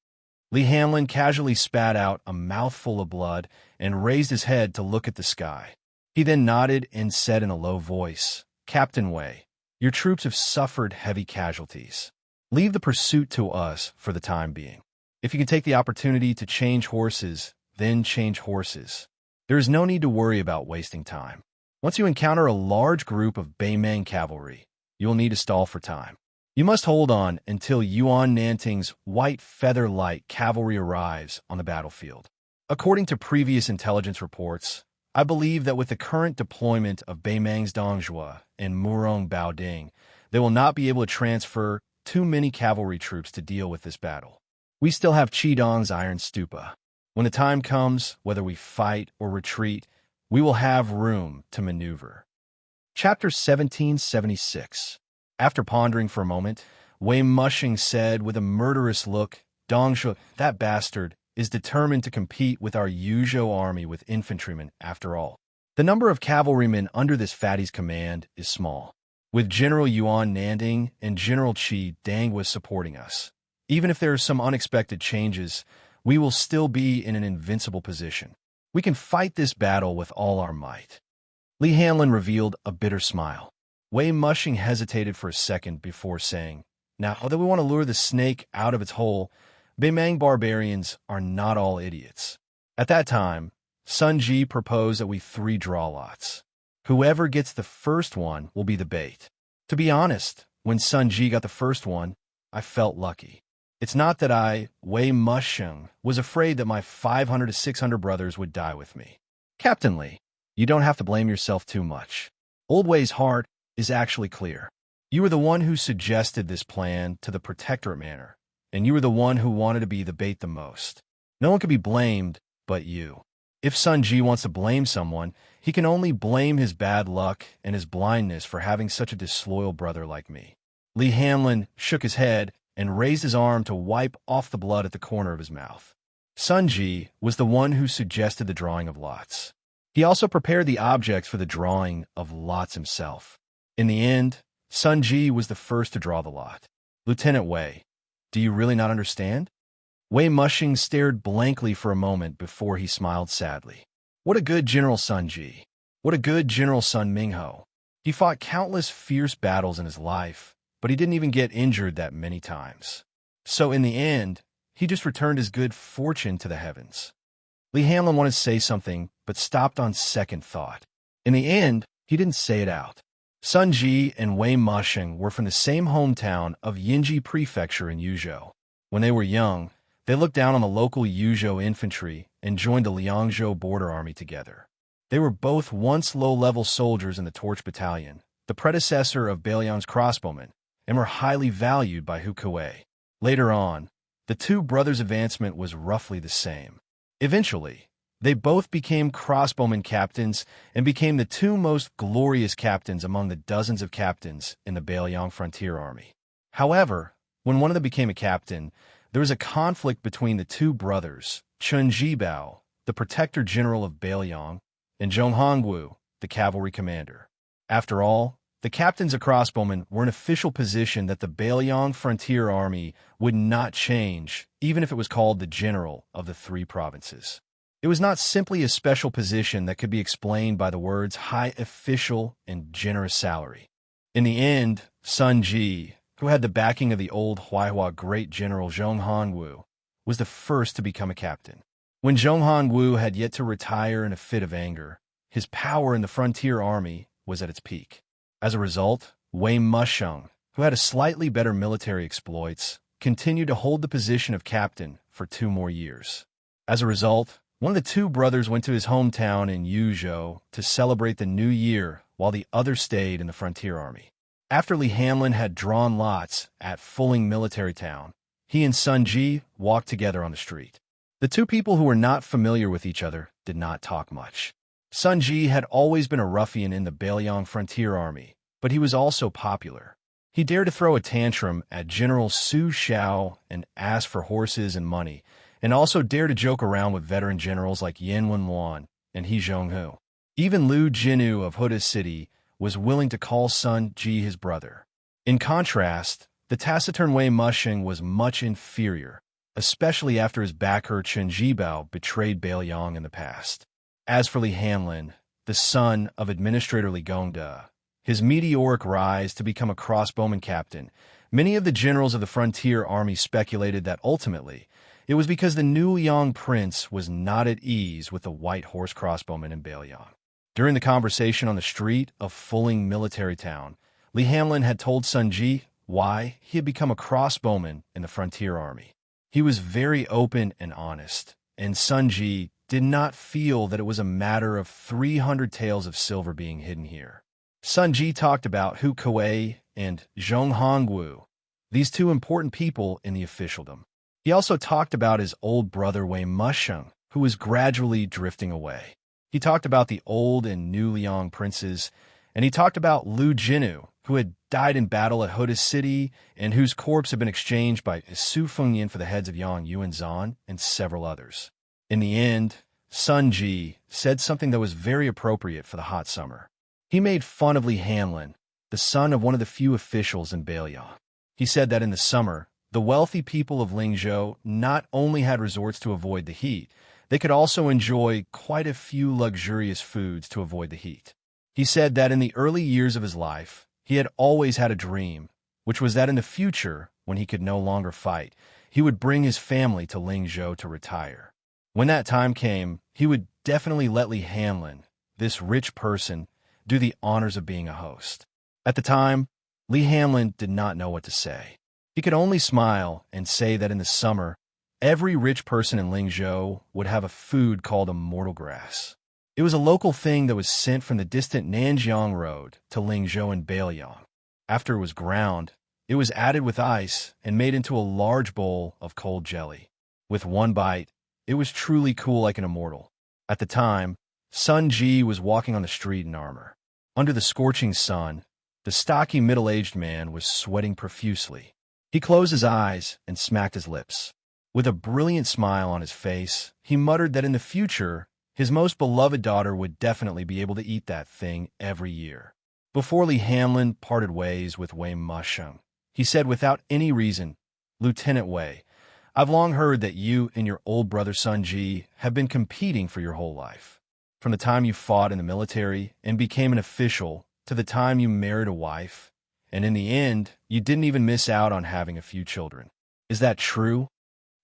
Li Hanlin casually spat out a mouthful of blood and raised his head to look at the sky. He then nodded and said in a low voice, "Captain Wei, your troops have suffered heavy casualties. Leave the pursuit to us for the time being. If you can take the opportunity to change horses, then change horses. There is no need to worry about wasting time. Once you encounter a large group of Beimang cavalry, you will need to stall for time. You must hold on until Yuan Nanting's white feather-light cavalry arrives on the battlefield. According to previous intelligence reports, I believe that with the current deployment of Beimang's Dongjua and Murong Baoding, they will not be able to transfer too many cavalry troops to deal with this battle. We still have Qidong's Iron Stupa. When the time comes, whether we fight or retreat, we will have room to maneuver." Chapter 1776. After pondering for a moment, Wei Musheng said with a murderous look, "Dongshu, that bastard, is determined to compete with our Yuzhou army with infantrymen after all. The number of cavalrymen under this fatty's command is small. With General Yuan Nanding and General Qi Dangwa supporting us, even if there are some unexpected changes, we will still be in an invincible position. We can fight this battle with all our might." Li Hanlin revealed a bitter smile. Wei Musheng hesitated for a second before saying, "Now that we want to lure the snake out of its hole, Beimang barbarians are not all idiots." At that time, Sun Ji proposed that we 3 draw lots. Whoever gets the first one will be the bait. To be honest, When Sun Ji got the first one, I felt lucky. It's not that I, Wei Musheng, was afraid that my 500 to 600 brothers would die with me. Captain Li, you don't have to blame yourself too much. Old Wei's heart is actually clear. You were the one who suggested this plan to the Protectorate Manor, and you were the one who wanted to be the bait the most. No one could be blamed but you. If Sun Ji wants to blame someone, he can only blame his bad luck and his blindness for having such a disloyal brother like me. Li Hanlin shook his head and raised his arm to wipe off the blood at the corner of his mouth. Sun Ji was the one who suggested the drawing of lots. He also prepared the objects for the drawing of lots himself. In the end, Sun Ji was the first to draw the lot. Lieutenant Wei, do you really not understand? Wei Mushing stared blankly for a moment before he smiled sadly. What a good General Sun Ji. What a good General Sun Mingho. He fought countless fierce battles in his life, but he didn't even get injured that many times. So in the end, he just returned his good fortune to the heavens. Li Hanlin wanted to say something, but stopped on second thought. In the end, he didn't say it out. Sun Ji and Wei Mushing were from the same hometown of Yinji Prefecture in Yuzhou. When they were young, they looked down on the local Yuzhou infantry and joined the Liangzhou border army together. They were both once low-level soldiers in the Torch Battalion, the predecessor of Bailiang's crossbowmen, and were highly valued by Hu Kuei. Later on, the two brothers' advancement was roughly the same. Eventually, they both became crossbowmen captains and became the two most glorious captains among the dozens of captains in the Bailiang Frontier Army. However, when one of them became a captain, there was a conflict between the two brothers, Chen Jibao, the protector general of Bailiang, and Zhong Hongwu, the cavalry commander. After all, the captains of crossbowmen were an official position that the Bailiang Frontier Army would not change, even if it was called the general of the three provinces. It was not simply a special position that could be explained by the words high official and generous salary. In the end, Sun Ji, who had the backing of the old Huaihua great general Zhong Hongwu, was the first to become a captain. When Zhong Hongwu had yet to retire in a fit of anger, his power in the frontier army was at its peak. As a result, Wei Musheng, who had a slightly better military exploits, continued to hold the position of captain for 2 more years. As a result, one of the two brothers went to his hometown in Yuzhou to celebrate the new year while the other stayed in the frontier army. After Li Hanlin had drawn lots at Fuling Military Town, he and Sun Ji walked together on the street. The two people who were not familiar with each other did not talk much. Sun Ji had always been a ruffian in the Bailiang Frontier Army, but he was also popular. He dared to throw a tantrum at General Su Xiao and ask for horses and money, and also dared to joke around with veteran generals like Yan Wenwan and He Zhonghu. Even Liu Jinu of Huda City was willing to call Sun Ji his brother. In contrast, the taciturn Wei Mushing was much inferior, especially after his backer Chen Jibao betrayed Bailiang in the past. As for Li Hanlin, the son of Administrator Li Gongda, his meteoric rise to become a crossbowman captain, many of the generals of the frontier army speculated that ultimately it was because the new young prince was not at ease with the white horse crossbowmen in Bailiang. During the conversation on the street of Fuling Military Town, Li Hanlin had told Sun Ji why he had become a crossbowman in the frontier army. He was very open and honest, and Sun Ji did not feel that it was a matter of 300 taels of silver being hidden here. Sun Ji talked about Hu Kuei and Zhong Hongwu, these two important people in the officialdom. He also talked about his old brother Wei Musheng, who was gradually drifting away. He talked about the old and new Liang princes, and he talked about Liu Jinu, who had died in battle at Huda City and whose corpse had been exchanged by Su Fengyan for the heads of Yang Yuanzhan and several others. In the end, Sun Ji said something that was very appropriate for the hot summer. He made fun of Li Hanlin, the son of one of the few officials in Bailiang. He said that in the summer, the wealthy people of Lingzhou not only had resorts to avoid the heat, they could also enjoy quite a few luxurious foods to avoid the heat. He said that in the early years of his life, he had always had a dream, which was that in the future, when he could no longer fight, he would bring his family to Lingzhou to retire. When that time came, he would definitely let Li Hanlin, this rich person, do the honors of being a host. At the time, Li Hanlin did not know what to say. He could only smile and say that in the summer, every rich person in Lingzhou would have a food called immortal grass. It was a local thing that was sent from the distant Nanjiang Road to Lingzhou and Beiliang. After it was ground, it was added with ice and made into a large bowl of cold jelly. With one bite, it was truly cool like an immortal. At the time, Sun Ji was walking on the street in armor. Under the scorching sun, the stocky middle-aged man was sweating profusely. He closed his eyes and smacked his lips. With a brilliant smile on his face, he muttered that in the future, his most beloved daughter would definitely be able to eat that thing every year. Before Li Hanlin parted ways with Wei Musheng, he said without any reason, "Lieutenant Wei, I've long heard that you and your old brother Sun Ji have been competing for your whole life. From the time you fought in the military and became an official to the time you married a wife, and in the end, you didn't even miss out on having a few children. Is that true?"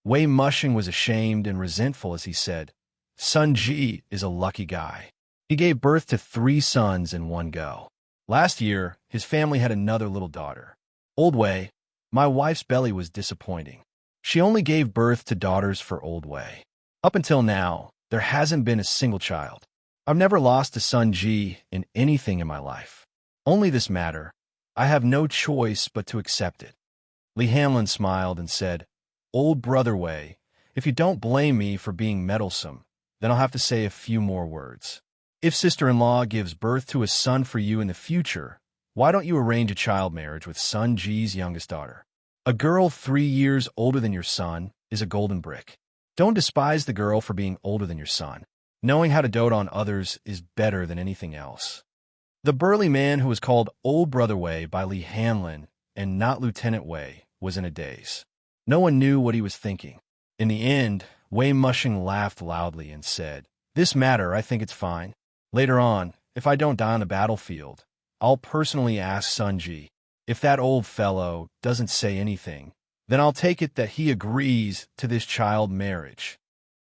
Wei Musheng was ashamed and resentful as he said, "Sun Ji is a lucky guy. He gave birth to 3 sons in one go. Last year, his family had another little daughter. Old Wei, my wife's belly was disappointing. She only gave birth to daughters for Old Wei. Up until now, there hasn't been a single child. I've never lost to Sun Ji in anything in my life. Only this matter. I have no choice but to accept it." Li Hanlin smiled and said, "Old brother Wei, if you don't blame me for being meddlesome, then I'll have to say a few more words. If sister-in-law gives birth to a son for you in the future, why don't you arrange a child marriage with Sun Ji's youngest daughter? A girl 3 years older than your son is a golden brick. Don't despise the girl for being older than your son. Knowing how to dote on others is better than anything else." The burly man who was called Old Brother Wei by Li Hanlin and not Lieutenant Wei was in a daze. No one knew what he was thinking. In the end, Wei Musheng laughed loudly and said, "This matter, I think it's fine. Later on, if I don't die on the battlefield, I'll personally ask Sun Ji. If that old fellow doesn't say anything, then I'll take it that he agrees to this child marriage."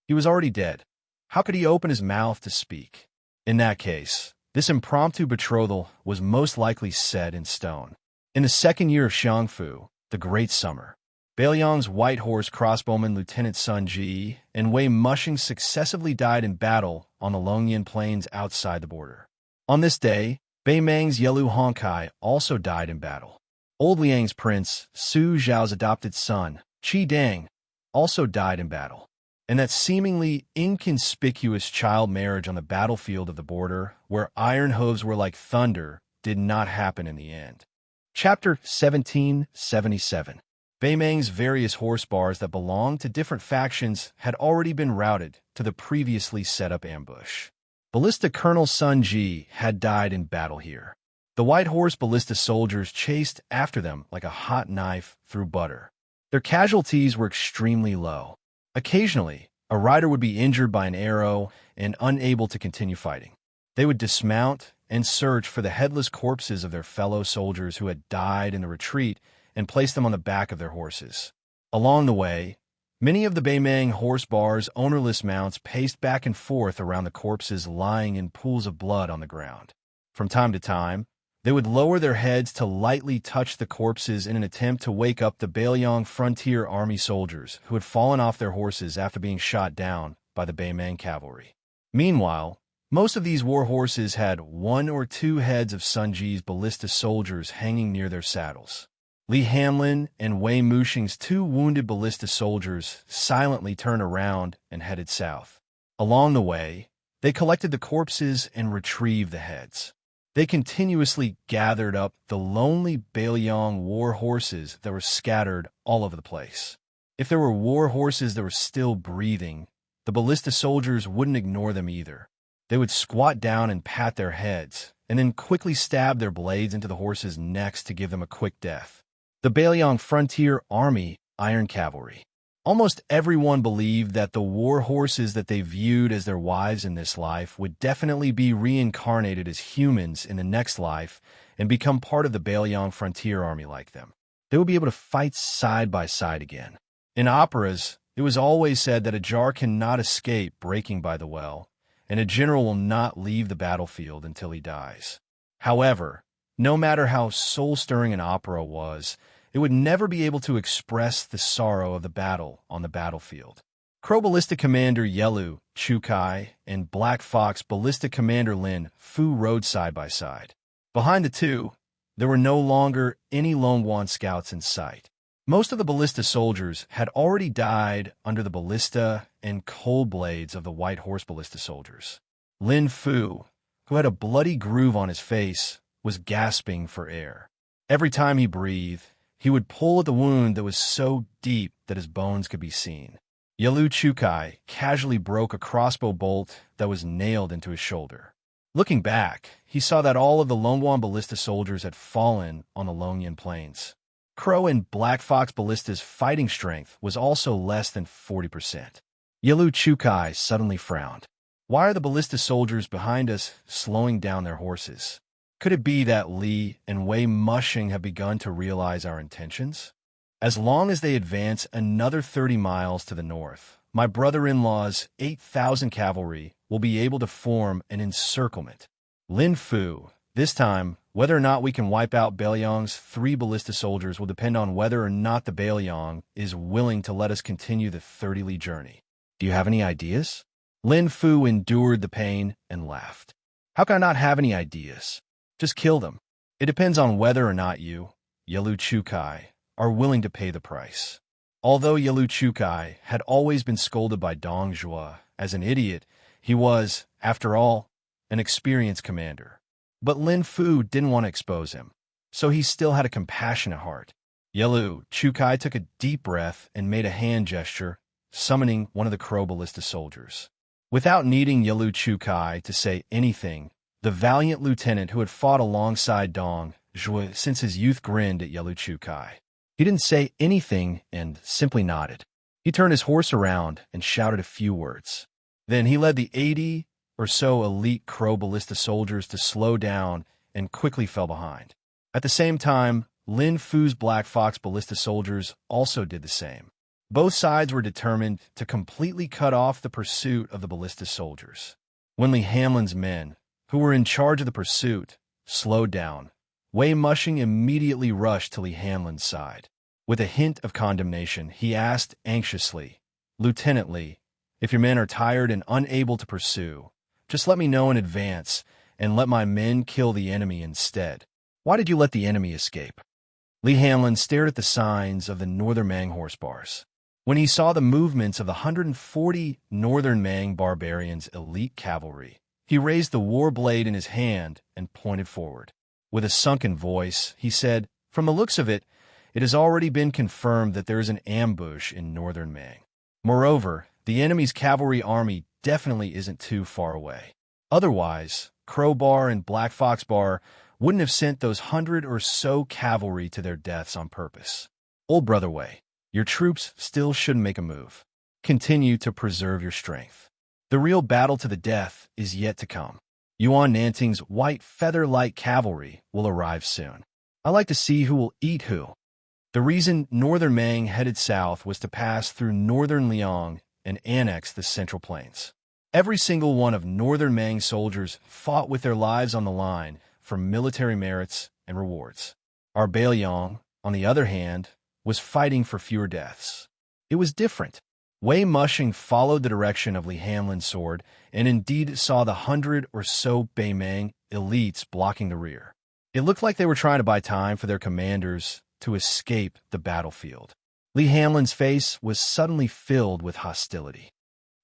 He was already dead. How could he open his mouth to speak? In that case, this impromptu betrothal was most likely set in stone. In the second year of Xiangfu, the Great Summer, Beiliang's white horse crossbowman Lieutenant Sun Ji and Wei Musheng successively died in battle on the Longyan Plains outside the border. On this day, Bei Meng's Yelu Honkai also died in battle. Old Liang's prince, Su Zhao's adopted son, Qi Dang, also died in battle. And that seemingly inconspicuous child marriage on the battlefield of the border, where iron hooves were like thunder, did not happen in the end. Chapter 1777. Bei Meng's various horse bars that belonged to different factions had already been routed to the previously set-up ambush. Ballista Colonel Sun Ji had died in battle here. The white horse ballista soldiers chased after them like a hot knife through butter. Their casualties were extremely low. Occasionally, a rider would be injured by an arrow and unable to continue fighting. They would dismount and search for the headless corpses of their fellow soldiers who had died in the retreat and place them on the back of their horses. Along the way, many of the Bei Meng horse bars' ownerless mounts paced back and forth around the corpses lying in pools of blood on the ground. From time to time, they would lower their heads to lightly touch the corpses in an attempt to wake up the Beiliang Frontier Army soldiers who had fallen off their horses after being shot down by the Bei Meng cavalry. Meanwhile, most of these war horses had 1 or 2 heads of Sun Ji's ballista soldiers hanging near their saddles. Li Hanlin and Wei Musheng's 2 wounded ballista soldiers silently turned around and headed south. Along the way, they collected the corpses and retrieved the heads. They continuously gathered up the lonely Beiliang war horses that were scattered all over the place. If there were war horses that were still breathing, the ballista soldiers wouldn't ignore them either. They would squat down and pat their heads, and then quickly stab their blades into the horses' necks to give them a quick death. The Beiliang Frontier Army Iron Cavalry. Almost everyone believed that the war horses that they viewed as their wives in this life would definitely be reincarnated as humans in the next life and become part of the Beiliang Frontier Army like them. They would be able to fight side by side again. In operas, it was always said that a jar cannot escape breaking by the well, and a general will not leave the battlefield until he dies. However, No matter how soul-stirring an opera was, it would never be able to express the sorrow of the battle on the battlefield. Crow Ballistic Commander Yelu Chukai and Black Fox Ballistic Commander Lin Fu rode side by side. Behind the two, there were no longer any Longwan scouts in sight. Most of the ballista soldiers had already died under the ballista and cold blades of the White Horse ballista soldiers. Lin Fu, who had a bloody groove on his face, was gasping for air. Every time he breathed, he would pull at the wound that was so deep that his bones could be seen. Yelu Chukai casually broke a crossbow bolt that was nailed into his shoulder. Looking back, he saw that all of the Longwan ballista soldiers had fallen on the Longyan plains. Crow and Black Fox ballista's fighting strength was also less than 40%. Yelu Chukai suddenly frowned. Why are the ballista soldiers behind us slowing down their horses? Could it be that Li and Wei Mushing have begun to realize our intentions? As long as they advance another 30 miles to the north, my brother-in-law's 8,000 cavalry will be able to form an encirclement. Lin Fu, this time, whether or not we can wipe out Bailiang's 3 ballista soldiers will depend on whether or not the Bailiang is willing to let us continue the 30-li journey. Do you have any ideas? Lin Fu endured the pain and laughed. How can I not have any ideas? Just kill them. It depends on whether or not you, Yelu Chukai, are willing to pay the price. Although Yelu Chukai had always been scolded by Dong Zhuo as an idiot, he was, after all, an experienced commander. But Lin Fu didn't want to expose him, so he still had a compassionate heart. Yelu Chukai took a deep breath and made a hand gesture, summoning one of the Crow ballista soldiers. Without needing Yelu Chukai to say anything, the valiant lieutenant who had fought alongside Dong Zhuo since his youth grinned at Yelu Chukai. He didn't say anything and simply nodded. He turned his horse around and shouted a few words. Then he led the 80 or so elite Crow ballista soldiers to slow down and quickly fell behind. At the same time, Lin Fu's Black Fox ballista soldiers also did the same. Both sides were determined to completely cut off the pursuit of the ballista soldiers. When Li Hanlin's men, who were in charge of the pursuit, slowed down, Wei Mushing immediately rushed to Li Hanlin's side. With a hint of condemnation, he asked anxiously, "Lieutenant Li, if your men are tired and unable to pursue, just let me know in advance and let my men kill the enemy instead. Why did you let the enemy escape?" Li Hanlin stared at the signs of the Northern Mang horse bars. When he saw the movements of the 140 Northern Mang barbarians' elite cavalry, he raised the war blade in his hand and pointed forward. With a sunken voice, he said, "From the looks of it, it has already been confirmed that there is an ambush in Northern Mang. Moreover, the enemy's cavalry army definitely isn't too far away. Otherwise, Crowbar and Black Fox Bar wouldn't have sent those 100 or so cavalry to their deaths on purpose. Old Brother Wei, your troops still shouldn't make a move. Continue to preserve your strength. The real battle to the death is yet to come. Yuan Nanting's white feather-light cavalry will arrive soon. I like to see who will eat who." The reason Northern Mang headed south was to pass through Northern Liang and annex the Central Plains. Every single one of Northern Mang soldiers fought with their lives on the line for military merits and rewards. Our Bailiang, on the other hand, was fighting for fewer deaths. It was different. Wei Mushing followed the direction of Li Hanlin's sword and indeed saw the 100 or so Baimang elites blocking the rear. It looked like they were trying to buy time for their commanders to escape the battlefield. Li Hanlin's face was suddenly filled with hostility.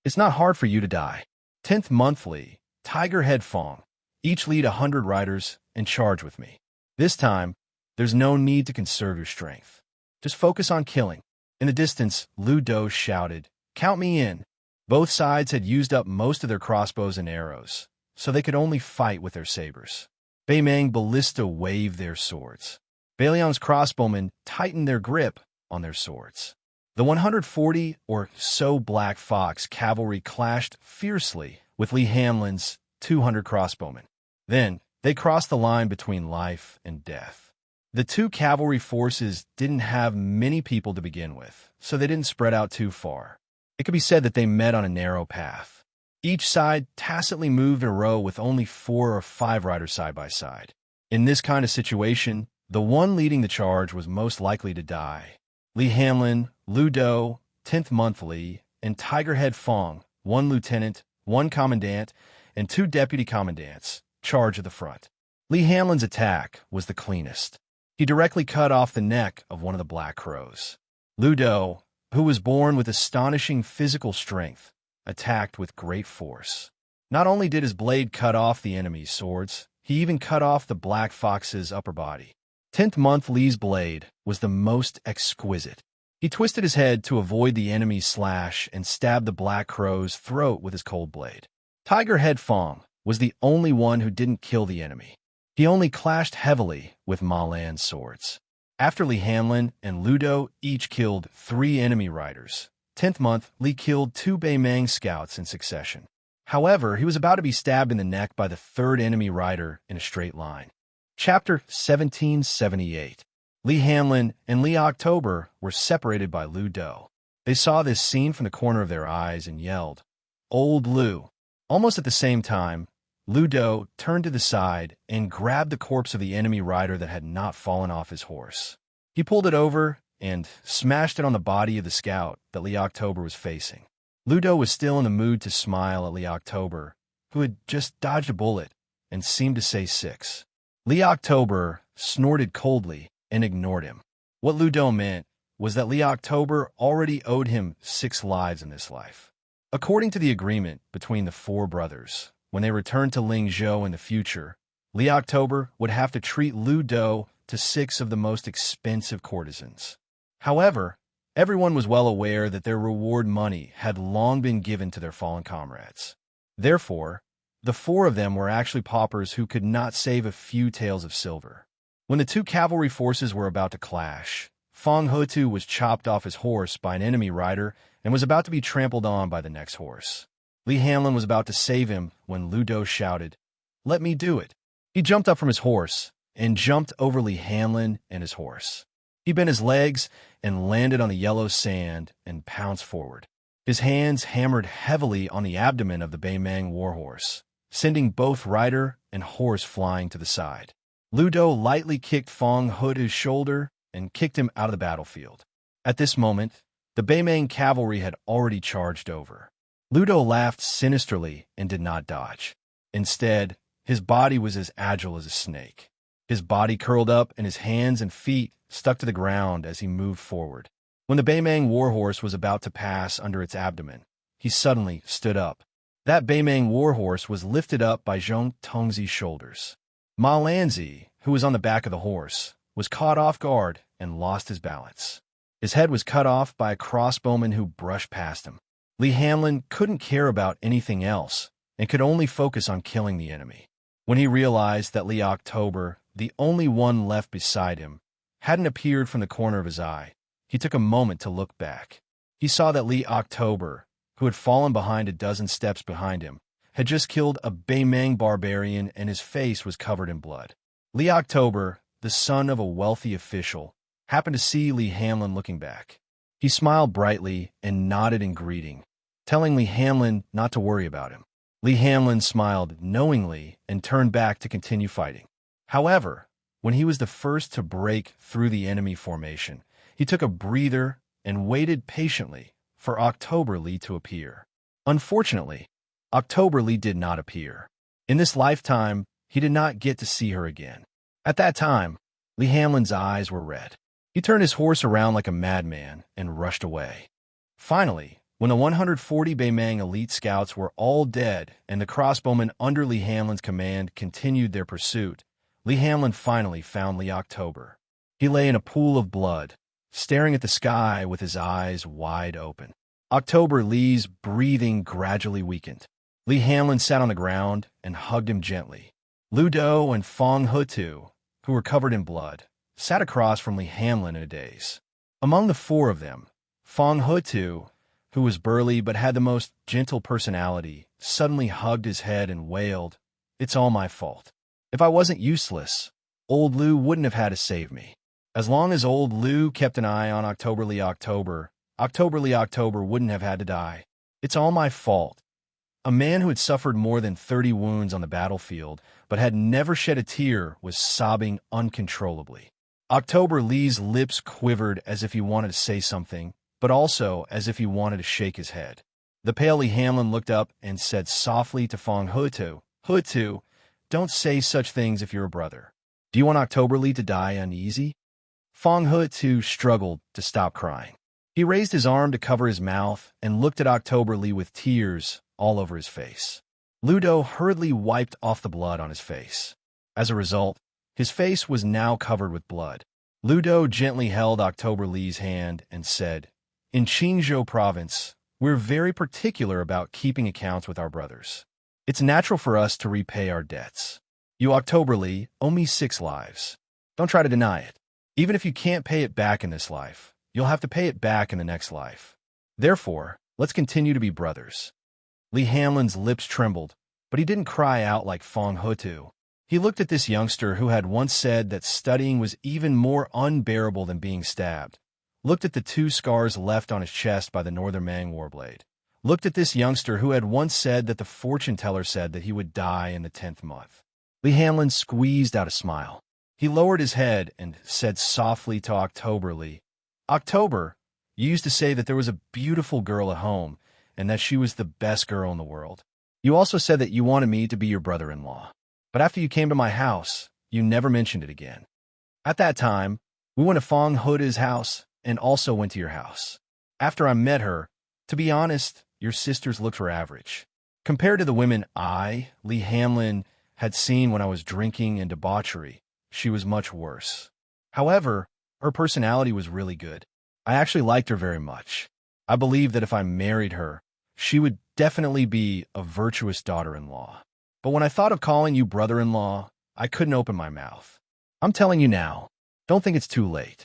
"It's not hard for you to die. 10th monthly, Tiger Head Fong. Each lead 100 riders and charge with me. This time, there's no need to conserve your strength. Just focus on killing." In the distance, Lu Do shouted, "Count me in." Both sides had used up most of their crossbows and arrows, so they could only fight with their sabers. Baimang ballista waved their swords. Bailiang's crossbowmen tightened their grip on their swords. The 140 or so Black Fox cavalry clashed fiercely with Li Hanlin's 200 crossbowmen. Then, they crossed the line between life and death. The two cavalry forces didn't have many people to begin with, so they didn't spread out too far. It could be said that they met on a narrow path. Each side tacitly moved in a row with only 4 or 5 riders side by side. In this kind of situation, the one leading the charge was most likely to die. Li Hanlin, Lu Do, 10th Month Li, and Tigerhead Fong, 1 lieutenant, 1 commandant, and 2 deputy commandants, charge at the front. Li Hanlin's attack was the cleanest. He directly cut off the neck of one of the Black Crows. Lu Do, who was born with astonishing physical strength, attacked with great force. Not only did his blade cut off the enemy's swords, he even cut off the Black Fox's upper body. 10th Month Li's blade was the most exquisite. He twisted his head to avoid the enemy's slash and stabbed the Black Crow's throat with his cold blade. Tigerhead Fong was the only one who didn't kill the enemy. He only clashed heavily with Ma Lan's swords. After Li Hanlin and Lu Do each killed 3 enemy riders, 10th Month Li killed 2 Beimang scouts in succession. However, he was about to be stabbed in the neck by the 3rd enemy rider in a straight line. Chapter 1778. Li Hanlin and Li October were separated by Lu Do. They saw this scene from the corner of their eyes and yelled, "Old Lu!" Almost at the same time, Lu Do turned to the side and grabbed the corpse of the enemy rider that had not fallen off his horse. He pulled it over and smashed it on the body of the scout that Li October was facing. Lu Do was still in the mood to smile at Li October, who had just dodged a bullet and seemed to say 6. Li October snorted coldly and ignored him. What Lu Do meant was that Li October already owed him 6 lives in this life. According to the agreement between the 4 brothers, when they returned to Lingzhou in the future, Li October would have to treat Lu Do to 6 of the most expensive courtesans. However, everyone was well aware that their reward money had long been given to their fallen comrades. Therefore, the 4 of them were actually paupers who could not save a few taels of silver. When the 2 cavalry forces were about to clash, Fong Hutu was chopped off his horse by an enemy rider and was about to be trampled on by the next horse. Li Hanlin was about to save him when Lu Do shouted, "Let me do it." He jumped up from his horse and jumped over Li Hanlin and his horse. He bent his legs and landed on the yellow sand and pounced forward. His hands hammered heavily on the abdomen of the Beimang warhorse, sending both rider and horse flying to the side. Lu Do lightly kicked Fong Hutu's shoulder and kicked him out of the battlefield. At this moment, the Beimang cavalry had already charged over. Lu Do laughed sinisterly and did not dodge. Instead, his body was as agile as a snake. His body curled up and his hands and feet stuck to the ground as he moved forward. When the Beimang warhorse was about to pass under its abdomen, he suddenly stood up. That Beimang warhorse was lifted up by Zhong Tongzi's shoulders. Ma Lanzi, who was on the back of the horse, was caught off guard and lost his balance. His head was cut off by a crossbowman who brushed past him. Li Hanlin couldn't care about anything else and could only focus on killing the enemy. When he realized that Li October, the only one left beside him, hadn't appeared from the corner of his eye, he took a moment to look back. He saw that Li October, who had fallen behind a dozen steps behind him, had just killed a Beimang barbarian and his face was covered in blood. Li October, the son of a wealthy official, happened to see Li Hanlin looking back. He smiled brightly and nodded in greeting, telling Li Hanlin not to worry about him. Li Hanlin smiled knowingly and turned back to continue fighting. However, when he was the first to break through the enemy formation, he took a breather and waited patiently for October Li to appear. Unfortunately, October Li did not appear. In this lifetime, he did not get to see her again. At that time, Li Hanlin's eyes were red. He turned his horse around like a madman and rushed away. Finally, when the 140 Beimang elite scouts were all dead and the crossbowmen under Li Hanlin's command continued their pursuit, Li Hanlin finally found Li October. He lay in a pool of blood, staring at the sky with his eyes wide open. October Li's breathing gradually weakened. Li Hanlin sat on the ground and hugged him gently. Lu Do and Fong Hutu, who were covered in blood, sat across from Li Hanlin in a daze. Among the 4 of them, Fong Hutu, who was burly but had the most gentle personality, suddenly hugged his head and wailed, "It's all my fault. If I wasn't useless, old Lu wouldn't have had to save me. As long as old Lu kept an eye on October Li October, October Li October wouldn't have had to die. It's all my fault. A man who had suffered more than 30 wounds on the battlefield, but had never shed a tear, was sobbing uncontrollably. October Lee's lips quivered as if he wanted to say something, but also as if he wanted to shake his head. The pale Lee Hamlin looked up and said softly to Fong Hutu, "Hutu, don't say such things if you're a brother. Do you want October Lee to die uneasy?" Fong Hutu struggled to stop crying. He raised his arm to cover his mouth and looked at October Lee with tears all over his face. Ludo hurriedly wiped off the blood on his face. As a result, his face was now covered with blood. Ludo gently held October Lee's hand and said, "In Qingzhou province, we're very particular about keeping accounts with our brothers. It's natural for us to repay our debts. You, October Lee, owe me 6 lives. Don't try to deny it. Even if you can't pay it back in this life, you'll have to pay it back in the next life. Therefore, let's continue to be brothers." Lee Hamlin's lips trembled, but he didn't cry out like Fong Hutu. He looked at this youngster who had once said that studying was even more unbearable than being stabbed, looked at the 2 scars left on his chest by the Northern Mang warblade, looked at this youngster who had once said that the fortune teller said that he would die in the 10th month. Lee Hamlin squeezed out a smile. He lowered his head and said softly to October Lee, "October, you used to say that there was a beautiful girl at home, and that she was the best girl in the world. You also said that you wanted me to be your brother-in-law. But after you came to my house, you never mentioned it again. At that time, we went to Fong Hutu's house and also went to your house. After I met her, to be honest, your sisters looked for average. Compared to the women Lee Hamlin, had seen when I was drinking and debauchery, she was much worse. However, her personality was really good. I actually liked her very much. I believed that if I married her, she would definitely be a virtuous daughter-in-law. But when I thought of calling you brother-in-law, I couldn't open my mouth. I'm telling you now, don't think it's too late."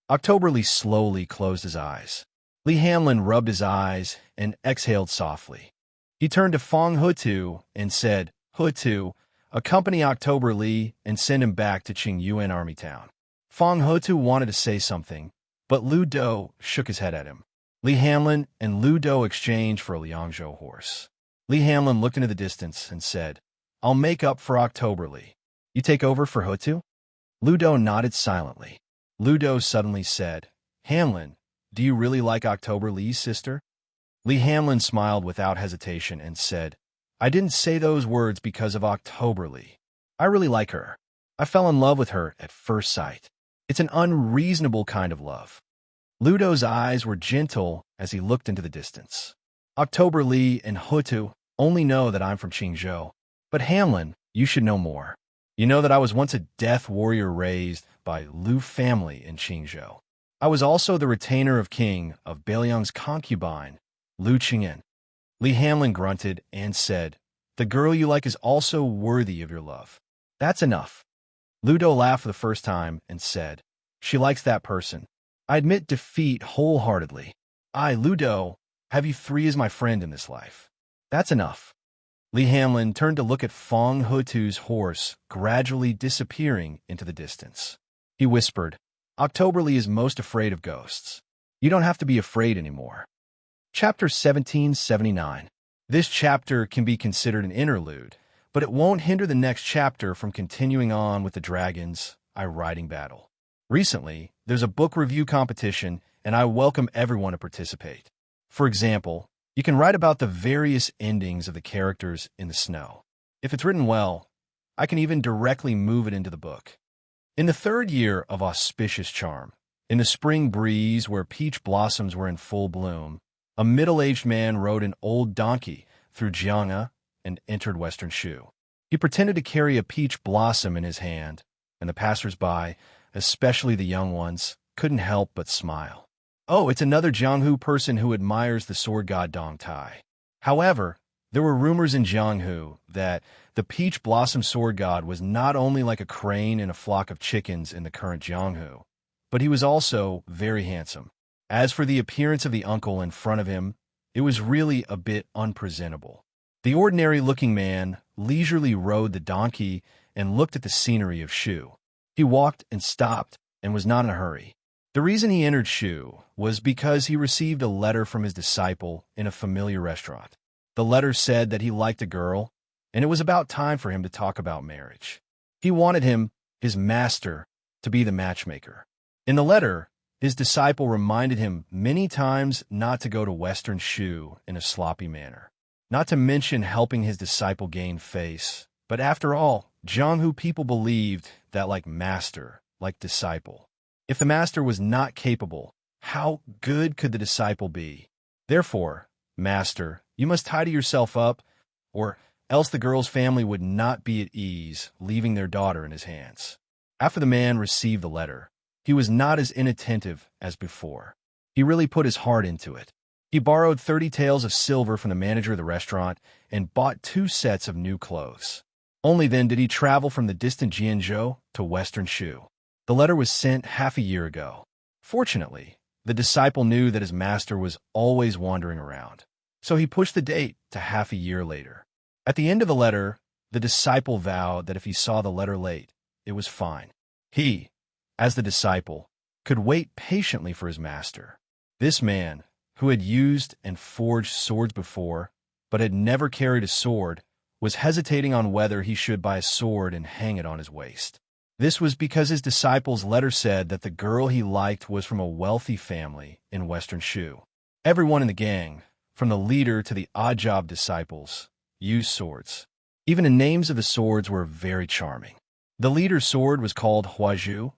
October Lee slowly closed his eyes. Lee Hamlin rubbed his eyes and exhaled softly. He turned to Fong Hutu and said, "Hutu, accompany October Lee and send him back to Qingyuan Army Town." Fong Hutu wanted to say something, but Lu Do shook his head at him. Lee Hamlin and Lu Do exchanged for a Liangzhou horse. Lee Hamlin looked into the distance and said, "I'll make up for October Lee. You take over for Hutu?" Lu Do nodded silently. Lu Do suddenly said, "Hamlin, do you really like October Lee's sister?" Lee Hamlin smiled without hesitation and said, "I didn't say those words because of October Lee. I really like her. I fell in love with her at first sight. It's an unreasonable kind of love." Ludo's eyes were gentle as he looked into the distance. "October Lee and Hutu only know that I'm from Qingzhou. But Hamlin, you should know more. You know that I was once a death warrior raised by Lu family in Qingzhou. I was also the retainer of King of Beiliang's concubine, Lu Qingyan." Lee Hamlin grunted and said, "The girl you like is also worthy of your love. That's enough." Ludo laughed for the first time and said, "She likes that person. I admit defeat wholeheartedly. I, Ludo, have you 3 as my friend in this life. That's enough." Lee Hamlin turned to look at Fong Hutu's horse gradually disappearing into the distance. He whispered, "October Lee is most afraid of ghosts. You don't have to be afraid anymore." Chapter 1779. This chapter can be considered an interlude, but it won't hinder the next chapter from continuing on with the dragons, writing battle. Recently, there's a book review competition, and I welcome everyone to participate. For example, you can write about the various endings of the characters in the snow. If it's written well, I can even directly move it into the book. In the 3rd year of auspicious charm, in the spring breeze where peach blossoms were in full bloom, a middle-aged man rode an old donkey through Xianxia and entered Western Shu. He pretended to carry a peach blossom in his hand, and the passers-by, especially the young ones, couldn't help but smile. Oh, it's another Jianghu person who admires the sword god Dong Tai. However, there were rumors in Jianghu that the peach blossom sword god was not only like a crane in a flock of chickens in the current Jianghu, but he was also very handsome. As for the appearance of the uncle in front of him, it was really a bit unpresentable. The ordinary-looking man leisurely rode the donkey and looked at the scenery of Shu. He walked and stopped and was not in a hurry. The reason he entered Shu was because he received a letter from his disciple in a familiar restaurant. The letter said that he liked a girl, and it was about time for him to talk about marriage. He wanted him, his master, to be the matchmaker. In the letter, his disciple reminded him many times not to go to Western Shu in a sloppy manner, not to mention helping his disciple gain face. But after all, Jianghu people believed that like master, like disciple. If the master was not capable, how good could the disciple be? Therefore, master, you must tidy yourself up, or else the girl's family would not be at ease, leaving their daughter in his hands. After the man received the letter, he was not as inattentive as before. He really put his heart into it. He borrowed 30 taels of silver from the manager of the restaurant and bought 2 sets of new clothes. Only then did he travel from the distant Jianzhou to Western Shu. The letter was sent half a year ago. Fortunately, the disciple knew that his master was always wandering around, so he pushed the date to half a year later. At the end of the letter, the disciple vowed that if he saw the letter late, it was fine. He, as the disciple, could wait patiently for his master. This man, who had used and forged swords before, but had never carried a sword, was hesitating on whether he should buy a sword and hang it on his waist. This was because his disciple's letter said that the girl he liked was from a wealthy family in Western Shu. Everyone in the gang, from the leader to the odd-job disciples, used swords. Even the names of the swords were very charming. The leader's sword was called Huazhu,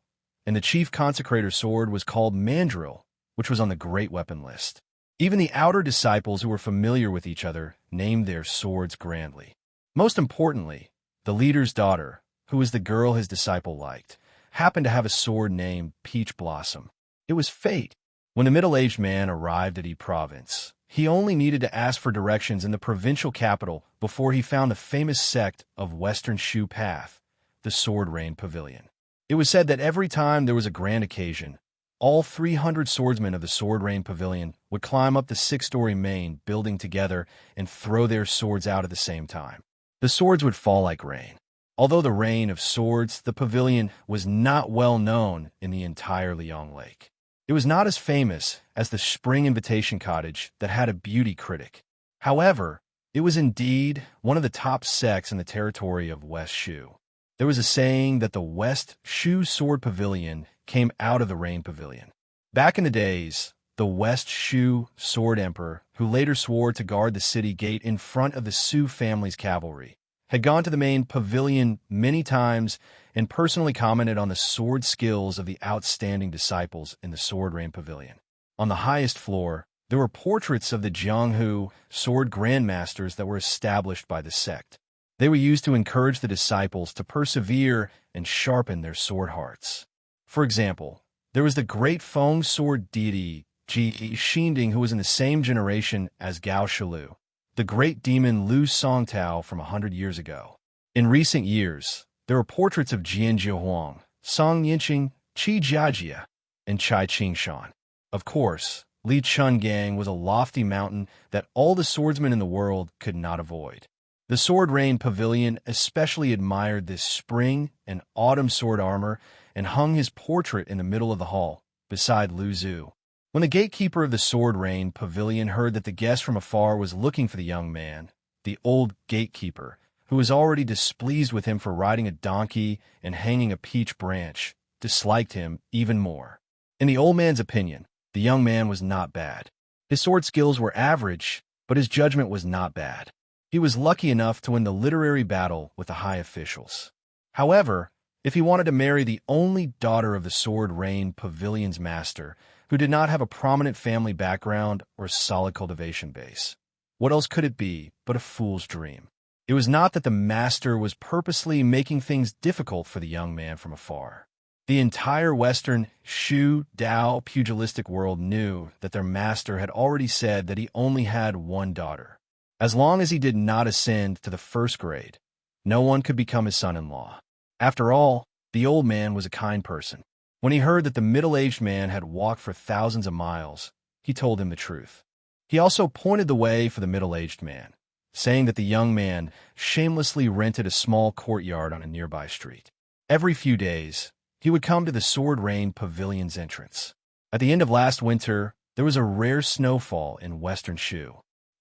and the chief consecrator's sword was called Mandrill, which was on the great weapon list. Even the outer disciples who were familiar with each other named their swords grandly. Most importantly, the leader's daughter, who was the girl his disciple liked, happened to have a sword named Peach Blossom. It was fate. When the middle-aged man arrived at Yi province, he only needed to ask for directions in the provincial capital before he found the famous sect of Western Shu Path, the Sword Rain Pavilion. It was said that every time there was a grand occasion, all 300 swordsmen of the Sword Rain Pavilion would climb up the 6-story main building together and throw their swords out at the same time. The swords would fall like rain. Although the rain of swords, the pavilion was not well known in the entire Liang Lake. It was not as famous as the Spring Invitation Cottage that had a beauty critic. However, it was indeed one of the top sects in the territory of West Shu. There was a saying that the West Shu Sword Pavilion came out of the Rain Pavilion. Back in the days, the West Shu Sword Emperor, who later swore to guard the city gate in front of the Su family's cavalry, had gone to the main pavilion many times and personally commented on the sword skills of the outstanding disciples in the Sword Rain Pavilion. On the highest floor, there were portraits of the Jianghu sword grandmasters that were established by the sect. They were used to encourage the disciples to persevere and sharpen their sword hearts. For example, there was the great Feng sword deity Ji Xinding, who was in the same generation as Gao Shilu, the great demon Lu Songtao from 100 years ago. In recent years, there were portraits of Jian Jiahuang, Song Yinqing, Qi Jiajia, and Chai Qingshan. Of course, Li Chungang was a lofty mountain that all the swordsmen in the world could not avoid. The Sword Rain Pavilion especially admired this spring and autumn sword armor and hung his portrait in the middle of the hall, beside Lu Zhu. When the gatekeeper of the Sword Rain Pavilion heard that the guest from afar was looking for the young man, the old gatekeeper, who was already displeased with him for riding a donkey and hanging a peach branch, disliked him even more. In the old man's opinion, the young man was not bad. His sword skills were average, but his judgment was not bad. He was lucky enough to win the literary battle with the high officials. However, if he wanted to marry the only daughter of the Sword Rain Pavilion's master, who did not have a prominent family background or solid cultivation base, what else could it be but a fool's dream? It was not that the master was purposely making things difficult for the young man from afar. The entire Western Shu Dao pugilistic world knew that their master had already said that he only had one daughter. As long as he did not ascend to the 1st grade, no one could become his son-in-law. After all, the old man was a kind person. When he heard that the middle-aged man had walked for thousands of miles, he told him the truth. He also pointed the way for the middle-aged man, saying that the young man shamelessly rented a small courtyard on a nearby street. Every few days, he would come to the Sword Rain Pavilion's entrance. At the end of last winter, there was a rare snowfall in Western Shu.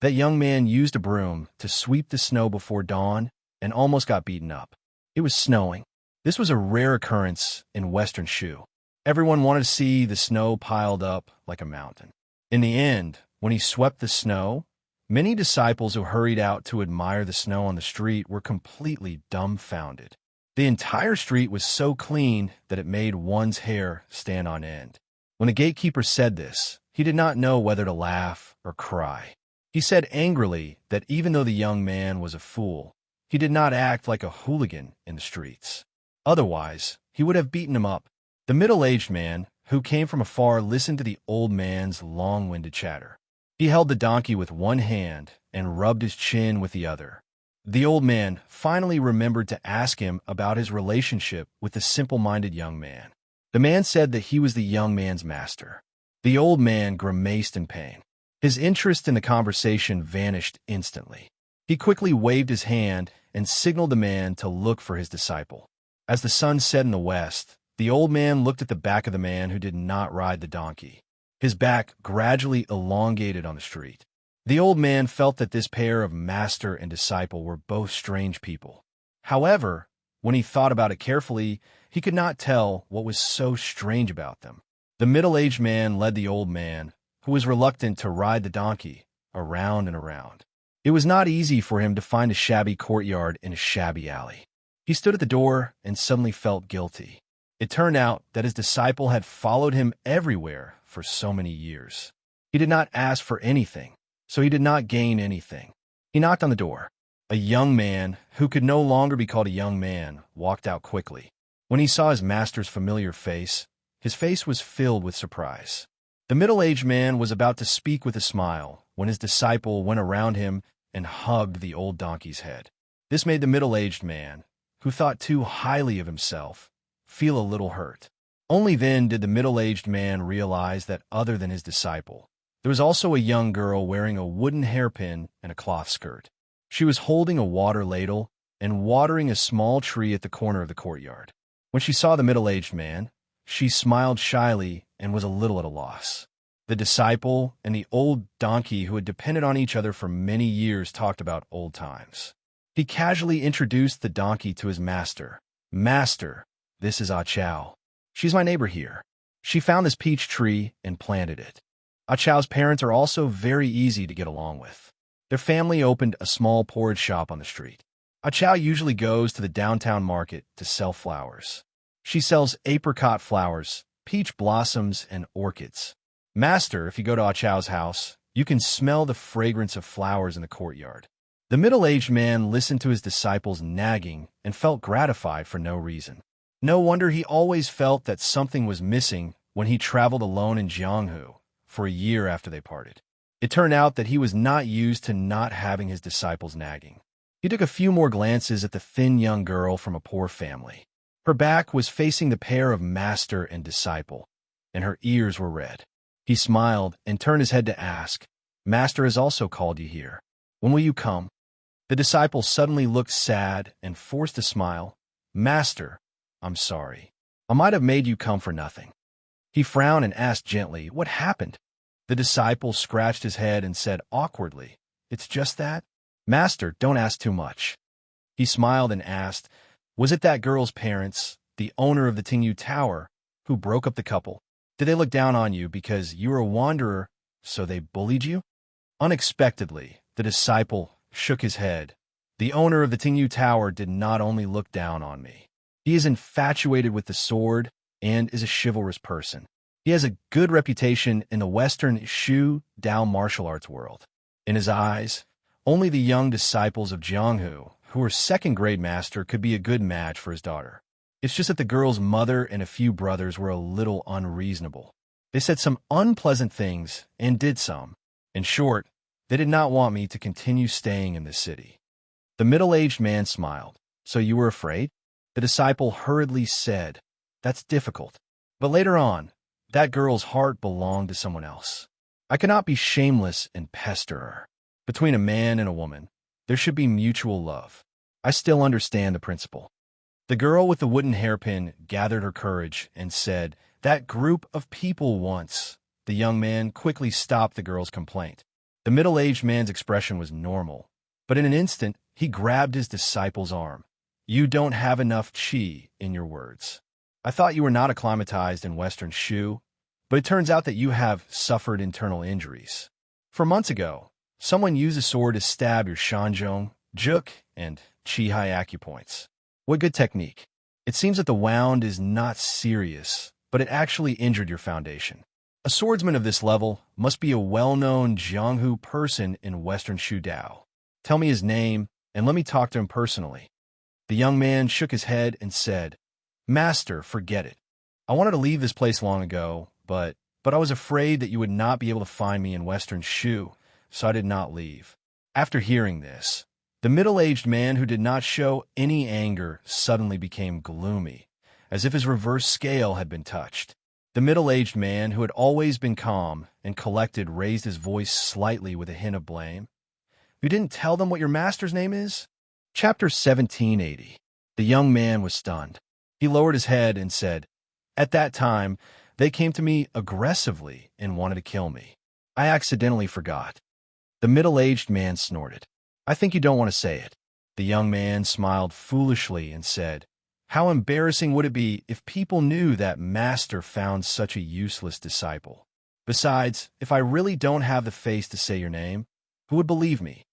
That young man used a broom to sweep the snow before dawn and almost got beaten up. It was snowing. This was a rare occurrence in Western Shu. Everyone wanted to see the snow piled up like a mountain. In the end, when he swept the snow, many disciples who hurried out to admire the snow on the street were completely dumbfounded. The entire street was so clean that it made one's hair stand on end. When the gatekeeper said this, he did not know whether to laugh or cry. He said angrily that even though the young man was a fool, he did not act like a hooligan in the streets. Otherwise, he would have beaten him up. The middle-aged man, who came from afar, listened to the old man's long-winded chatter. He held the donkey with one hand and rubbed his chin with the other. The old man finally remembered to ask him about his relationship with the simple-minded young man. The man said that he was the young man's master. The old man grimaced in pain. His interest in the conversation vanished instantly. He quickly waved his hand and signaled the man to look for his disciple. As the sun set in the west, the old man looked at the back of the man who did not ride the donkey. His back gradually elongated on the street. The old man felt that this pair of master and disciple were both strange people. However, when he thought about it carefully, he could not tell what was so strange about them. The middle-aged man led the old man, who was reluctant to ride the donkey, around and around. It was not easy for him to find a shabby courtyard in a shabby alley. He stood at the door and suddenly felt guilty. It turned out that his disciple had followed him everywhere for so many years. He did not ask for anything, so he did not gain anything. He knocked on the door. A young man, who could no longer be called a young man, walked out quickly. When he saw his master's familiar face, his face was filled with surprise. The middle-aged man was about to speak with a smile when his disciple went around him and hugged the old donkey's head. This made the middle-aged man, who thought too highly of himself, feel a little hurt. Only then did the middle-aged man realize that other than his disciple, there was also a young girl wearing a wooden hairpin and a cloth skirt. She was holding a water ladle and watering a small tree at the corner of the courtyard. When she saw the middle-aged man, she smiled shyly and was a little at a loss. The disciple and the old donkey who had depended on each other for many years talked about old times. He casually introduced the donkey to his master. "Master, this is Ah Chow. She's my neighbor here. She found this peach tree and planted it. Ah Chow's parents are also very easy to get along with. Their family opened a small porridge shop on the street. Ah Chow usually goes to the downtown market to sell flowers. She sells apricot flowers, peach blossoms, and orchids. Master, if you go to Ah Chow's house, you can smell the fragrance of flowers in the courtyard." The middle-aged man listened to his disciple's nagging and felt gratified for no reason. No wonder he always felt that something was missing when he traveled alone in Jianghu for a year after they parted. It turned out that he was not used to not having his disciples nagging. He took a few more glances at the thin young girl from a poor family. Her back was facing the pair of master and disciple, and her ears were red. He smiled and turned his head to ask, "Master has also called you here. When will you come?" The disciple suddenly looked sad and forced a smile. "Master, I'm sorry. I might have made you come for nothing." He frowned and asked gently, "What happened?" The disciple scratched his head and said awkwardly, "It's just that." "Master, don't ask too much." He smiled and asked, "Was it that girl's parents, the owner of the Tingyu Tower, who broke up the couple? Did they look down on you because you were a wanderer, so they bullied you?" Unexpectedly, the disciple shook his head. "The owner of the Tingyu Tower did not only look down on me. He is infatuated with the sword and is a chivalrous person. He has a good reputation in the Western Shu Dao martial arts world. In his eyes, only the young disciples of Jianghu, who were second-grade master, could be a good match for his daughter. It's just that the girl's mother and a few brothers were a little unreasonable. They said some unpleasant things and did some. In short, they did not want me to continue staying in this city." The middle-aged man smiled. "So you were afraid?" The disciple hurriedly said, "That's difficult. But later on, that girl's heart belonged to someone else. I cannot be shameless and pester her. Between a man and a woman, there should be mutual love. I still understand the principle." The girl with the wooden hairpin gathered her courage and said, "That group of people once." The young man quickly stopped the girl's complaint. The middle-aged man's expression was normal, but in an instant, he grabbed his disciple's arm. You don't have enough qi in your words. I thought you were not acclimatized in Western Shu, but it turns out that you have suffered internal injuries. For months ago, someone used a sword to stab your Shanzhong, Juk, and Qihai acupoints. What good technique. It seems that the wound is not serious, but it actually injured your foundation. A swordsman of this level must be a well-known Jianghu person in Western Shu Dao. Tell me his name, and let me talk to him personally. The young man shook his head and said, Master, forget it. I wanted to leave this place long ago, but I was afraid that you would not be able to find me in Western Shu, so I did not leave. After hearing this, the middle-aged man who did not show any anger suddenly became gloomy, as if his reverse scale had been touched. The middle-aged man, who had always been calm and collected, raised his voice slightly with a hint of blame. You didn't tell them what your master's name is? Chapter 1780. The young man was stunned. He lowered his head and said, At that time, they came to me aggressively and wanted to kill me. I accidentally forgot. The middle-aged man snorted. I think you don't want to say it. The young man smiled foolishly and said, How embarrassing would it be if people knew that master found such a useless disciple? Besides, if I really don't have the face to say your name, who would believe me?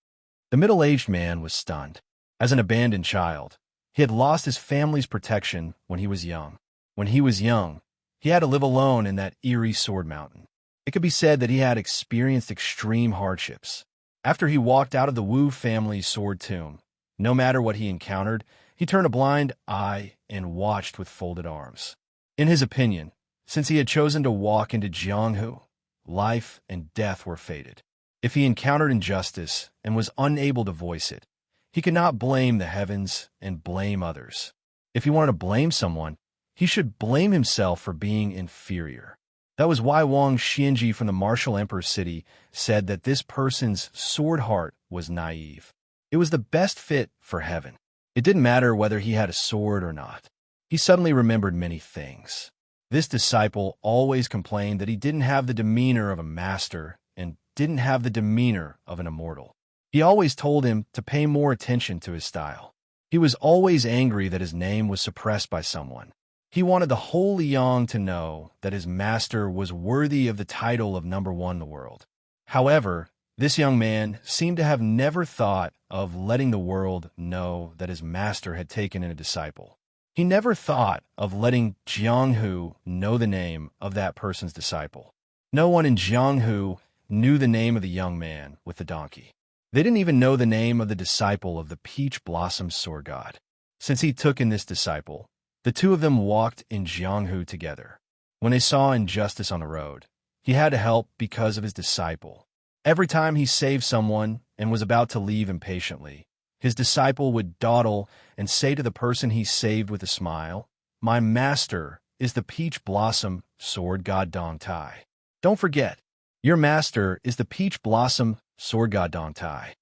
The middle-aged man was stunned. As an abandoned child, he had lost his family's protection when he was young. When he was young, he had to live alone in that eerie sword mountain. It could be said that he had experienced extreme hardships. After he walked out of the Wu family's sword tomb, no matter what he encountered, he turned a blind eye and watched with folded arms. In his opinion, since he had chosen to walk into Jianghu, life and death were fated. If he encountered injustice and was unable to voice it, he could not blame the heavens and blame others. If he wanted to blame someone, he should blame himself for being inferior. That was why Wang Xianji from the martial emperor's city said that this person's sword heart was naive. It was the best fit for heaven. It didn't matter whether he had a sword or not. He suddenly remembered many things. This disciple always complained that he didn't have the demeanor of a master and didn't have the demeanor of an immortal. He always told him to pay more attention to his style. He was always angry that his name was suppressed by someone. He wanted the whole Liang to know that his master was worthy of the title of number one in the world. However, this young man seemed to have never thought of letting the world know that his master had taken in a disciple. He never thought of letting Jianghu know the name of that person's disciple. No one in Jianghu knew the name of the young man with the donkey. They didn't even know the name of the disciple of the peach blossom sword god. Since he took in this disciple, the two of them walked in Jianghu together. When they saw injustice on the road, he had to help because of his disciple. Every time he saved someone and was about to leave impatiently, his disciple would dawdle and say to the person he saved with a smile, My master is the peach blossom sword god Dong Tai. Don't forget, your master is the peach blossom sword god Dong Tai.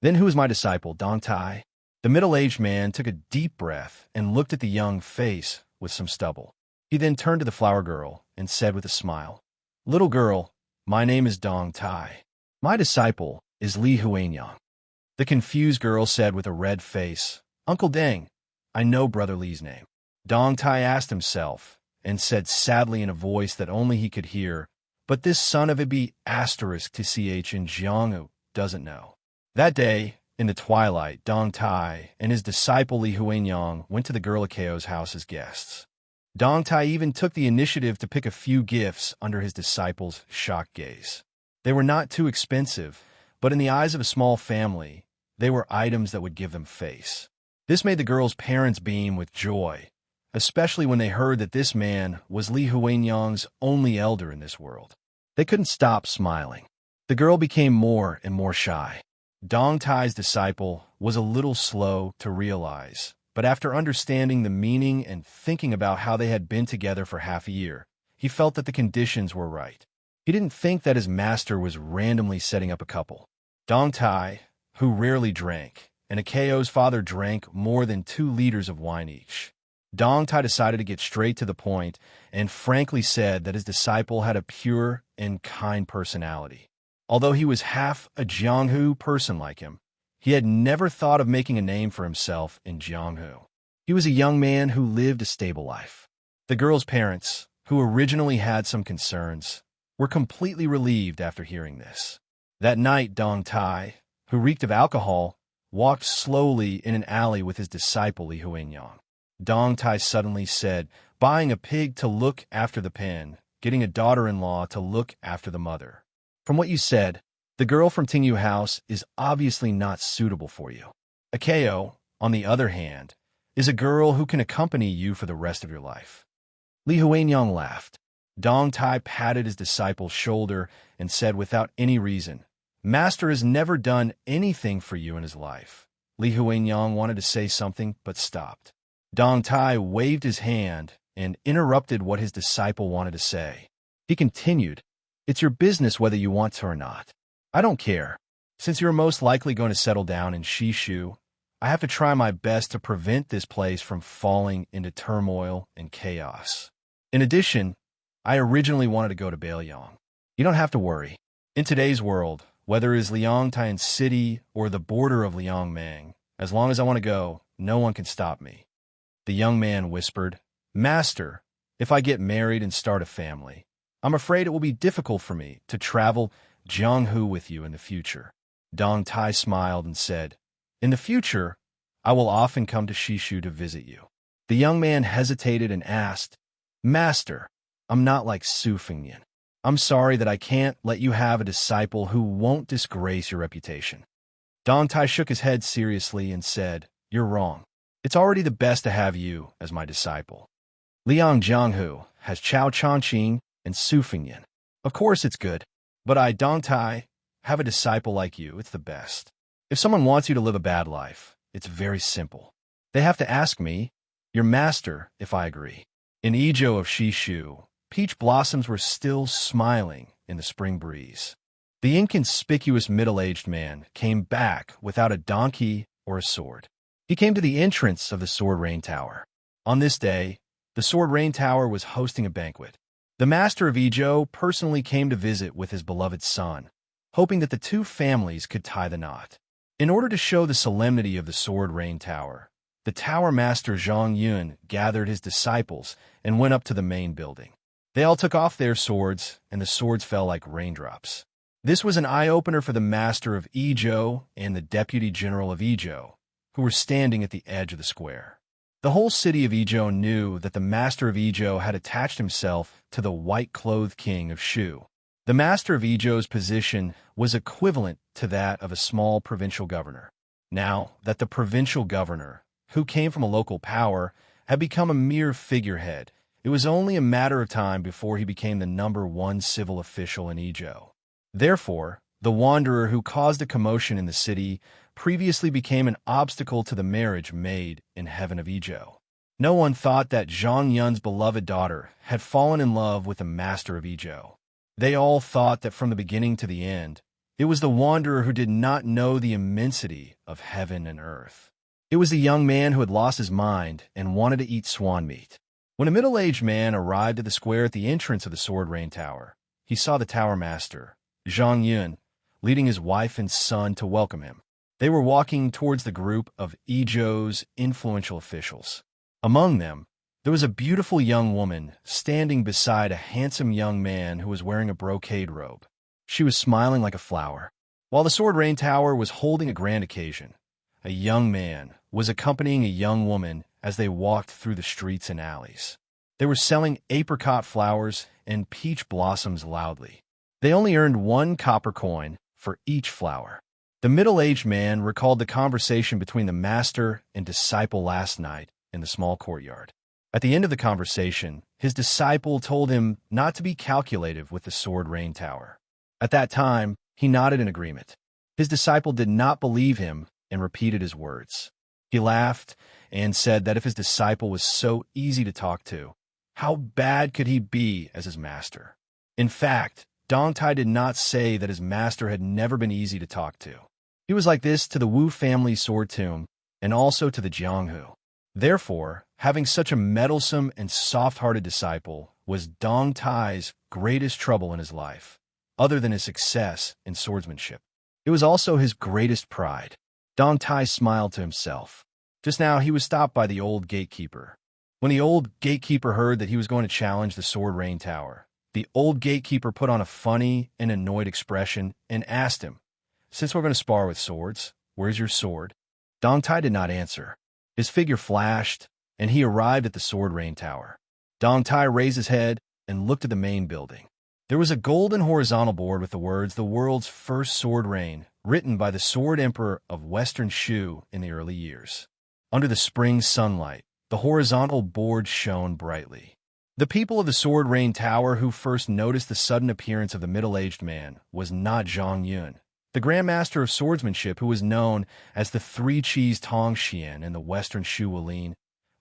Then who is my disciple, Dong Tai? The middle-aged man took a deep breath and looked at the young face with some stubble. He then turned to the flower girl and said with a smile, Little girl, my name is Dong Tai. My disciple is Li Huanyang. The confused girl said with a red face, Uncle Deng, I know Brother Li's name. Dong Tai asked himself and said sadly in a voice that only he could hear, But this son of a B*** to ch in Jianghu doesn't know. That day, in the twilight, Dong Tai and his disciple Li Huanyang went to the girl Akao's house as guests. Dong Tai even took the initiative to pick a few gifts under his disciple's shocked gaze. They were not too expensive, but in the eyes of a small family, they were items that would give them face. This made the girl's parents beam with joy, especially when they heard that this man was Li Huanyang's only elder in this world. They couldn't stop smiling. The girl became more and more shy. Dong Tai's disciple was a little slow to realize, but after understanding the meaning and thinking about how they had been together for half a year, he felt that the conditions were right. He didn't think that his master was randomly setting up a couple. Dong Tai, who rarely drank, and Akao's father drank more than 2 liters of wine each. Dong Tai decided to get straight to the point and frankly said that his disciple had a pure and kind personality. Although he was half a Jianghu person like him, he had never thought of making a name for himself in Jianghu. He was a young man who lived a stable life. The girl's parents, who originally had some concerns, were completely relieved after hearing this. That night, Dong Tai, who reeked of alcohol, walked slowly in an alley with his disciple Li Huinyang. Dong Tai suddenly said, "Buying a pig to look after the pen, getting a daughter-in-law to look after the mother. From what you said, the girl from Tingyu House is obviously not suitable for you. Akeo, on the other hand, is a girl who can accompany you for the rest of your life." Li Huinyang laughed. Dong Tai patted his disciple's shoulder and said without any reason, "Master has never done anything for you in his life." Li Huinyang wanted to say something but stopped. Dong Tai waved his hand and interrupted what his disciple wanted to say. He continued, "It's your business whether you want to or not. I don't care. Since you're most likely going to settle down in Shishu, I have to try my best to prevent this place from falling into turmoil and chaos. In addition, I originally wanted to go to Bailiang. You don't have to worry. In today's world, whether it is Liangtan City or the border of Liangmang, as long as I want to go, no one can stop me." The young man whispered, "Master, if I get married and start a family, I'm afraid it will be difficult for me to travel Jianghu with you in the future." Dong Tai smiled and said, "In the future, I will often come to Shishu to visit you." The young man hesitated and asked, "Master, I'm not like Su Fengnian. I'm sorry that I can't let you have a disciple who won't disgrace your reputation." Dong Tai shook his head seriously and said, "You're wrong. It's already the best to have you as my disciple. Liang Jianghu has Chao Changqing and Su Fengnian. Of course it's good, but I, Dong Tai, have a disciple like you. It's the best. If someone wants you to live a bad life, it's very simple. They have to ask me, your master, if I agree." In Izhou of Shishu, peach blossoms were still smiling in the spring breeze. The inconspicuous middle-aged man came back without a donkey or a sword. He came to the entrance of the Sword Rain Tower. On this day, the Sword Rain Tower was hosting a banquet. The master of Izhou personally came to visit with his beloved son, hoping that the two families could tie the knot. In order to show the solemnity of the Sword Rain Tower, the tower master Zhang Yun gathered his disciples and went up to the main building. They all took off their swords, and the swords fell like raindrops. This was an eye-opener for the master of Izhou and the deputy general of Izhou, who were standing at the edge of the square. The whole city of Izhou knew that the master of Izhou had attached himself to the white-clothed king of Shu. The master of Izhou's position was equivalent to that of a small provincial governor. Now that the provincial governor, who came from a local power, had become a mere figurehead, it was only a matter of time before he became the #1 civil official in Izhou. Therefore, the wanderer who caused a commotion in the city previously became an obstacle to the marriage made in heaven of Izhou. No one thought that Zhang Yun's beloved daughter had fallen in love with the master of Izhou. They all thought that from the beginning to the end, it was the wanderer who did not know the immensity of heaven and earth. It was the young man who had lost his mind and wanted to eat swan meat. When a middle-aged man arrived at the square at the entrance of the Sword Rain Tower, he saw the tower master, Zhang Yun, leading his wife and son to welcome him. They were walking towards the group of Izhou's influential officials. Among them, there was a beautiful young woman standing beside a handsome young man who was wearing a brocade robe. She was smiling like a flower. While the Sword Rain Tower was holding a grand occasion, a young man was accompanying a young woman as they walked through the streets and alleys. They were selling apricot flowers and peach blossoms loudly. They only earned 1 copper coin for each flower. The middle-aged man recalled the conversation between the master and disciple last night in the small courtyard. At the end of the conversation, his disciple told him not to be calculative with the Sword Rain Tower. At that time, he nodded in agreement. His disciple did not believe him and repeated his words. He laughed and said that if his disciple was so easy to talk to, how bad could he be as his master? In fact, Dong Tai did not say that his master had never been easy to talk to. He was like this to the Wu family sword tomb and also to the Jianghu. Therefore, having such a meddlesome and soft-hearted disciple was Dong Tai's greatest trouble in his life. other than his success in swordsmanship. It was also his greatest pride. Dong Tai smiled to himself. Just now he was stopped by the old gatekeeper. When the old gatekeeper heard that he was going to challenge the Sword Rain Tower, the old gatekeeper put on a funny and annoyed expression and asked him, "Since we're going to spar with swords, where's your sword?" Dong Tai did not answer. His figure flashed, and he arrived at the Sword Rain Tower. Dong Tai raised his head and looked at the main building. There was a golden horizontal board with the words, "The World's First Sword Rain," written by the Sword Emperor of Western Shu in the early years. Under the spring sunlight, the horizontal board shone brightly. The people of the Sword Rain Tower who first noticed the sudden appearance of the middle-aged man was not Zhang Yun, the Grand Master of Swordsmanship who was known as the Three-Cheese Tong Xian in the Western Shu Wuling,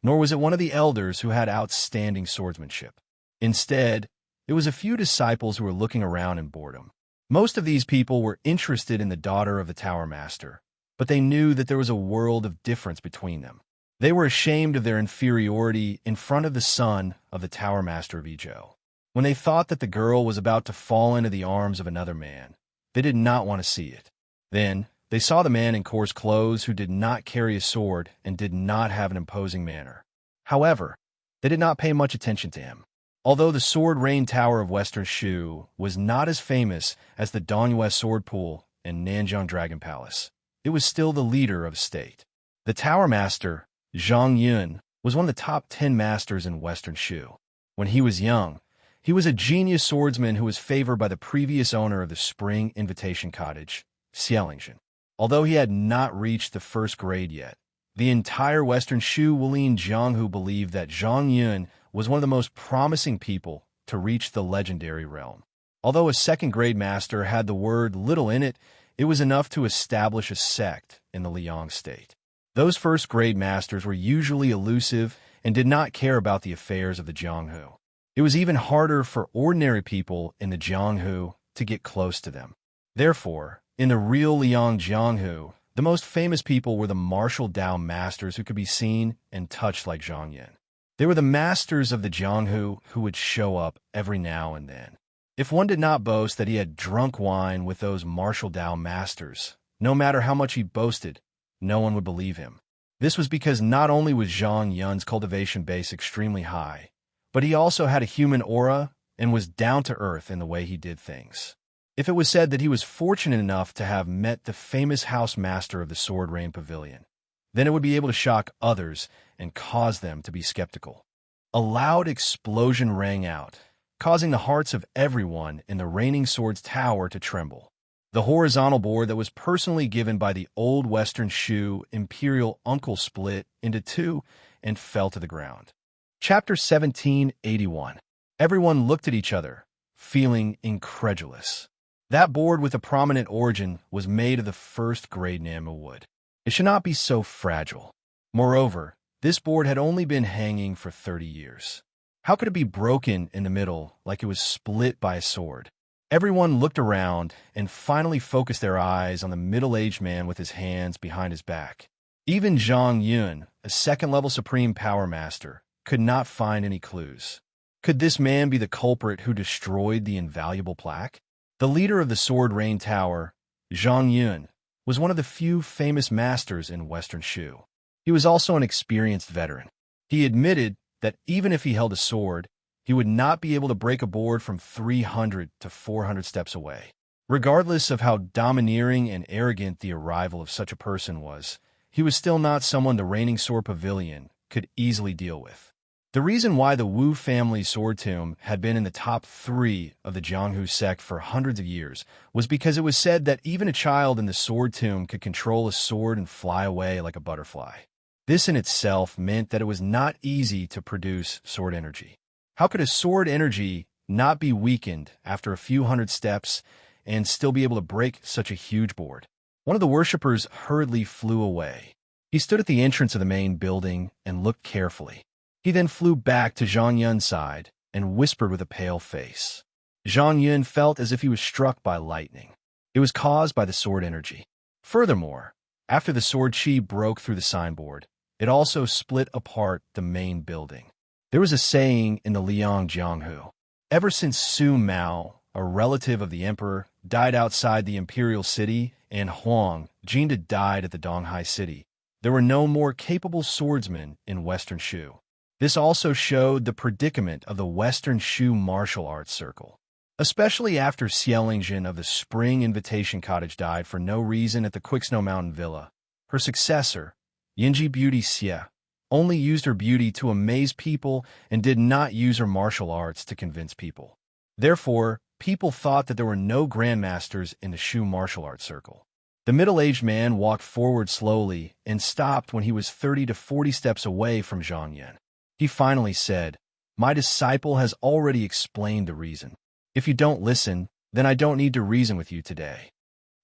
nor was it one of the elders who had outstanding swordsmanship. Instead, it was a few disciples who were looking around in boredom. Most of these people were interested in the daughter of the Tower Master, but they knew that there was a world of difference between them. They were ashamed of their inferiority in front of the son of the Tower Master of Izhou. When they thought that the girl was about to fall into the arms of another man, they did not want to see it. Then, they saw the man in coarse clothes who did not carry a sword and did not have an imposing manner. However, they did not pay much attention to him. Although the Sword Rain Tower of Western Shu was not as famous as the Dongyue Sword Pool and Nanjiang Dragon Palace, it was still the leader of state. The Tower Master, Zhang Yun, was one of the top 10 masters in Western Shu. When he was young, he was a genius swordsman who was favored by the previous owner of the Spring Invitation Cottage, Xianxia. Although he had not reached the first grade yet, the entire Western Shu Wuling Jianghu believed that Zhang Yun was one of the most promising people to reach the legendary realm. Although a second-grade master had the word little in it, it was enough to establish a sect in the Liang state. Those first-grade masters were usually elusive and did not care about the affairs of the Jianghu. It was even harder for ordinary people in the Jianghu to get close to them. Therefore, in the real Liang Jianghu, the most famous people were the martial Dao masters who could be seen and touched like Zhang Yun. They were the masters of the Jianghu who would show up every now and then. If one did not boast that he had drunk wine with those martial Dao masters, no matter how much he boasted, no one would believe him. This was because not only was Zhang Yun's cultivation base extremely high, but he also had a human aura and was down to earth in the way he did things. If it was said that he was fortunate enough to have met the famous house master of the Sword Rain Pavilion, then it would be able to shock others and cause them to be skeptical. A loud explosion rang out, causing the hearts of everyone in the Reigning Swords Tower to tremble. The horizontal board that was personally given by the old Western Shu imperial uncle split into two and fell to the ground. Chapter 1781. Everyone looked at each other, feeling incredulous. That board with a prominent origin was made of the first-grade Nanmu wood. It should not be so fragile. Moreover, this board had only been hanging for 30 years. How could it be broken in the middle like it was split by a sword? Everyone looked around and finally focused their eyes on the middle-aged man with his hands behind his back. Even Zhang Yun, a second-level Supreme Power Master, could not find any clues. Could this man be the culprit who destroyed the invaluable plaque? The leader of the Sword Rain Tower, Zhang Yun, was one of the few famous masters in Western Shu. He was also an experienced veteran. He admitted that even if he held a sword, he would not be able to break a board from 300 to 400 steps away. Regardless of how domineering and arrogant the arrival of such a person was, he was still not someone the Reigning Sword Pavilion could easily deal with. The reason why the Wu family sword tomb had been in the top 3 of the Jianghu sect for hundreds of years was because it was said that even a child in the sword tomb could control a sword and fly away like a butterfly. This in itself meant that it was not easy to produce sword energy. How could a sword energy not be weakened after a few hundred steps and still be able to break such a huge board? One of the worshippers hurriedly flew away. He stood at the entrance of the main building and looked carefully. He then flew back to Zhang Yun's side and whispered with a pale face. Zhang Yun felt as if he was struck by lightning. It was caused by the sword energy. Furthermore, after the sword chi broke through the signboard, it also split apart the main building. There was a saying in the Liang Jianghu, ever since Su Mao a relative of the emperor, died outside the imperial city, and Huang, Jinda died at the Donghai city. There were no more capable swordsmen in Western Shu. This also showed the predicament of the Western Shu martial arts circle. Especially after Xianxia of the Spring Invitation Cottage died for no reason at the Quicksnow Mountain Villa. Her successor, Yinji Beauty Xia, only used her beauty to amaze people and did not use her martial arts to convince people. Therefore, people thought that there were no grandmasters in the Shu martial arts circle. The middle-aged man walked forward slowly and stopped when he was 30 to 40 steps away from Xianxia. He finally said, "My disciple has already explained the reason. If you don't listen, then I don't need to reason with you today."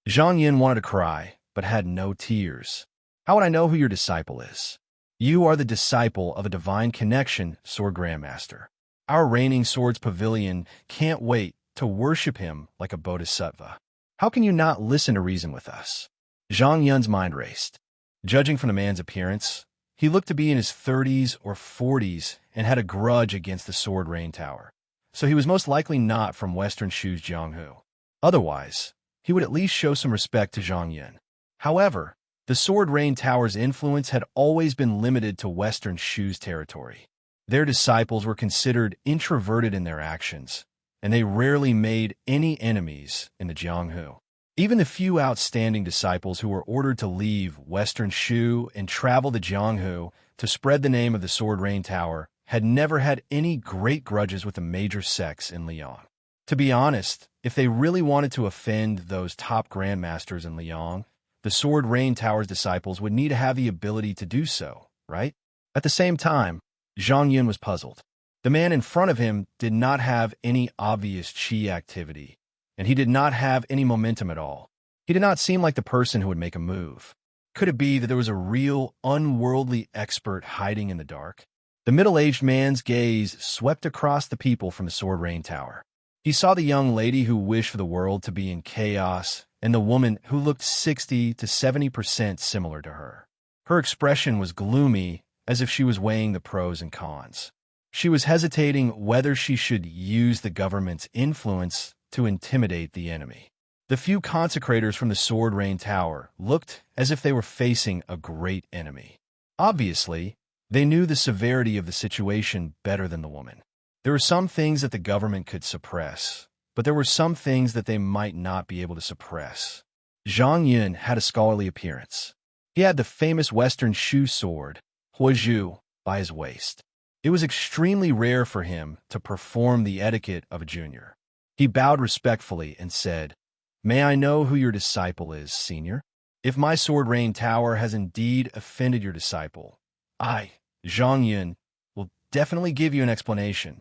Xianxia wanted to cry, but had no tears. "How would I know who your disciple is? You are the disciple of a divine connection, Sword Grandmaster. Our reigning swords pavilion can't wait to worship him like a bodhisattva. How can you not listen to reason with us?" Zhang Yun's mind raced. Judging from the man's appearance, he looked to be in his 30s or 40s and had a grudge against the Sword Rain Tower, so he was most likely not from Western Shu's Jianghu. Otherwise, he would at least show some respect to Zhang Yun. However, the Sword Rain Tower's influence had always been limited to Western Shu's territory. Their disciples were considered introverted in their actions, and they rarely made any enemies in the Jianghu. Even the few outstanding disciples who were ordered to leave Western Shu and travel to Jianghu to spread the name of the Sword Rain Tower had never had any great grudges with the major sects in Liang. To be honest, if they really wanted to offend those top grandmasters in Liang, the Sword Rain Tower's disciples would need to have the ability to do so, right? At the same time, Zhang Yun was puzzled. The man in front of him did not have any obvious qi activity, and he did not have any momentum at all. He did not seem like the person who would make a move. Could it be that there was a real, unworldly expert hiding in the dark? The middle-aged man's gaze swept across the people from the Sword Rain Tower. He saw the young lady who wished for the world to be in chaos and the woman who looked 60 to 70% similar to her. Her expression was gloomy, as if she was weighing the pros and cons. She was hesitating whether she should use the government's influence to intimidate the enemy. The few consecrators from the Sword Rain Tower looked as if they were facing a great enemy. Obviously, they knew the severity of the situation better than the woman. There were some things that the government could suppress, but there were some things that they might not be able to suppress. Zhang Yun had a scholarly appearance. He had the famous Western Shu sword, Huozhu, by his waist. It was extremely rare for him to perform the etiquette of a junior. He bowed respectfully and said, "May I know who your disciple is, senior? If my Sword Rain Tower has indeed offended your disciple, I, Zhang Yun, will definitely give you an explanation."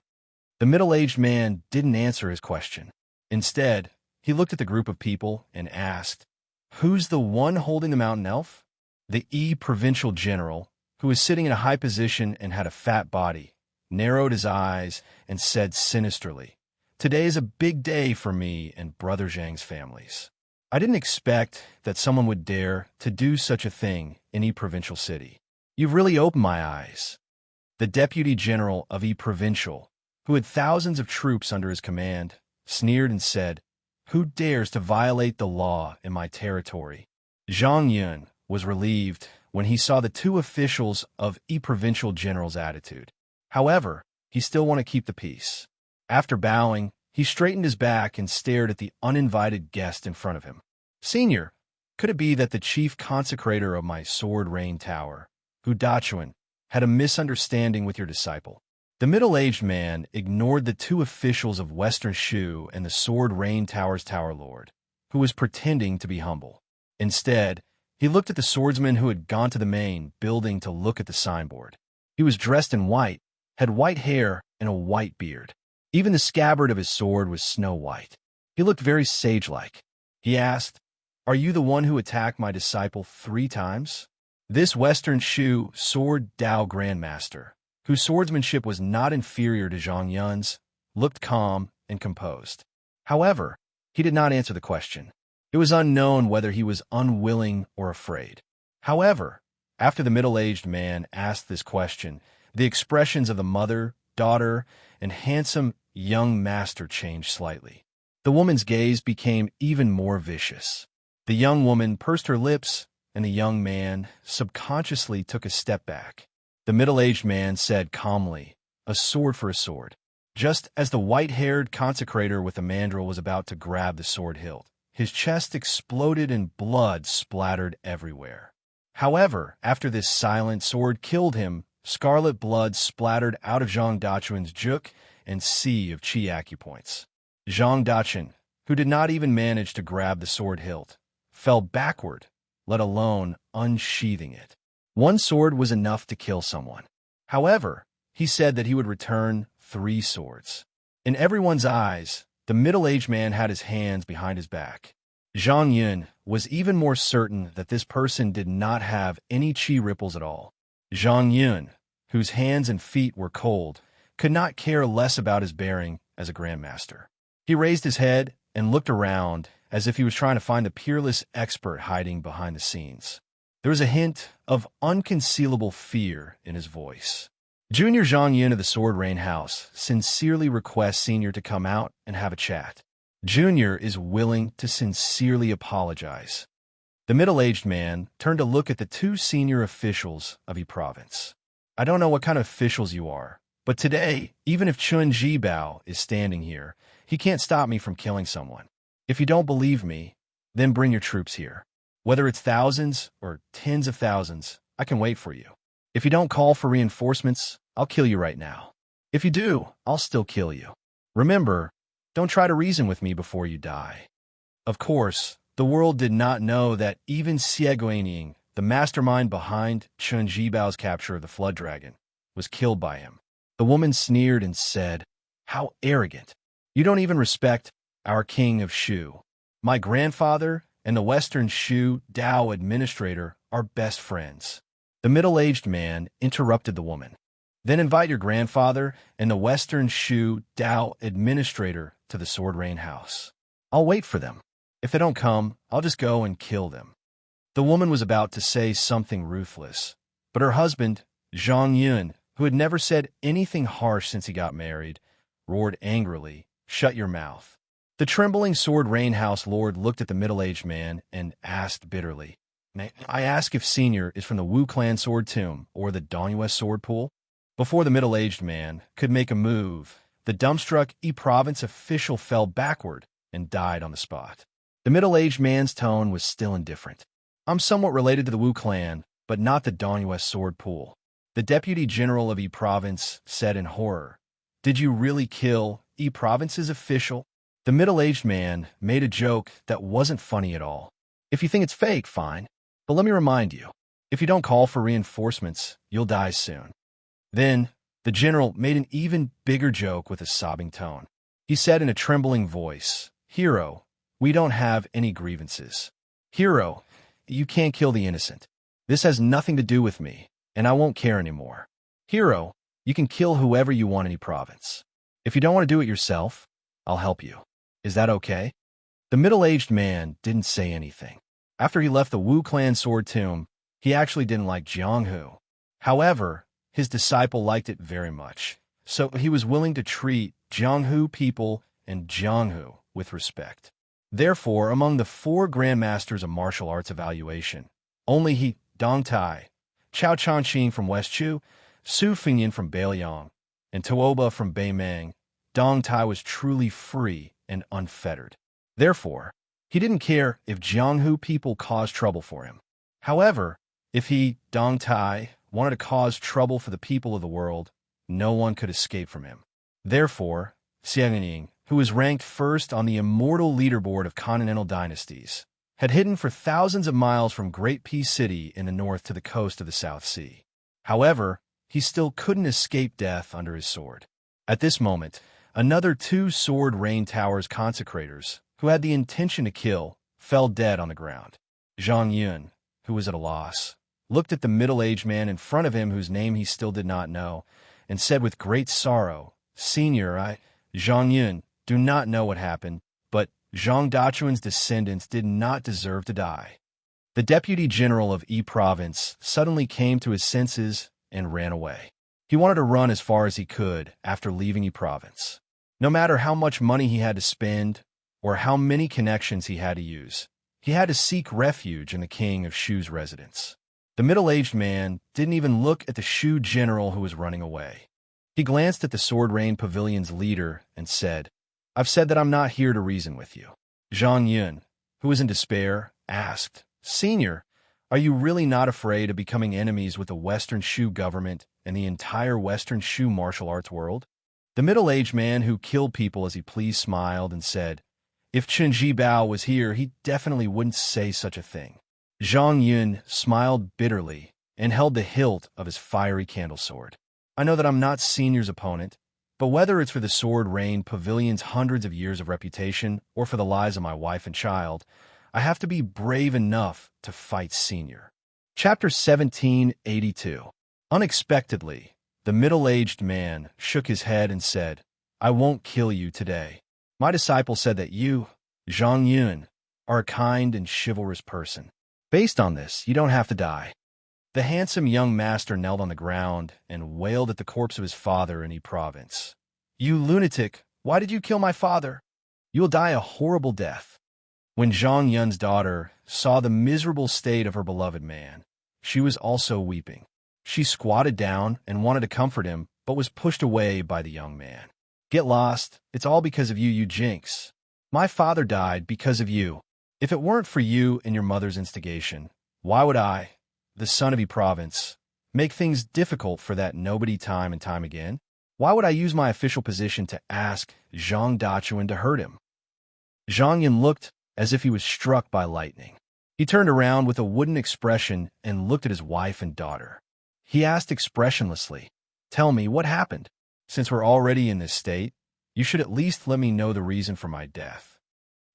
The middle-aged man didn't answer his question. Instead, he looked at the group of people and asked, "Who's the one holding the mountain elf?" The provincial general, who was sitting in a high position and had a fat body, narrowed his eyes and said sinisterly, "Today is a big day for me and Brother Zhang's families. I didn't expect that someone would dare to do such a thing in provincial city. You've really opened my eyes." The deputy general of provincial, who had thousands of troops under his command, sneered and said, "Who dares to violate the law in my territory?" Zhang Yun was relieved when he saw the two officials of provincial general's attitude. However, he still wanted to keep the peace. After bowing, he straightened his back and stared at the uninvited guest in front of him. "Senior, could it be that the chief consecrator of my Sword Rain Tower, Hu Dachuan, had a misunderstanding with your disciple?" The middle-aged man ignored the two officials of Western Shu and the Sword Rain Tower's Tower Lord, who was pretending to be humble. Instead, he looked at the swordsman who had gone to the main building to look at the signboard. He was dressed in white, had white hair and a white beard. Even the scabbard of his sword was snow white. He looked very sage-like. He asked, "Are you the one who attacked my disciple 3 times?" This Western Shu Sword Dao Grandmaster, whose swordsmanship was not inferior to Zhang Yun's, looked calm and composed. However, he did not answer the question. It was unknown whether he was unwilling or afraid. However, after the middle-aged man asked this question, the expressions of the mother, daughter, and handsome young master changed slightly. The woman's gaze became even more vicious. The young woman pursed her lips, and the young man subconsciously took a step back. The middle-aged man said calmly, "A sword for a sword." Just as the white-haired consecrator with the mandrel was about to grab the sword hilt, his chest exploded and blood splattered everywhere. However, after this silent sword killed him, scarlet blood splattered out of Zhang Dachuan's juk and sea of qi acupoints. Zhang Dachuan, who did not even manage to grab the sword hilt, fell backward, let alone unsheathing it. One sword was enough to kill someone. However, he said that he would return 3 swords. In everyone's eyes, the middle-aged man had his hands behind his back. Zhang Yun was even more certain that this person did not have any qi ripples at all. Zhang Yun, whose hands and feet were cold, could not care less about his bearing as a grandmaster. He raised his head and looked around as if he was trying to find the peerless expert hiding behind the scenes. There was a hint of unconcealable fear in his voice. Junior Zhang Yun of the Sword Rain House sincerely requests Senior to come out and have a chat. Junior is willing to sincerely apologize. The middle-aged man turned to look at the 2 senior officials of Yi Province. "I don't know what kind of officials you are, but today, even if Chun Jibao is standing here, he can't stop me from killing someone. If you don't believe me, then bring your troops here. Whether it's thousands or tens of thousands, I can wait for you. If you don't call for reinforcements, I'll kill you right now. If you do, I'll still kill you. Remember, don't try to reason with me before you die." Of course, the world did not know that even Xie Guanying, the mastermind behind Chun Jibao's capture of the Flood Dragon, was killed by him. The woman sneered and said, "How arrogant. You don't even respect our king of Shu. My grandfather and the Western Shu Dao administrator are best friends." The middle-aged man interrupted the woman. "Then invite your grandfather and the Western Shu Dao administrator to the Sword Rain House. I'll wait for them. If they don't come, I'll just go and kill them." The woman was about to say something ruthless, but her husband, Zhang Yun, who had never said anything harsh since he got married, roared angrily, "Shut your mouth." The trembling Sword Rain House lord looked at the middle-aged man and asked bitterly, "May I ask if Senior is from the Wu Clan Sword Tomb or the Dongyue Sword Pool?" Before the middle-aged man could make a move, the dumbstruck Yi Province official fell backward and died on the spot. The middle-aged man's tone was still indifferent. "I'm somewhat related to the Wu Clan, but not the Dongyue Sword Pool." The deputy general of Yi Province said in horror, "Did you really kill Yi Province's official?" The middle-aged man made a joke that wasn't funny at all. "If you think it's fake, fine. But let me remind you, if you don't call for reinforcements, you'll die soon." Then, the general made an even bigger joke with a sobbing tone. He said in a trembling voice, "Hero, we don't have any grievances. Hero, you can't kill the innocent. This has nothing to do with me, and I won't care anymore. Hero, you can kill whoever you want in any province. If you don't want to do it yourself, I'll help you. Is that okay?" The middle-aged man didn't say anything. After he left the Wu Clan Sword Tomb, he actually didn't like Jianghu. However, his disciple liked it very much, so he was willing to treat Jianghu people and Jianghu with respect. Therefore, among the 4 grandmasters of martial arts evaluation, only he, Dong Tai, Chao Changqing from West Chu, Su Fingyan from Beiliang, and Tuoba from Beimang, Dong Tai was truly free and unfettered. Therefore, he didn't care if Jianghu people caused trouble for him. However, if he, Dong Tai, wanted to cause trouble for the people of the world, no one could escape from him. Therefore, Xianxia, who was ranked first on the immortal leaderboard of continental dynasties, had hidden for thousands of miles from Great Peace City in the north to the coast of the South Sea. However, he still couldn't escape death under his sword. At this moment, another 2 Sword Rain Towers consecrators, who had the intention to kill, fell dead on the ground. Zhang Yun, who was at a loss, looked at the middle-aged man in front of him whose name he still did not know, and said with great sorrow, "Senior, Zhang Yun, do not know what happened, but Zhang Dachuan's descendants did not deserve to die." The deputy general of Yi Province suddenly came to his senses and ran away. He wanted to run as far as he could after leaving Yi Province. No matter how much money he had to spend or how many connections he had to use. He had to seek refuge in the king of Shu's residence. The middle-aged man didn't even look at the Shu general who was running away. He glanced at the Sword Rain Pavilion's leader and said, "I've said that I'm not here to reason with you." Zhang Yun, who was in despair, asked, "Senior, are you really not afraid of becoming enemies with the Western Shu government and the entire Western Shu martial arts world?" The middle-aged man who killed people as he pleased smiled and said, "If Chen Bao was here, he definitely wouldn't say such a thing." Zhang Yun smiled bitterly and held the hilt of his fiery candle sword. "I know that I'm not Senior's opponent, but whether it's for the Sword Rain Pavilion's hundreds of years of reputation or for the lives of my wife and child, I have to be brave enough to fight Senior." Chapter 1782. Unexpectedly, the middle-aged man shook his head and said, "I won't kill you today. My disciple said that you, Zhang Yun, are a kind and chivalrous person. Based on this, you don't have to die." The handsome young master knelt on the ground and wailed at the corpse of his father in Yi province. "You lunatic, why did you kill my father? You will die a horrible death." When Zhang Yun's daughter saw the miserable state of her beloved man, she was also weeping. She squatted down and wanted to comfort him, but was pushed away by the young man. "Get lost. It's all because of you, you jinx. My father died because of you. If it weren't for you and your mother's instigation, why would I, the son of Yi province, make things difficult for that nobody time and time again? Why would I use my official position to ask Zhang Dachuan to hurt him?" Zhang Yun looked as if he was struck by lightning. He turned around with a wooden expression and looked at his wife and daughter. He asked expressionlessly, "Tell me, what happened? Since we're already in this state, you should at least let me know the reason for my death."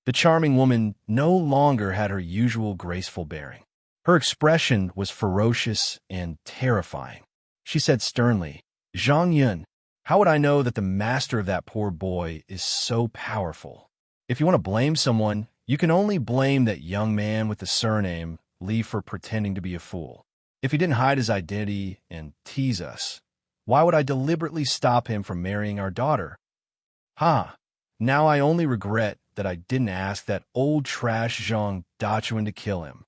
The charming woman no longer had her usual graceful bearing. Her expression was ferocious and terrifying. She said sternly, "Zhang Yun, how would I know that the master of that poor boy is so powerful? If you want to blame someone, you can only blame that young man with the surname Li for pretending to be a fool. If he didn't hide his identity and tease us, why would I deliberately stop him from marrying our daughter? Now I only regret that I didn't ask that old trash Zhang Dachuan to kill him."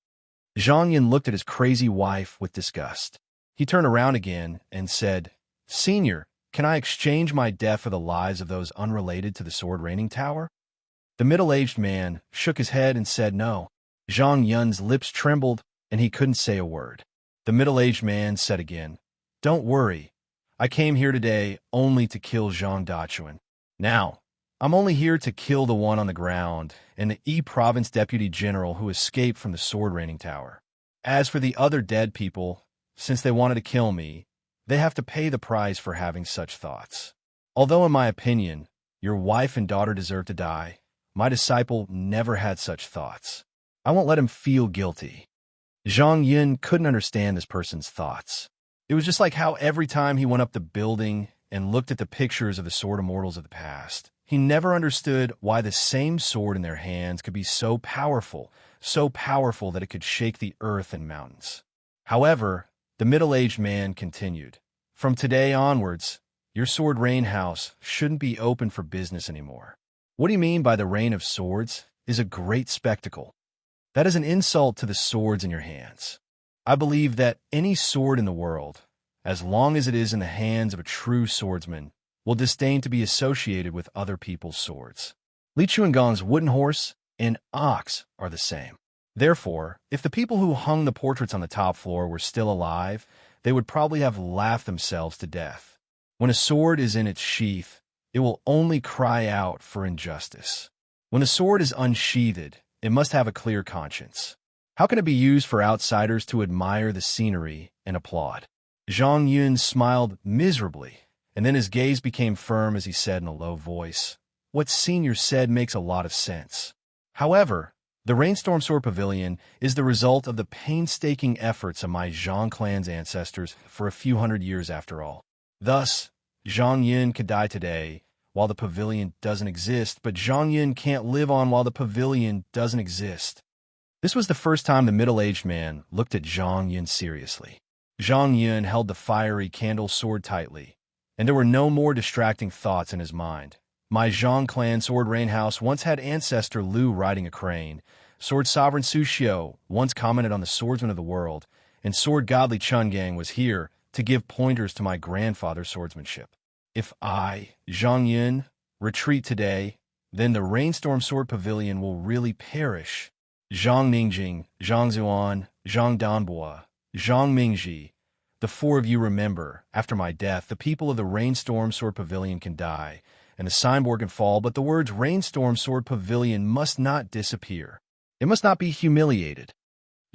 Zhang Yun looked at his crazy wife with disgust. He turned around again and said, "Senior, can I exchange my death for the lives of those unrelated to the sword raining tower?" The middle-aged man shook his head and said no. Zhang Yun's lips trembled and he couldn't say a word. The middle-aged man said again, "Don't worry. I came here today only to kill Zhang Dachuan. Now, I'm only here to kill the one on the ground and the Yi province deputy general who escaped from the sword raining tower. As for the other dead people, since they wanted to kill me, they have to pay the price for having such thoughts. Although in my opinion, your wife and daughter deserve to die, my disciple never had such thoughts. I won't let him feel guilty." Zhang Yun couldn't understand this person's thoughts. It was just like how every time he went up the building and looked at the pictures of the sword immortals of the past, he never understood why the same sword in their hands could be so powerful that it could shake the earth and mountains. However, the middle-aged man continued, "From today onwards, your sword rain house shouldn't be open for business anymore. What do you mean by the rain of swords is a great spectacle? That is an insult to the swords in your hands. I believe that any sword in the world, as long as it is in the hands of a true swordsman, will disdain to be associated with other people's swords. Li Chuangong's wooden horse and ox are the same. Therefore, if the people who hung the portraits on the top floor were still alive, they would probably have laughed themselves to death. When a sword is in its sheath, it will only cry out for injustice. When the sword is unsheathed, it must have a clear conscience. How can it be used for outsiders to admire the scenery and applaud?" Zhang Yun smiled miserably, and then his gaze became firm as he said in a low voice, "What Senior said makes a lot of sense. However, the Rainstorm Sword Pavilion is the result of the painstaking efforts of my Zhang clan's ancestors for a few hundred years after all. Thus, Zhang Yun could die today while the pavilion doesn't exist, but Zhang Yun can't live on while the pavilion doesn't exist." This was the first time the middle-aged man looked at Zhang Yun seriously. Zhang Yun held the fiery candle sword tightly, and there were no more distracting thoughts in his mind, My Zhang clan sword rain house once had ancestor Lu riding a crane. Sword sovereign Su Xiao once commented on the swordsman of the world, and sword godly Chun Gang was here to give pointers to my grandfather's swordsmanship. If I, Zhang Yun, retreat today, then the Rainstorm Sword Pavilion will really perish. Zhang Ningjing, Zhang Zuan, Zhang Danbua, Zhang Mingji, the four of you remember, after my death, the people of the Rainstorm Sword Pavilion can die, and the signboard can fall, but the words Rainstorm Sword Pavilion must not disappear. It must not be humiliated.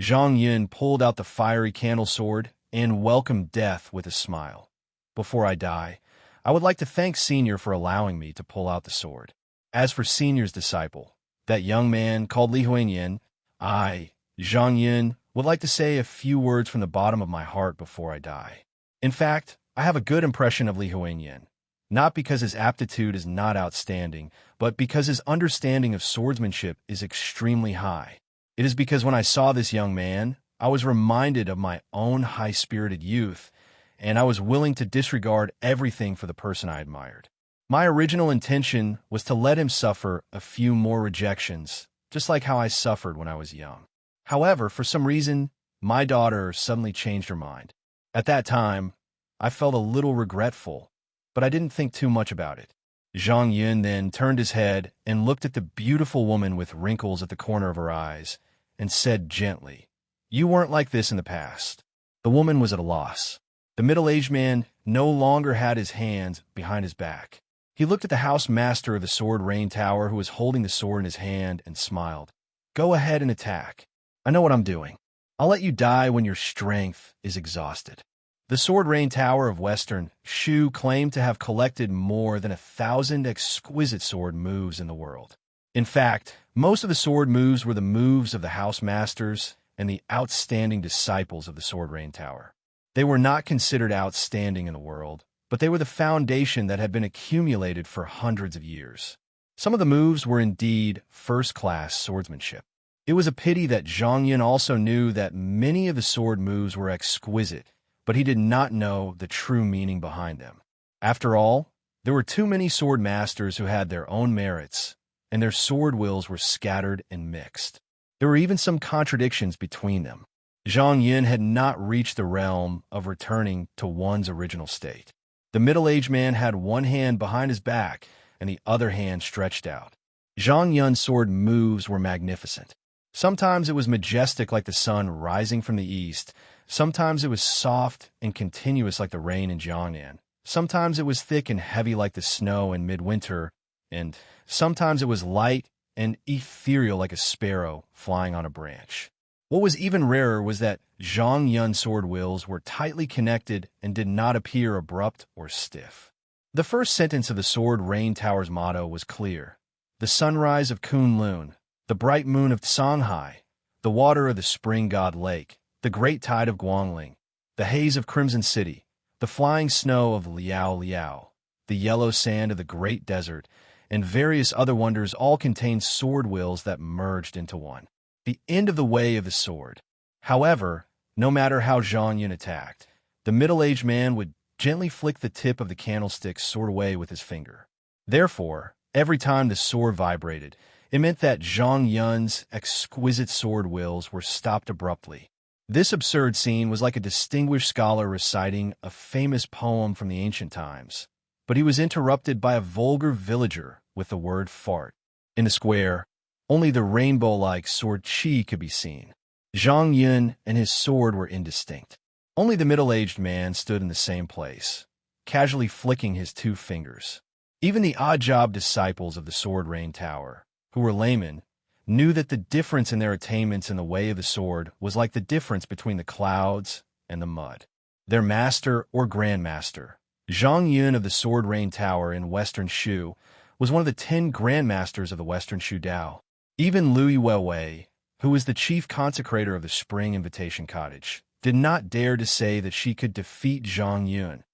Zhang Yun pulled out the fiery candle sword and welcomed death with a smile. Before I die, I would like to thank Senior for allowing me to pull out the sword. As for Senior's disciple, that young man called Li Huanyan, I, Zhang Yun, would like to say a few words from the bottom of my heart before I die. In fact, I have a good impression of Li Huanyan, not because his aptitude is not outstanding, but because his understanding of swordsmanship is extremely high. It is because when I saw this young man, I was reminded of my own high-spirited youth, and I was willing to disregard everything for the person I admired. My original intention was to let him suffer a few more rejections, just like how I suffered when I was young. However, for some reason, my daughter suddenly changed her mind. At that time, I felt a little regretful, but I didn't think too much about it. Zhang Yun then turned his head and looked at the beautiful woman with wrinkles at the corner of her eyes and said gently, "You weren't like this in the past." The woman was at a loss. The middle-aged man no longer had his hands behind his back. He looked at the house master of the Sword Rain Tower who was holding the sword in his hand and smiled. "Go ahead and attack. I know what I'm doing. I'll let you die when your strength is exhausted." The Sword Rain Tower of Western Shu claimed to have collected more than 1,000 exquisite sword moves in the world. In fact, most of the sword moves were the moves of the house masters and the outstanding disciples of the Sword Rain Tower. They were not considered outstanding in the world, but they were the foundation that had been accumulated for hundreds of years. Some of the moves were indeed first-class swordsmanship. It was a pity that Zhang Yun also knew that many of the sword moves were exquisite, but he did not know the true meaning behind them. After all, there were too many sword masters who had their own merits, and their sword wills were scattered and mixed. There were even some contradictions between them. Zhang Yun had not reached the realm of returning to one's original state. The middle-aged man had one hand behind his back and the other hand stretched out. Zhang Yun's sword moves were magnificent. Sometimes it was majestic like the sun rising from the east. Sometimes it was soft and continuous like the rain in Jiangnan. Sometimes it was thick and heavy like the snow in midwinter. And sometimes it was light and ethereal like a sparrow flying on a branch. What was even rarer was that Zhang Yun's sword wills were tightly connected and did not appear abrupt or stiff. The first sentence of the Sword Rain Tower's motto was clear. The sunrise of Kunlun, the bright moon of Songhai, the water of the spring god lake, the great tide of Guangling, the haze of Crimson City, the flying snow of Liao Liao, the yellow sand of the great desert, and various other wonders all contained sword wills that merged into one. The end of the way of the sword. However, no matter how Zhang Yun attacked, the middle-aged man would gently flick the tip of the candlestick sword away with his finger. Therefore, every time the sword vibrated, it meant that Zhang Yun's exquisite sword wills were stopped abruptly. This absurd scene was like a distinguished scholar reciting a famous poem from the ancient times, but he was interrupted by a vulgar villager with the word fart. In the square, only the rainbow-like sword qi could be seen. Zhang Yun and his sword were indistinct. Only the middle-aged man stood in the same place, casually flicking his two fingers. Even the odd-job disciples of the Sword Rain Tower, who were laymen, knew that the difference in their attainments in the way of the sword was like the difference between the clouds and the mud. Their master or grandmaster, Zhang Yun of the Sword Rain Tower in Western Shu, was one of the 10 grandmasters of the Western Shu Dao. Even Lui Weiwei, who was the chief consecrator of the Spring Invitation Cottage, did not dare to say that she could defeat Zhang Yun,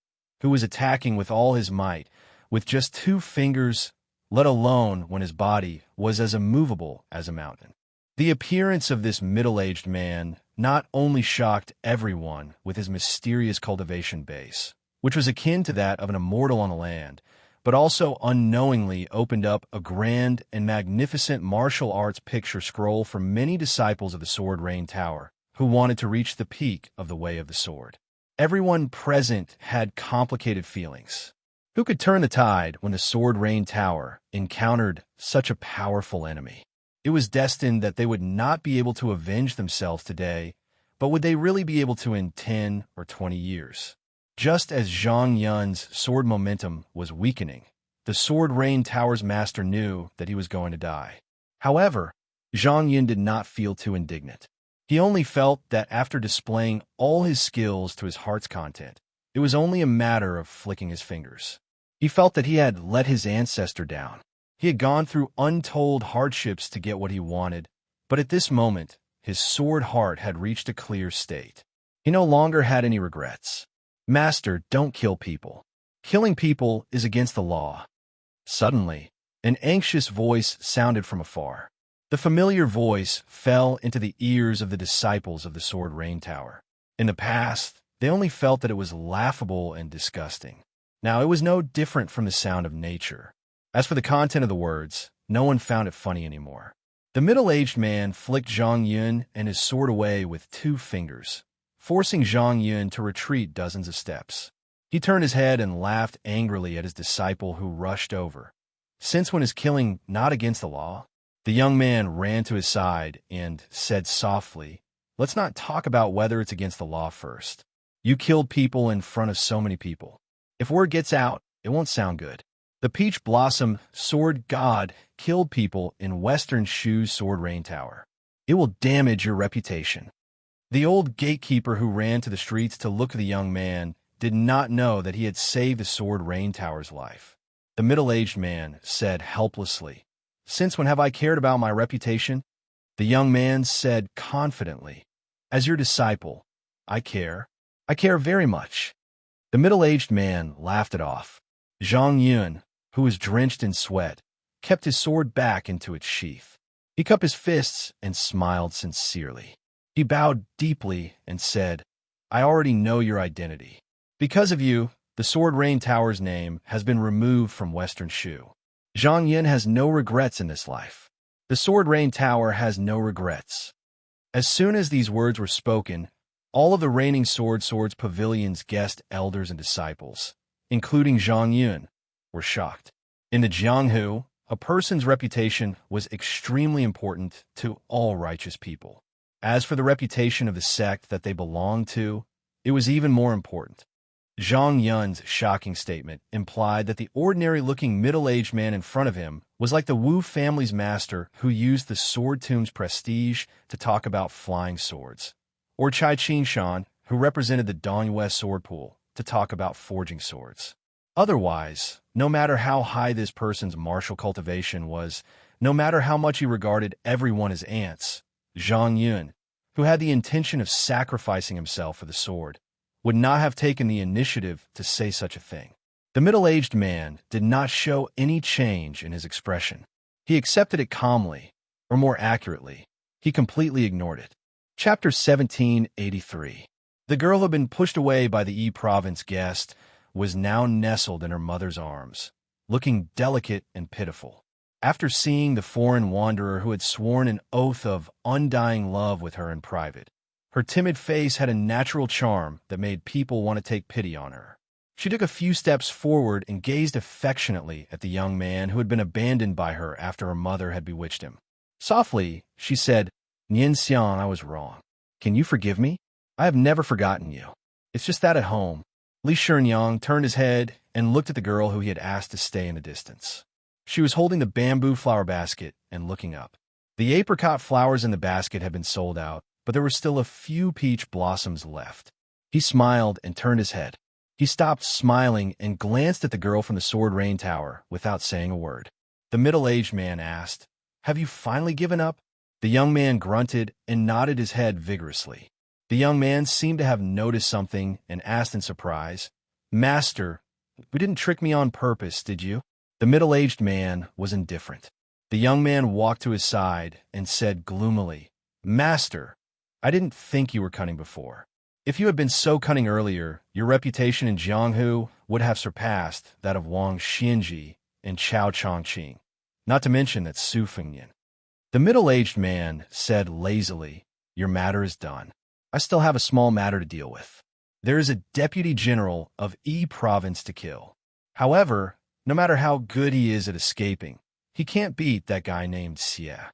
who was attacking with all his might, with just 2 fingers, let alone when his body was as immovable as a mountain. The appearance of this middle-aged man not only shocked everyone with his mysterious cultivation base, which was akin to that of an immortal on the land, but but also unknowingly opened up a grand and magnificent martial arts picture scroll for many disciples of the Sword Rain Tower who wanted to reach the peak of the Way of the Sword. Everyone present had complicated feelings. Who could turn the tide when the Sword Rain Tower encountered such a powerful enemy? It was destined that they would not be able to avenge themselves today, but would they really be able to in 10 or 20 years? Just as Zhang Yun's sword momentum was weakening, the Sword Rain Tower's master knew that he was going to die. However, Zhang Yun did not feel too indignant. He only felt that after displaying all his skills to his heart's content, it was only a matter of flicking his fingers. He felt that he had let his ancestor down. He had gone through untold hardships to get what he wanted, but at this moment, his sword heart had reached a clear state. He no longer had any regrets. Master, don't kill people. Killing people is against the law. Suddenly, an anxious voice sounded from afar. The familiar voice fell into the ears of the disciples of the Sword Rain Tower. In the past, they only felt that it was laughable and disgusting. Now it was no different from the sound of nature. As for the content of the words, no one found it funny anymore. The middle-aged man flicked Zhang Yun and his sword away with 2 fingers, forcing Zhang Yun to retreat dozens of steps. He turned his head and laughed angrily at his disciple who rushed over. Since when is killing not against the law? The young man ran to his side and said softly, "Let's not talk about whether it's against the law first. You killed people in front of so many people. If word gets out, it won't sound good. The Peach Blossom Sword God killed people in Western Shu's Sword Rain Tower. It will damage your reputation." The old gatekeeper who ran to the streets to look at the young man did not know that he had saved the Sword Rain Tower's life. The middle-aged man said helplessly, "Since when have I cared about my reputation?" The young man said confidently, "As your disciple, I care. I care very much." The middle-aged man laughed it off. Zhang Yun, who was drenched in sweat, kept his sword back into its sheath. He cupped his fists and smiled sincerely. He bowed deeply and said, "I already know your identity. Because of you, the Sword Rain Tower's name has been removed from Western Shu. Zhang Yun has no regrets in this life. The Sword Rain Tower has no regrets." As soon as these words were spoken, all of the reigning Swords Pavilion's guest elders and disciples, including Zhang Yun, were shocked. In the Jianghu, a person's reputation was extremely important to all righteous people. As for the reputation of the sect that they belonged to, it was even more important. Zhang Yun's shocking statement implied that the ordinary-looking middle-aged man in front of him was like the Wu family's master who used the Sword Tomb's prestige to talk about flying swords, or Chai Qingshan, who represented the Dongyue sword pool, to talk about forging swords. Otherwise, no matter how high this person's martial cultivation was, no matter how much he regarded everyone as ants, Zhang Yun, who had the intention of sacrificing himself for the sword, would not have taken the initiative to say such a thing. The middle-aged man did not show any change in his expression. He accepted it calmly, or more accurately, he completely ignored it. Chapter 1783. The girl who had been pushed away by the Yi province guest was now nestled in her mother's arms, looking delicate and pitiful. After seeing the foreign wanderer who had sworn an oath of undying love with her in private, her timid face had a natural charm that made people want to take pity on her. She took a few steps forward and gazed affectionately at the young man who had been abandoned by her after her mother had bewitched him. Softly, she said, "Xianxia, I was wrong. Can you forgive me? I have never forgotten you. It's just that at home." Li Shinyang turned his head and looked at the girl who he had asked to stay in the distance. She was holding the bamboo flower basket and looking up. The apricot flowers in the basket had been sold out, but there were still a few peach blossoms left. He smiled and turned his head. He stopped smiling and glanced at the girl from the Sword Rain Tower without saying a word. The middle-aged man asked, "Have you finally given up?" The young man grunted and nodded his head vigorously. The young man seemed to have noticed something and asked in surprise, "Master, you didn't trick me on purpose, did you?" The middle-aged man was indifferent. The young man walked to his side and said gloomily, "Master, I didn't think you were cunning before. If you had been so cunning earlier, your reputation in Jianghu would have surpassed that of Wang Xianji and Chao Chongqing, not to mention that Su Fengyan. The middle-aged man said lazily, "Your matter is done. I still have a small matter to deal with. There is a deputy general of Yi province to kill. However, no matter how good he is at escaping, he can't beat that guy named Xia."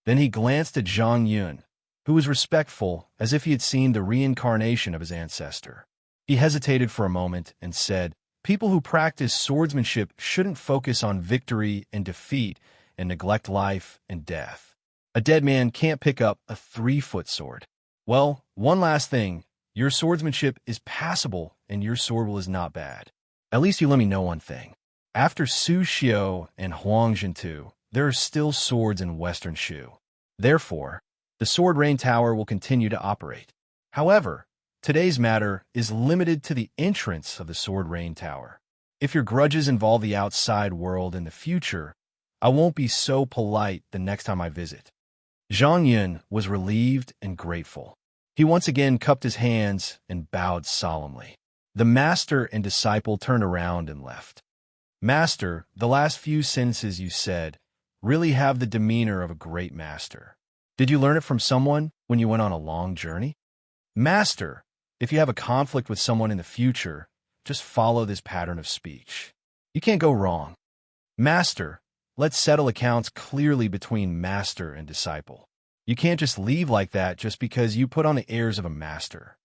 Then he glanced at Zhang Yun, who was respectful as if he had seen the reincarnation of his ancestor. He hesitated for a moment and said, "People who practice swordsmanship shouldn't focus on victory and defeat and neglect life and death. A dead man can't pick up a 3-foot sword. Well, one last thing. Your swordsmanship is passable and your sword is not bad. At least you let me know one thing. After Su Xiao and Huang Jintu, there are still swords in Western Shu. Therefore, the Sword Rain Tower will continue to operate. However, today's matter is limited to the entrance of the Sword Rain Tower. If your grudges involve the outside world in the future, I won't be so polite the next time I visit." Zhang Yun was relieved and grateful. He once again cupped his hands and bowed solemnly. The master and disciple turned around and left. "Master, the last few sentences you said really have the demeanor of a great master. Did you learn it from someone when you went on a long journey?" "Master, if you have a conflict with someone in the future, just follow this pattern of speech. You can't go wrong." "Master, let's settle accounts clearly between master and disciple. You can't just leave like that just because you put on the airs of a master.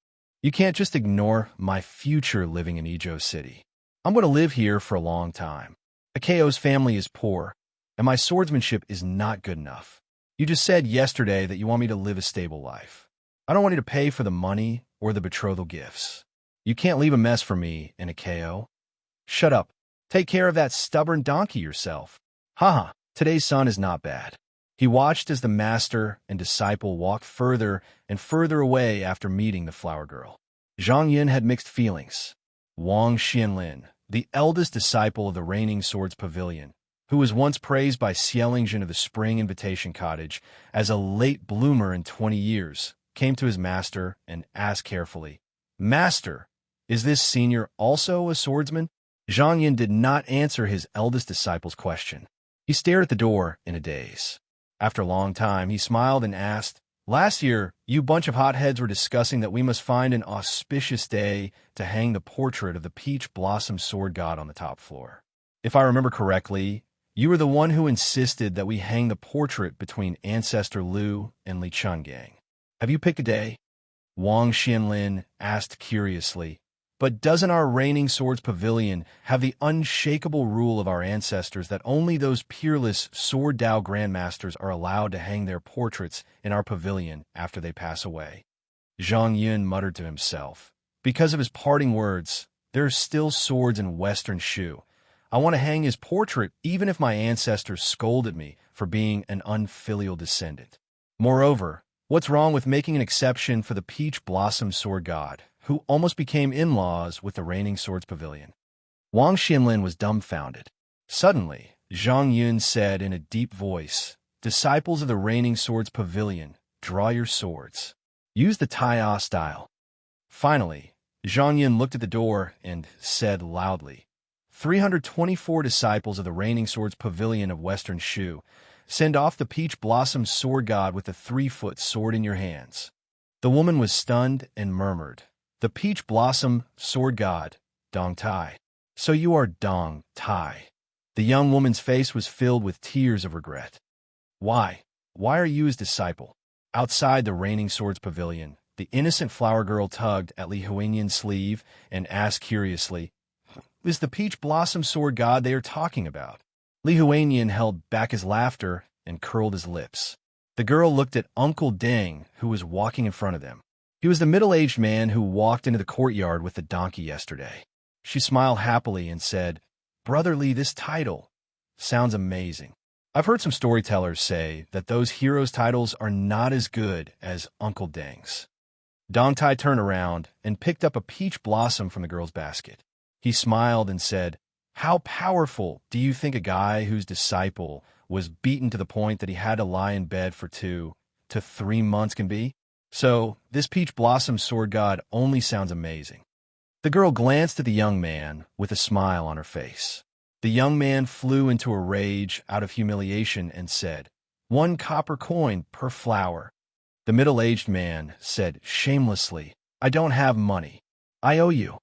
You can't just ignore my future living in Ijo City. I'm going to live here for a long time. Akao's family is poor, and my swordsmanship is not good enough. You just said yesterday that you want me to live a stable life. I don't want you to pay for the money or the betrothal gifts. You can't leave a mess for me in Akao. Shut up. Take care of that stubborn donkey yourself. Haha, today's sun is not bad." He watched as the master and disciple walked further and further away after meeting the flower girl. Zhang Yin had mixed feelings. Wang Xianlin, the eldest disciple of the Reigning Swords Pavilion, who was once praised by Xianxia of the Spring Invitation Cottage as a late bloomer in 20 years, came to his master and asked carefully, "Master, is this senior also a swordsman?" Zhang Yin did not answer his eldest disciple's question. He stared at the door in a daze. After a long time, he smiled and asked, "Last year, you bunch of hotheads were discussing that we must find an auspicious day to hang the portrait of the Peach Blossom Sword God on the top floor. If I remember correctly, you were the one who insisted that we hang the portrait between Ancestor Lu and Li Chungang. Have you picked a day?" Wang Xianlin asked curiously, "But doesn't our Reigning Swords Pavilion have the unshakable rule of our ancestors that only those peerless Sword Dao Grandmasters are allowed to hang their portraits in our pavilion after they pass away?" Zhang Yun muttered to himself, "Because of his parting words, there are still swords in Western Shu. I want to hang his portrait even if my ancestors scolded me for being an unfilial descendant. Moreover, what's wrong with making an exception for the Peach Blossom Sword God, who almost became in-laws with the Reigning Swords Pavilion?" Wang Xianlin was dumbfounded. Suddenly, Zhang Yun said in a deep voice, "Disciples of the Reigning Swords Pavilion, draw your swords. Use the Tai style." Finally, Zhang Yun looked at the door and said loudly, 324 disciples of the Reigning Swords Pavilion of Western Shu, send off the Peach Blossom Sword God with the 3-foot sword in your hands." The woman was stunned and murmured, "The Peach Blossom Sword God, Dong Tai. So you are Dong Tai." The young woman's face was filled with tears of regret. Why are you his disciple?" Outside the Reigning Swords Pavilion, the innocent flower girl tugged at Li Huanyan's sleeve and asked curiously, "Is the Peach Blossom Sword God they are talking about?" Li Huanyan held back his laughter and curled his lips. The girl looked at Uncle Deng, who was walking in front of them. He was the middle-aged man who walked into the courtyard with the donkey yesterday. She smiled happily and said, "Brother Li, this title sounds amazing. I've heard some storytellers say that those heroes' titles are not as good as Uncle Deng's." Dong Tai turned around and picked up a peach blossom from the girl's basket. He smiled and said, "How powerful do you think a guy whose disciple was beaten to the point that he had to lie in bed for 2 to 3 months can be? So, this Peach Blossom Sword God only sounds amazing." The girl glanced at the young man with a smile on her face. The young man flew into a rage out of humiliation and said, "1 copper coin per flower." The middle-aged man said shamelessly, "I don't have money. I owe you."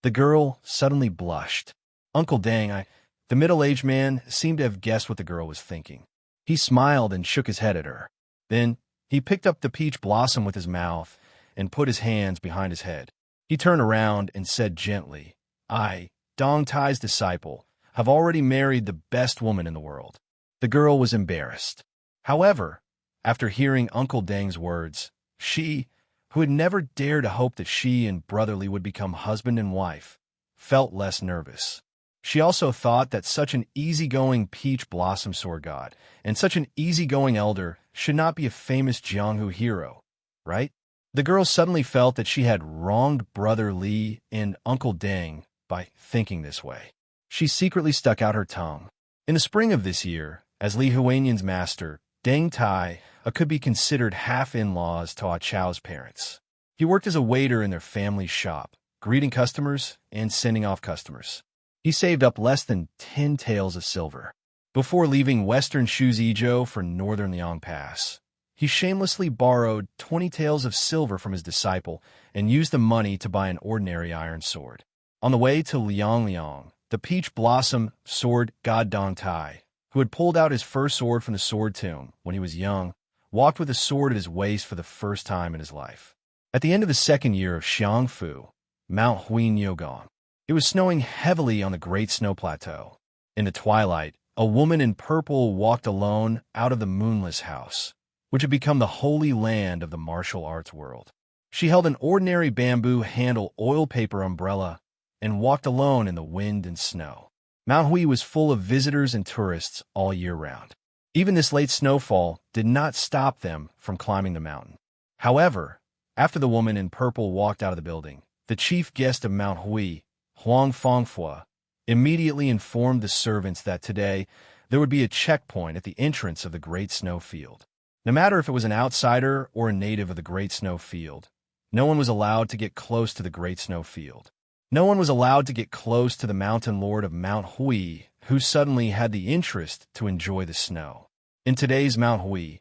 The girl suddenly blushed. "Uncle Dang, The middle-aged man seemed to have guessed what the girl was thinking. He smiled and shook his head at her. Then he picked up the peach blossom with his mouth and put his hands behind his head. He turned around and said gently, "I, Dong Tai's disciple, have already married the best woman in the world." The girl was embarrassed. However, after hearing Uncle Dang's words, she, who had never dared to hope that she and Brotherly would become husband and wife, felt less nervous. She also thought that such an easygoing peach blossom sword god and such an easygoing elder should not be a famous Jianghu hero, right? The girl suddenly felt that she had wronged Brother Li and Uncle Dang by thinking this way. She secretly stuck out her tongue. In the spring of this year, as Li Huanian's master, Deng Tai could be considered half-in-laws to Ah Chao's parents. He worked as a waiter in their family shop, greeting customers and sending off customers. He saved up less than 10 taels of silver. Before leaving western Shuzhizhou for northern Liang Pass, he shamelessly borrowed 20 taels of silver from his disciple and used the money to buy an ordinary iron sword. On the way to Liang, the peach blossom sword god Dong Tai, who had pulled out his first sword from the sword tomb when he was young, walked with a sword at his waist for the first time in his life. At the end of the second year of Xiangfu, Mount Huinyogong, it was snowing heavily on the Great Snow Plateau. In the twilight, a woman in purple walked alone out of the moonless house, which had become the holy land of the martial arts world. She held an ordinary bamboo handle oil paper umbrella and walked alone in the wind and snow. Mount Hui was full of visitors and tourists all year round. Even this late snowfall did not stop them from climbing the mountain. However, after the woman in purple walked out of the building, the chief guest of Mount Hui, Huang Fangfua, immediately informed the servants that today there would be a checkpoint at the entrance of the Great Snow Field. No matter if it was an outsider or a native of the Great Snow Field, no one was allowed to get close to the Great Snow Field. No one was allowed to get close to the mountain lord of Mount Hui, who suddenly had the interest to enjoy the snow. In today's Mount Hui,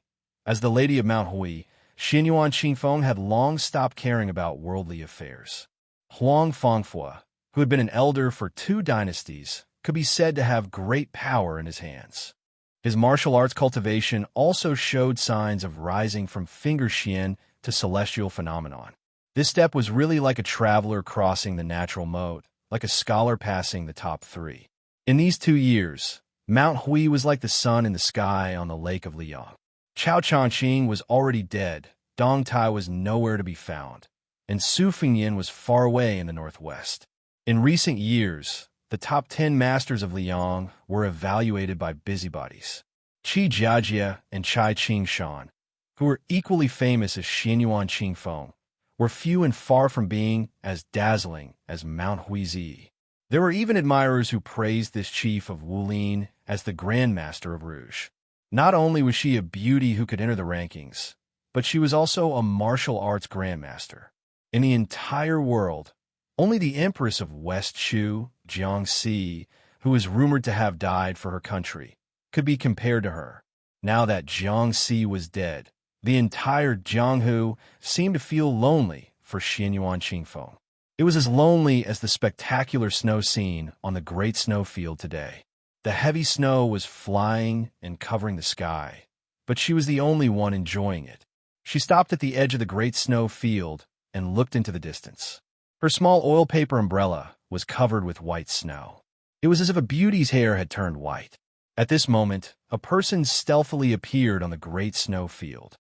as the lady of Mount Hui, Xianyuan Qingfeng had long stopped caring about worldly affairs. Huang Fangfua, who had been an elder for 2 dynasties, could be said to have great power in his hands. His martial arts cultivation also showed signs of rising from finger xian to celestial phenomenon. This step was really like a traveler crossing the natural moat, like a scholar passing the top 3. In these 2 years, Mount Hui was like the sun in the sky on the lake of Liang. Chao Changqing was already dead, Dong Tai was nowhere to be found, and Su Fingyan was far away in the northwest. In recent years, the top 10 masters of Liang were evaluated by busybodies. Qi Jiajia and Chai Qingshan, who were equally famous as Xianyuan Qingfeng, were few and far from being as dazzling as Mount Huizi. There were even admirers who praised this chief of Wulin as the Grand Master of Rouge. Not only was she a beauty who could enter the rankings, but she was also a martial arts grandmaster. In the entire world, only the Empress of West Shu, Xianxia, who was rumored to have died for her country, could be compared to her. Now that Xianxia was dead, the entire Jianghu seemed to feel lonely for Xianyuan Qingfeng. It was as lonely as the spectacular snow scene on the Great Snow Field today. The heavy snow was flying and covering the sky, but she was the only one enjoying it. She stopped at the edge of the Great Snow Field and looked into the distance. Her small oil paper umbrella was covered with white snow. It was as if a beauty's hair had turned white. At this moment, a person stealthily appeared on the Great Snow Field.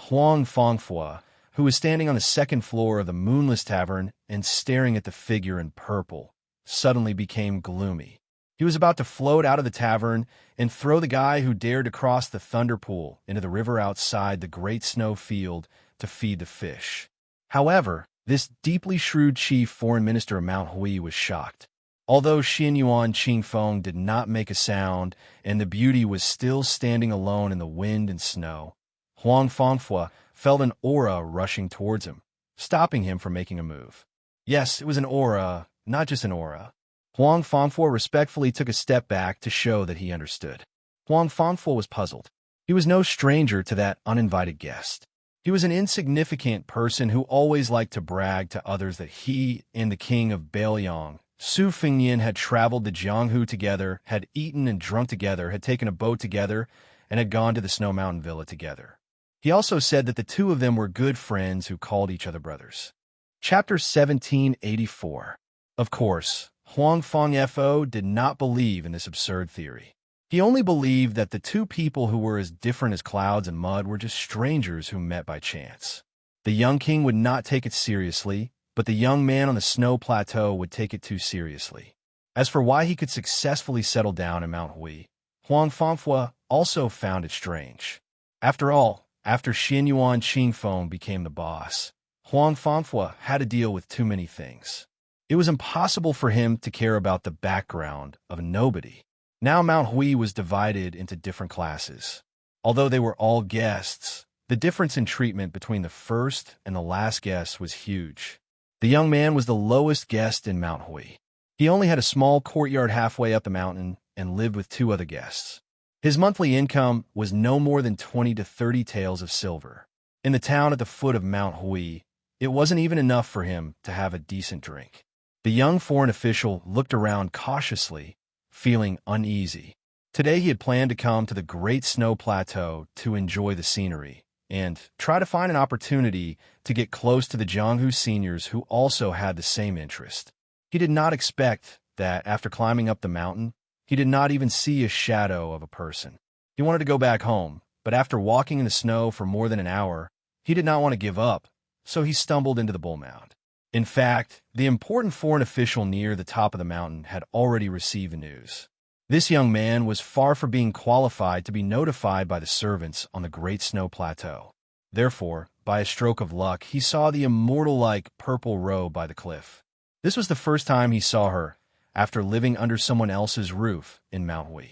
Huang Fangfua, who was standing on the second floor of the Moonless Tavern and staring at the figure in purple, suddenly became gloomy. He was about to float out of the tavern and throw the guy who dared to cross the Thunder Pool into the river outside the Great Snow Field to feed the fish. However, this deeply shrewd chief foreign minister of Mount Hui was shocked. Although Xianyuan Qingfeng did not make a sound and the beauty was still standing alone in the wind and snow, Huang Fangfua felt an aura rushing towards him, stopping him from making a move. Yes, it was an aura, not just an aura. Huang Fangfo respectfully took a step back to show that he understood. Huang Fangfo was puzzled. He was no stranger to that uninvited guest. He was an insignificant person who always liked to brag to others that he and the king of Bailiang, Su Fingyan, had traveled to Jianghu together, had eaten and drunk together, had taken a boat together, and had gone to the Snow Mountain Villa together. He also said that the two of them were good friends who called each other brothers. Chapter 1784. Of course, Huang Fangfo did not believe in this absurd theory. He only believed that the two people who were as different as clouds and mud were just strangers who met by chance. The young king would not take it seriously, but the young man on the snow plateau would take it too seriously. As for why he could successfully settle down in Mount Hui, Huang Fangfo also found it strange. After all, after Xianyuan Qingfeng became the boss, Huang Fangfo had to deal with too many things. It was impossible for him to care about the background of a nobody. Now Mount Hui was divided into different classes. Although they were all guests, the difference in treatment between the first and the last guest was huge. The young man was the lowest guest in Mount Hui. He only had a small courtyard halfway up the mountain and lived with two other guests. His monthly income was no more than 20 to 30 taels of silver. In the town at the foot of Mount Hui, it wasn't even enough for him to have a decent drink. The young foreign official looked around cautiously, feeling uneasy. Today he had planned to come to the Great Snow Plateau to enjoy the scenery and try to find an opportunity to get close to the Jianghu seniors who also had the same interest. He did not expect that after climbing up the mountain, he did not even see a shadow of a person. He wanted to go back home, but after walking in the snow for more than an hour, he did not want to give up, so he stumbled into the bull mound. In fact, the important foreign official near the top of the mountain had already received the news. This young man was far from being qualified to be notified by the servants on the Great Snow Plateau. Therefore, by a stroke of luck, he saw the immortal-like purple robe by the cliff. This was the first time he saw her after living under someone else's roof in Mount Hui.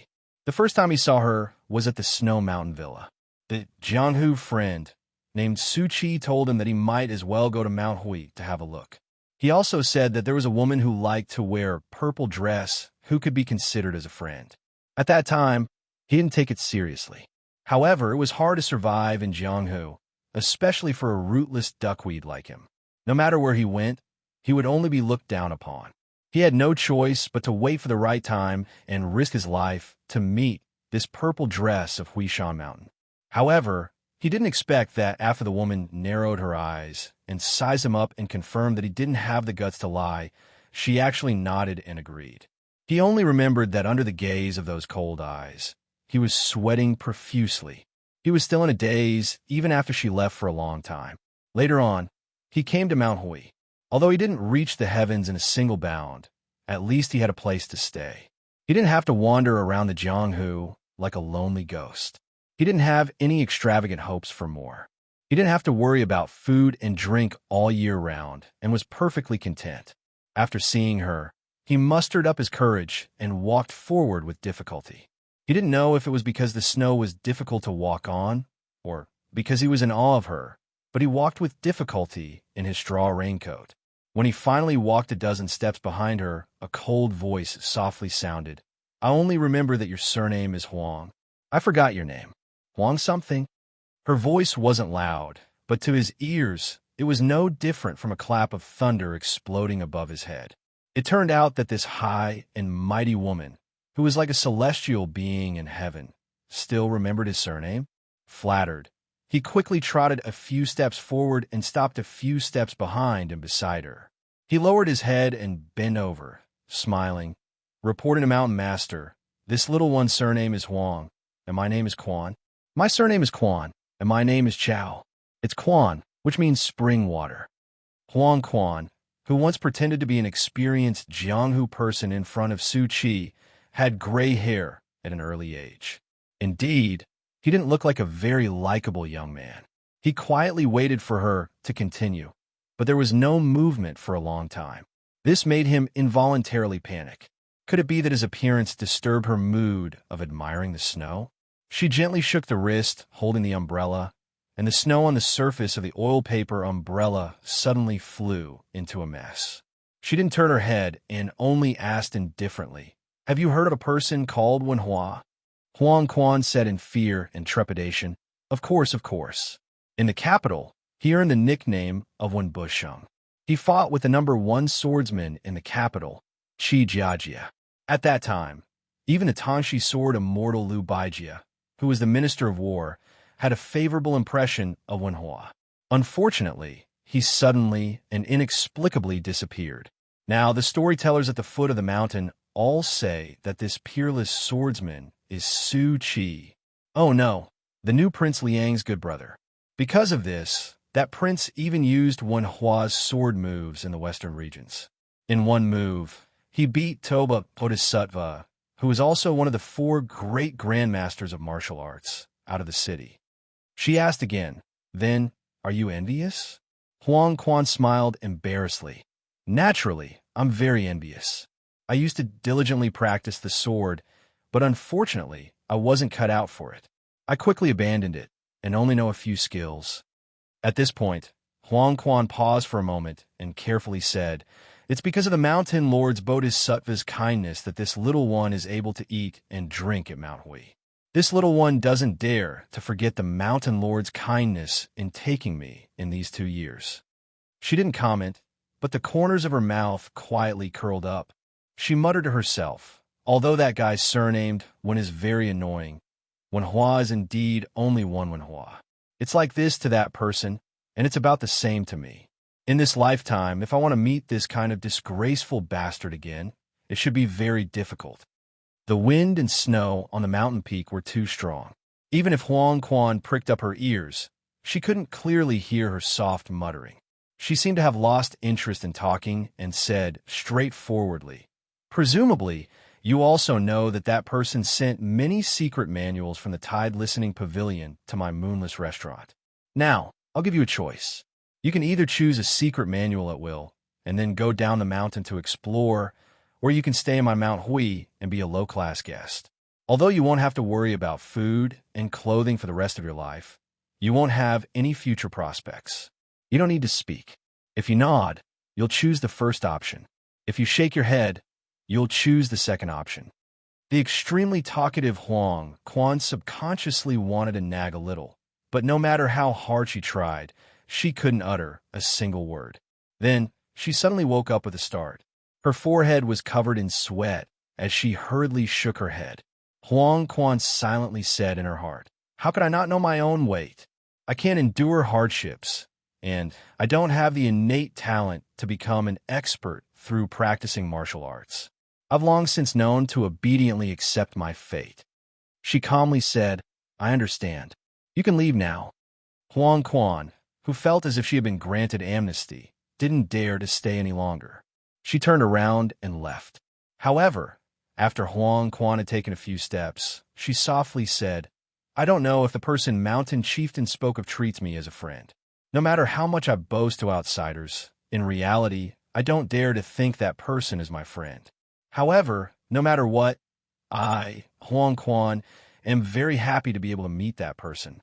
The first time he saw her was at the Snow Mountain Villa. The Jianghu friend named Su Chi told him that he might as well go to Mount Hui to have a look. He also said that there was a woman who liked to wear a purple dress who could be considered as a friend. At that time, he didn't take it seriously. However, it was hard to survive in Jianghu, especially for a rootless duckweed like him. No matter where he went, he would only be looked down upon. He had no choice but to wait for the right time and risk his life to meet this purple dress of Huishan Mountain. However, he didn't expect that after the woman narrowed her eyes and sized him up and confirmed that he didn't have the guts to lie, she actually nodded and agreed. He only remembered that under the gaze of those cold eyes, he was sweating profusely. He was still in a daze even after she left for a long time. Later on, he came to Mount Hui. Although he didn't reach the heavens in a single bound, at least he had a place to stay. He didn't have to wander around the Jianghu like a lonely ghost. He didn't have any extravagant hopes for more. He didn't have to worry about food and drink all year round and was perfectly content. After seeing her, he mustered up his courage and walked forward with difficulty. He didn't know if it was because the snow was difficult to walk on or because he was in awe of her, but he walked with difficulty in his straw raincoat. When he finally walked a dozen steps behind her, a cold voice softly sounded. "I only remember that your surname is Huang. I forgot your name. Huang something?" Her voice wasn't loud, but to his ears, it was no different from a clap of thunder exploding above his head. It turned out that this high and mighty woman, who was like a celestial being in heaven, still remembered his surname. Flattered, he quickly trotted a few steps forward and stopped a few steps behind and beside her. He lowered his head and bent over, smiling. "Reporting to Mountain Master, this little one's surname is Huang, and my name is Quan. My surname is Quan, and my name is Chao. It's Quan, which means spring water." Huang Quan, who once pretended to be an experienced Jianghu person in front of Su Chi, had gray hair at an early age. Indeed, he didn't look like a very likable young man. He quietly waited for her to continue, but there was no movement for a long time. This made him involuntarily panic. Could it be that his appearance disturbed her mood of admiring the snow? She gently shook the wrist, holding the umbrella, and the snow on the surface of the oil paper umbrella suddenly flew into a mess. She didn't turn her head and only asked indifferently, "Have you heard of a person called Wenhua?" Huang Quan said in fear and trepidation, Of course, of course. In the capital, he earned the nickname of Wenbusheng. He fought with the #1 swordsman in the capital, Qi Jiajia. At that time, even the Tangxi sword immortal Liu Baijia, who was the minister of war, had a favorable impression of Wenhua. Unfortunately, he suddenly and inexplicably disappeared. Now, the storytellers at the foot of the mountain all say that this peerless swordsman is Su Qi. Oh no, the new Prince Liang's good brother. Because of this, that prince even used Wenhua's sword moves in the western regions. In one move, he beat Toba Bodhisattva, who was also one of the 4 great grandmasters of martial arts, out of the city. She asked again, Then, are you envious? Huang Quan smiled embarrassedly. Naturally, I'm very envious. I used to diligently practice the sword, but unfortunately, I wasn't cut out for it. I quickly abandoned it, and only know a few skills. At this point, Huang Quan paused for a moment and carefully said, It's because of the mountain lord's Bodhisattva's kindness that this little one is able to eat and drink at Mount Hui. This little one doesn't dare to forget the mountain lord's kindness in taking me in these 2 years. She didn't comment, but the corners of her mouth quietly curled up. She muttered to herself, Although that guy's surnamed Wen is very annoying, Wenhua is indeed only one Wenhua. It's like this to that person, and it's about the same to me. In this lifetime, if I want to meet this kind of disgraceful bastard again, it should be very difficult. The wind and snow on the mountain peak were too strong. Even if Huang Quan pricked up her ears, she couldn't clearly hear her soft muttering. She seemed to have lost interest in talking and said straightforwardly, Presumably, you also know that that person sent many secret manuals from the Tide Listening Pavilion to my moonless restaurant. Now, I'll give you a choice. You can either choose a secret manual at will, and then go down the mountain to explore, or you can stay in my Mount Hui and be a low-class guest. Although you won't have to worry about food and clothing for the rest of your life, you won't have any future prospects. You don't need to speak. If you nod, you'll choose the first option. If you shake your head, you'll choose the second option. The extremely talkative Huang Quan subconsciously wanted to nag a little, but no matter how hard she tried, she couldn't utter a single word. Then, she suddenly woke up with a start. Her forehead was covered in sweat as she hurriedly shook her head. Huang Quan silently said in her heart, How could I not know my own weight? I can't endure hardships, and I don't have the innate talent to become an expert through practicing martial arts. I've long since known to obediently accept my fate. She calmly said, I understand. You can leave now. Huang Quan, who felt as if she had been granted amnesty, didn't dare to stay any longer. She turned around and left. However, after Huang Quan had taken a few steps, she softly said, I don't know if the person Mountain Chieftain spoke of treats me as a friend. No matter how much I boast to outsiders, in reality, I don't dare to think that person is my friend. However, no matter what, I, Huang Quan, am very happy to be able to meet that person.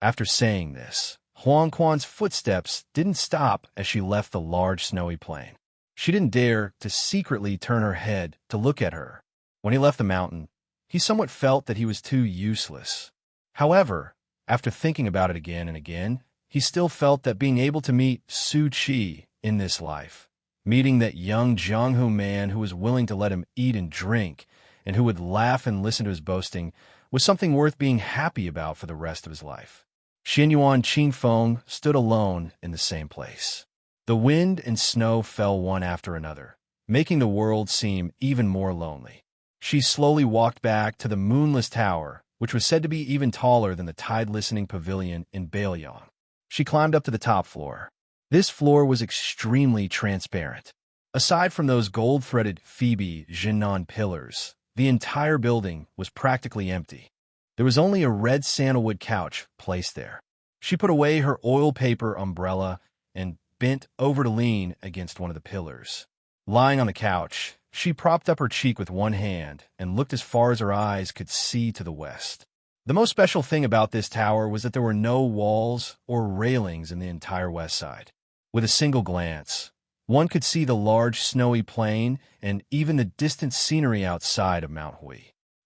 After saying this, Huang Quan's footsteps didn't stop as she left the large snowy plain. She didn't dare to secretly turn her head to look at her. When he left the mountain, he somewhat felt that he was too useless. However, after thinking about it again and again, he still felt that being able to meet Su Qi in this life, meeting that young Jianghu man who was willing to let him eat and drink, and who would laugh and listen to his boasting, was something worth being happy about for the rest of his life. Xianyuan Qingfeng stood alone in the same place. The wind and snow fell one after another, making the world seem even more lonely. She slowly walked back to the moonless tower, which was said to be even taller than the Tide Listening Pavilion in Bailiang. She climbed up to the top floor. This floor was extremely transparent. Aside from those gold-threaded Phoebe Jinan pillars, the entire building was practically empty. There was only a red sandalwood couch placed there. She put away her oil paper umbrella and bent over to lean against one of the pillars. Lying on the couch, she propped up her cheek with one hand and looked as far as her eyes could see to the west. The most special thing about this tower was that there were no walls or railings in the entire west side. With a single glance, one could see the large snowy plain and even the distant scenery outside of Mount Hui.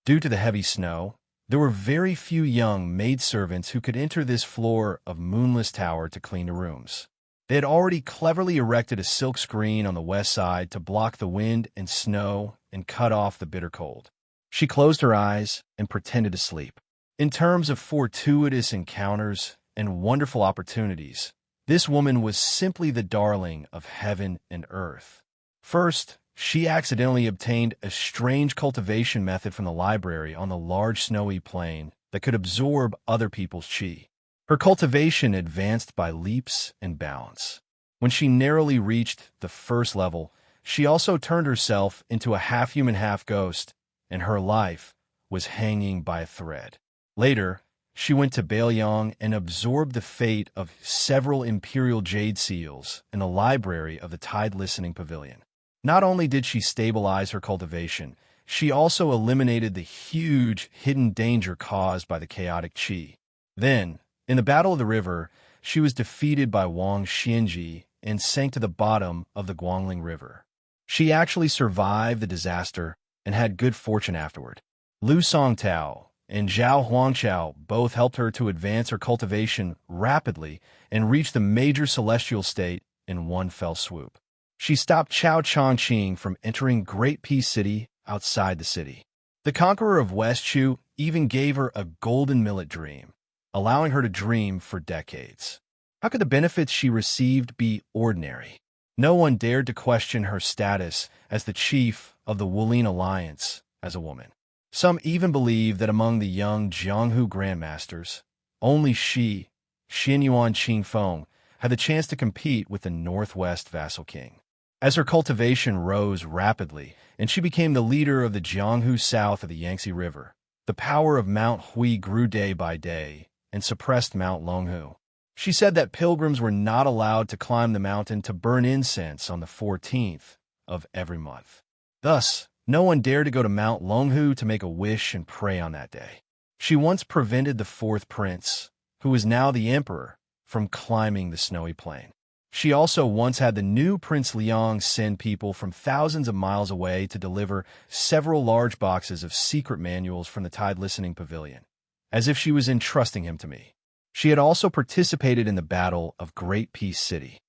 Due to the heavy snow, there were very few young maidservants who could enter this floor of Moonless Tower to clean the rooms. They had already cleverly erected a silk screen on the west side to block the wind and snow and cut off the bitter cold. She closed her eyes and pretended to sleep. In terms of fortuitous encounters and wonderful opportunities, this woman was simply the darling of heaven and earth. First, she accidentally obtained a strange cultivation method from the library on the large snowy plain that could absorb other people's qi. Her cultivation advanced by leaps and bounds. When she narrowly reached the first level, she also turned herself into a half-human, half-ghost, and her life was hanging by a thread. Later, she went to Baoyang and absorbed the fate of several imperial jade seals in the library of the Tide Listening Pavilion. Not only did she stabilize her cultivation, she also eliminated the huge hidden danger caused by the chaotic qi. Then, in the Battle of the River, she was defeated by Wang Xianji and sank to the bottom of the Guangling River. She actually survived the disaster and had good fortune afterward. Lu Songtao and Zhao Huangqiao both helped her to advance her cultivation rapidly and reach the major celestial state in one fell swoop. She stopped Chao Chongqing from entering Great Peace City outside the city. The conqueror of West Chu even gave her a golden millet dream, allowing her to dream for decades. How could the benefits she received be ordinary? No one dared to question her status as the chief of the Wulin Alliance as a woman. Some even believe that among the young Jianghu grandmasters, only she, Xinyuan Qingfeng, had the chance to compete with the Northwest vassal king. As her cultivation rose rapidly and she became the leader of the Jianghu south of the Yangtze River, the power of Mount Hui grew day by day and suppressed Mount Longhu. She said that pilgrims were not allowed to climb the mountain to burn incense on the 14th of every month. Thus, no one dared to go to Mount Longhu to make a wish and pray on that day. She once prevented the fourth prince, who was now the emperor, from climbing the snowy plain. She also once had the new Prince Liang send people from thousands of miles away to deliver several large boxes of secret manuals from the Tide Listening Pavilion, as if she was entrusting him to me. She had also participated in the Battle of Great Peace City.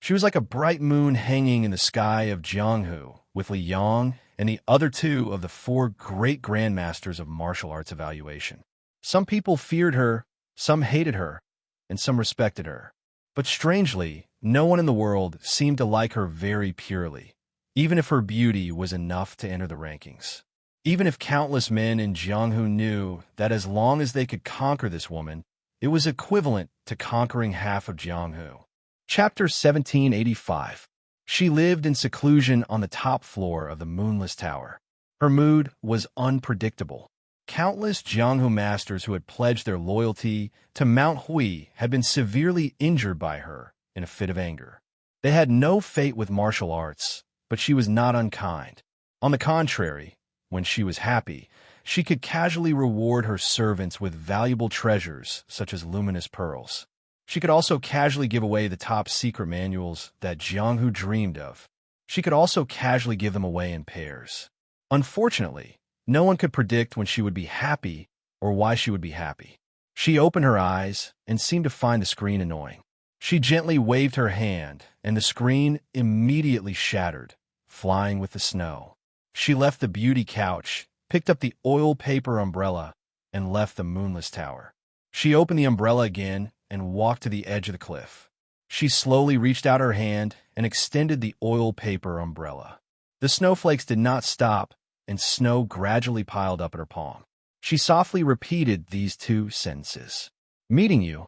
She was like a bright moon hanging in the sky of Jianghu, with Li Yang and the other two of the four great grandmasters of martial arts evaluation. Some people feared her, some hated her, and some respected her. But strangely, no one in the world seemed to like her very purely, even if her beauty was enough to enter the rankings. Even if countless men in Jianghu knew that as long as they could conquer this woman, it was equivalent to conquering half of Jianghu. Chapter 1785. She lived in seclusion on the top floor of the Moonless Tower. Her mood was unpredictable. Countless Jianghu masters who had pledged their loyalty to Mount Hui had been severely injured by her in a fit of anger. They had no fate with martial arts, but she was not unkind. On the contrary, when she was happy, she could casually reward her servants with valuable treasures such as luminous pearls. She could also casually give away the top secret manuals that Jianghu dreamed of. She could also casually give them away in pairs. Unfortunately, no one could predict when she would be happy or why she would be happy. She opened her eyes and seemed to find the screen annoying. She gently waved her hand, and the screen immediately shattered, flying with the snow. She left the beauty couch, picked up the oil paper umbrella, and left the Moonless Tower. She opened the umbrella again and walked to the edge of the cliff. She slowly reached out her hand and extended the oil paper umbrella. The snowflakes did not stop, and snow gradually piled up in her palm. She softly repeated these two sentences. Meeting you,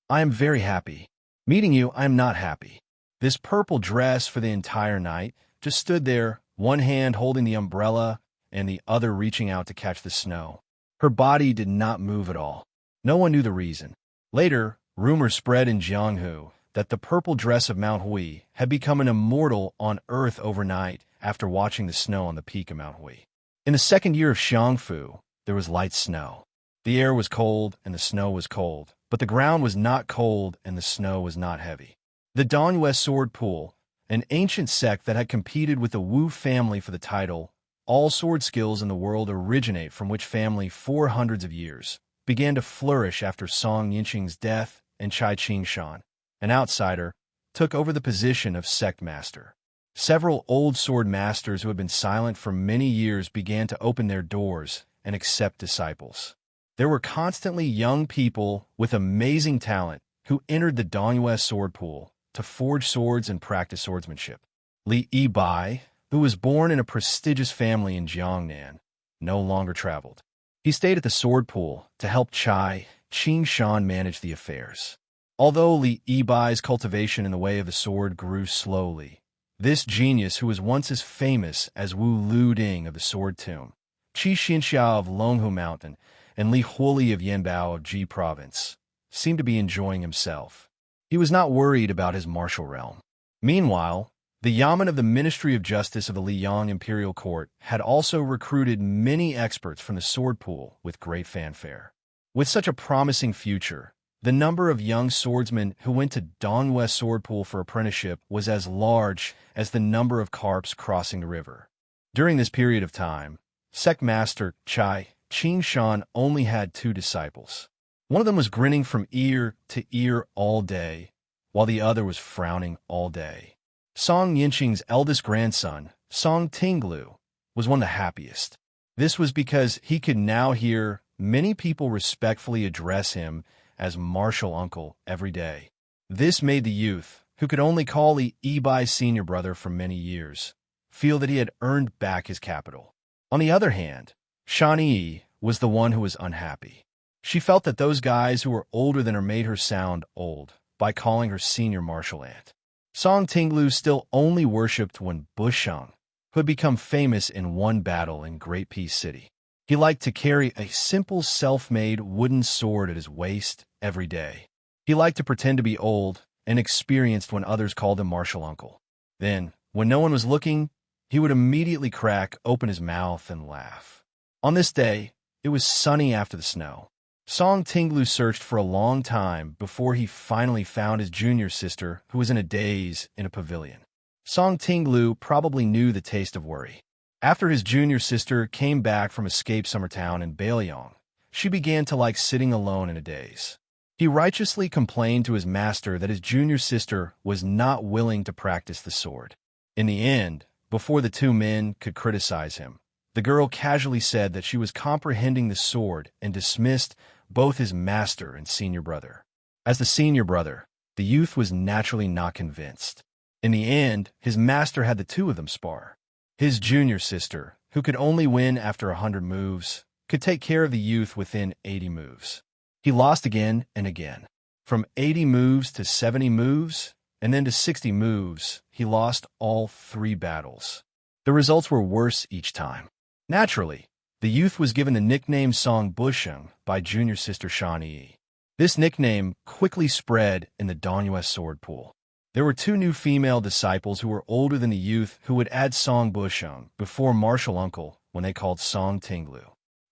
I am very happy. Meeting you, I am not happy. This purple dress for the entire night just stood there, one hand holding the umbrella and the other reaching out to catch the snow. Her body did not move at all. No one knew the reason. Later, rumors spread in Jianghu that the purple dress of Mount Hui had become an immortal on Earth overnight after watching the snow on the peak of Mount Hui. In the second year of Xiangfu, there was light snow. The air was cold and the snow was cold, but the ground was not cold and the snow was not heavy. The Dongyue Sword Pool, an ancient sect that had competed with the Wu family for the title, all sword skills in the world originate from which family for hundreds of years, began to flourish after Song Yinqing's death, and Chai Qingshan, an outsider, took over the position of sect master. Several old sword masters who had been silent for many years began to open their doors and accept disciples. There were constantly young people with amazing talent who entered the Dongyue Sword Pool to forge swords and practice swordsmanship. Li Yibai, who was born in a prestigious family in Jiangnan, no longer traveled. He stayed at the sword pool to help Chai Qingshan manage the affairs. Although Li Yibai's cultivation in the way of the sword grew slowly, this genius, who was once as famous as Wu Luding of the Sword Tomb, Qi Xianxia of Longhu Mountain, and Li Huoli of Yanbao of Ji Province, seemed to be enjoying himself. He was not worried about his martial realm. Meanwhile, the Yamen of the Ministry of Justice of the Liyang Imperial Court had also recruited many experts from the sword pool with great fanfare. With such a promising future, the number of young swordsmen who went to Dongyue Sword Pool for apprenticeship was as large as the number of carps crossing the river. During this period of time, sect master Chai Qingshan only had 2 disciples. One of them was grinning from ear to ear all day, while the other was frowning all day. Song Yinqing's eldest grandson, Song Tinglu, was one of the happiest. This was because he could now hear many people respectfully address him as martial uncle every day. This made the youth, who could only call Li Yibai's senior brother for many years, feel that he had earned back his capital. On the other hand, Xianxia was the one who was unhappy. She felt that those guys who were older than her made her sound old by calling her senior martial aunt. Song Tinglu still only worshipped Wen Busheng, who had become famous in one battle in Great Peace City. He liked to carry a simple self-made wooden sword at his waist every day. He liked to pretend to be old and experienced when others called him martial uncle. Then, when no one was looking, he would immediately crack open his mouth and laugh. On this day, it was sunny after the snow. Song Tinglu searched for a long time before he finally found his junior sister, who was in a daze in a pavilion. Song Tinglu probably knew the taste of worry. After his junior sister came back from escape summer town in Bailiang, she began to like sitting alone in a daze. He righteously complained to his master that his junior sister was not willing to practice the sword. In the end, before the 2 men could criticize him, the girl casually said that she was comprehending the sword and dismissed both his master and senior brother. As the senior brother, the youth was naturally not convinced. In the end, his master had the 2 of them spar. His junior sister, who could only win after 100 moves, could take care of the youth within 80 moves. He lost again and again. From 80 moves to 70 moves, and then to 60 moves, he lost all 3 battles. The results were worse each time. Naturally, the youth was given the nickname Song Busheng by junior sister Xianxia. This nickname quickly spread in the Dongyue Sword Pool. There were 2 new female disciples who were older than the youth who would add Song Busheng before martial uncle when they called Song Tinglu.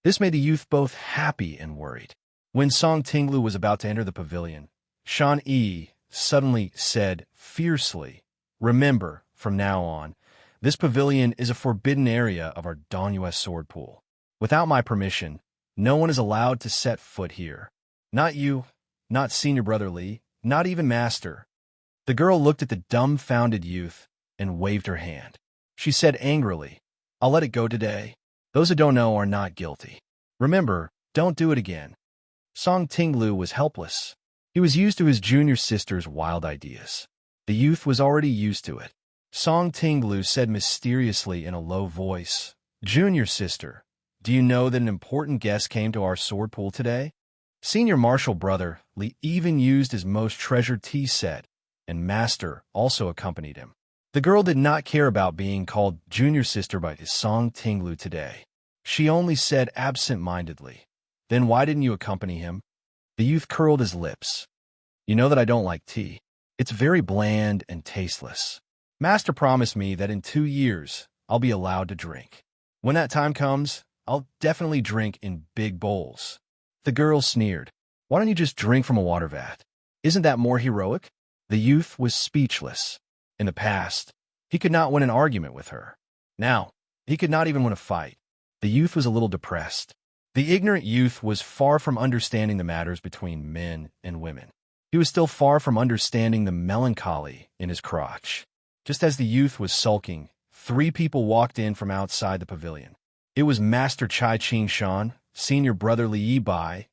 This made the youth both happy and worried. When Song Tinglu was about to enter the pavilion, Xianxia suddenly said fiercely, "Remember, from now on, this pavilion is a forbidden area of our Dongyue Sword Pool. Without my permission, no one is allowed to set foot here. Not you, not senior brother Li, not even master." The girl looked at the dumbfounded youth and waved her hand. She said angrily, "I'll let it go today. Those who don't know are not guilty. Remember, don't do it again." Song Tinglu was helpless. He was used to his junior sister's wild ideas. The youth was already used to it. Song Tinglu said mysteriously in a low voice, "Junior sister, do you know that an important guest came to our sword pool today?" Senior martial brother Li even used his most treasured tea set, and master also accompanied him. The girl did not care about being called junior sister by his Song Tinglu today. She only said absent-mindedly, "Then why didn't you accompany him?" The youth curled his lips. "You know that I don't like tea. It's very bland and tasteless. Master promised me that in 2 years, I'll be allowed to drink. When that time comes, I'll definitely drink in big bowls." The girl sneered. Why don't you just drink from a water vat? Isn't that more heroic? The youth was speechless. In the past, he could not win an argument with her. Now, he could not even win a fight. The youth was a little depressed. The ignorant youth was far from understanding the matters between men and women. He was still far from understanding the melancholy in his crotch. Just as the youth was sulking, 3 people walked in from outside the pavilion. It was Master Xianxia, senior brother Li Yibai,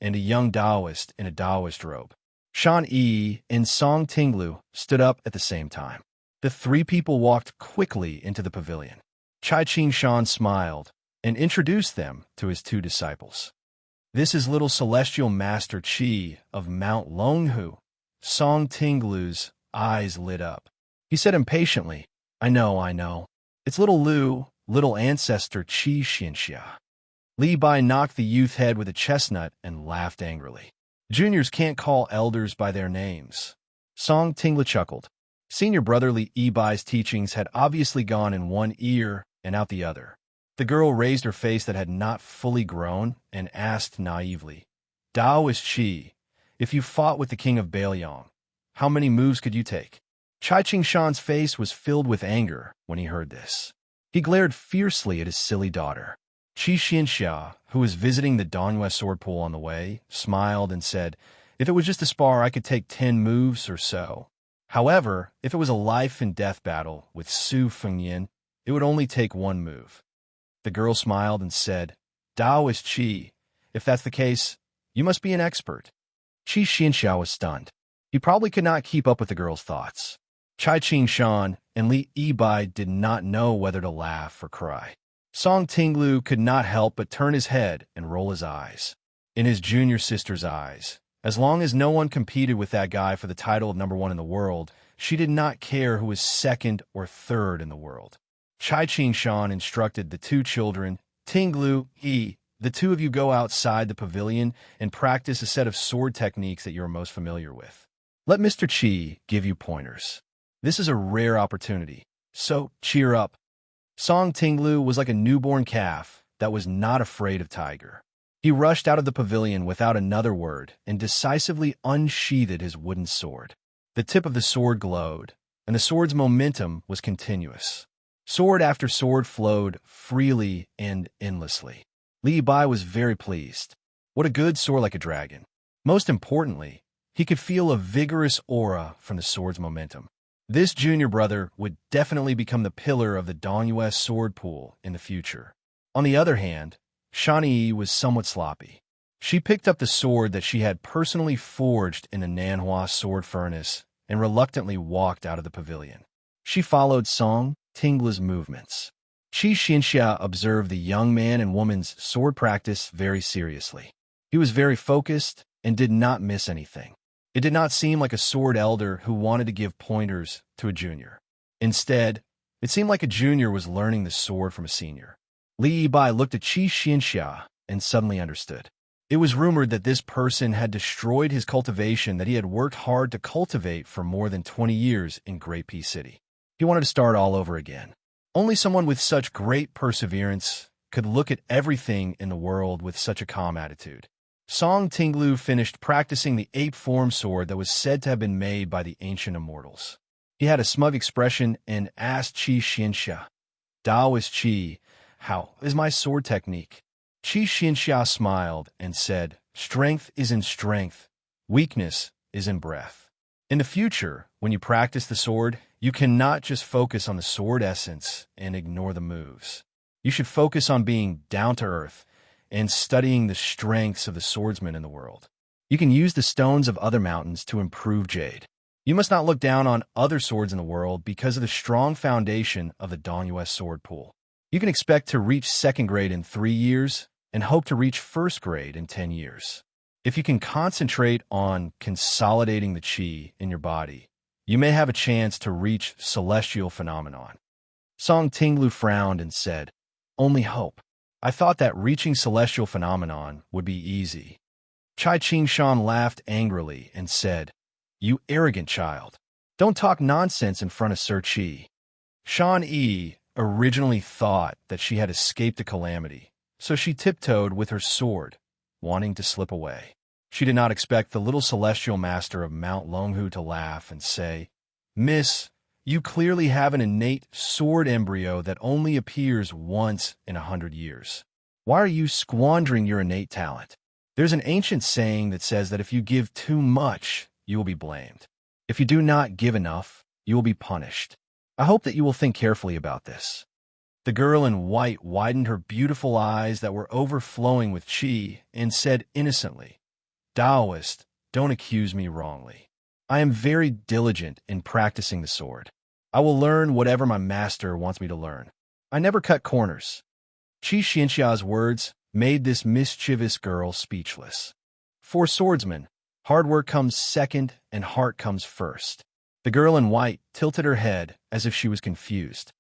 and a young Taoist in a Taoist robe. Shan Yi and Song Tinglu stood up at the same time. The 3 people walked quickly into the pavilion. Xianxia smiled and introduced them to his 2 disciples. This is little celestial Master Qi of Mount Longhu. Song Tinglu's eyes lit up. He said impatiently, I know. It's little Lu, little ancestor Qi Xianxia. Li Bai knocked the youth head with a chestnut and laughed angrily. Juniors can't call elders by their names. Song Tinglu chuckled. Senior brother Li Yibai's teachings had obviously gone in one ear and out the other. The girl raised her face that had not fully grown and asked naively, Taoist Qi, if you fought with the king of Bailiang, how many moves could you take? Xianxia's face was filled with anger when he heard this. He glared fiercely at his silly daughter. Qi Xianxia, who was visiting the Dongyue sword pool on the way, smiled and said, if it was just a spar, I could take 10 moves or so. However, if it was a life-and-death battle with Su Fengyan, it would only take 1 move. The girl smiled and said, Taoist Qi, if that's the case, you must be an expert. Qi Xianxia was stunned. He probably could not keep up with the girl's thoughts. Xianxia and Li Yibai did not know whether to laugh or cry. Song Tinglu could not help but turn his head and roll his eyes. In his junior sister's eyes, as long as no one competed with that guy for the title of #1 in the world, she did not care who was 2nd or 3rd in the world. Xianxia instructed the 2 children, Tinglu, Yi, the 2 of you go outside the pavilion and practice a set of sword techniques that you are most familiar with. Let Mr. Qi give you pointers. This is a rare opportunity, so cheer up. Song Tinglu was like a newborn calf that was not afraid of tiger. He rushed out of the pavilion without another word and decisively unsheathed his wooden sword. The tip of the sword glowed, and the sword's momentum was continuous. Sword after sword flowed freely and endlessly. Li Bai was very pleased. What a good sword, like a dragon. Most importantly, he could feel a vigorous aura from the sword's momentum. This junior brother would definitely become the pillar of the Dongyue sword pool in the future. On the other hand, Shan Yi was somewhat sloppy. She picked up the sword that she had personally forged in the Nanhua sword furnace and reluctantly walked out of the pavilion. She followed Song Tinglu's movements. Qi Xianxia observed the young man and woman's sword practice very seriously. He was very focused and did not miss anything. It did not seem like a sword elder who wanted to give pointers to a junior. Instead, it seemed like a junior was learning the sword from a senior. Li Yibai looked at Qi Xianxia and suddenly understood. It was rumored that this person had destroyed his cultivation that he had worked hard to cultivate for more than 20 years in Great Peace City. He wanted to start all over again. Only someone with such great perseverance could look at everything in the world with such a calm attitude. Song Tinglu finished practicing the ape-form sword that was said to have been made by the ancient immortals. He had a smug expression and asked Qi Xianxia, Taoist Qi, how is my sword technique? Qi Xianxia smiled and said, strength is in strength, weakness is in breath. In the future, when you practice the sword, you cannot just focus on the sword essence and ignore the moves. You should focus on being down to earth and studying the strengths of the swordsmen in the world. You can use the stones of other mountains to improve jade. You must not look down on other swords in the world because of the strong foundation of the Dongyue sword pool. You can expect to reach 2nd grade in 3 years and hope to reach 1st grade in 10 years. If you can concentrate on consolidating the qi in your body, you may have a chance to reach celestial phenomenon. Song Tinglu frowned and said, only hope. I thought that reaching celestial phenomenon would be easy. Xianxia laughed angrily and said, you arrogant child. Don't talk nonsense in front of Sir Qi. Shan Yi originally thought that she had escaped a calamity, so she tiptoed with her sword, wanting to slip away. She did not expect the little celestial master of Mount Longhu to laugh and say, "Miss, you clearly have an innate sword embryo that only appears once in 100 years. Why are you squandering your innate talent? There's an ancient saying that says that if you give too much, you will be blamed. If you do not give enough, you will be punished. I hope that you will think carefully about this." The girl in white widened her beautiful eyes that were overflowing with chi and said innocently, "Taoist, don't accuse me wrongly. I am very diligent in practicing the sword. I will learn whatever my master wants me to learn. I never cut corners." Xianxia's words made this mischievous girl speechless. For swordsmen, hard work comes second and heart comes first. The girl in white tilted her head as if she was confused.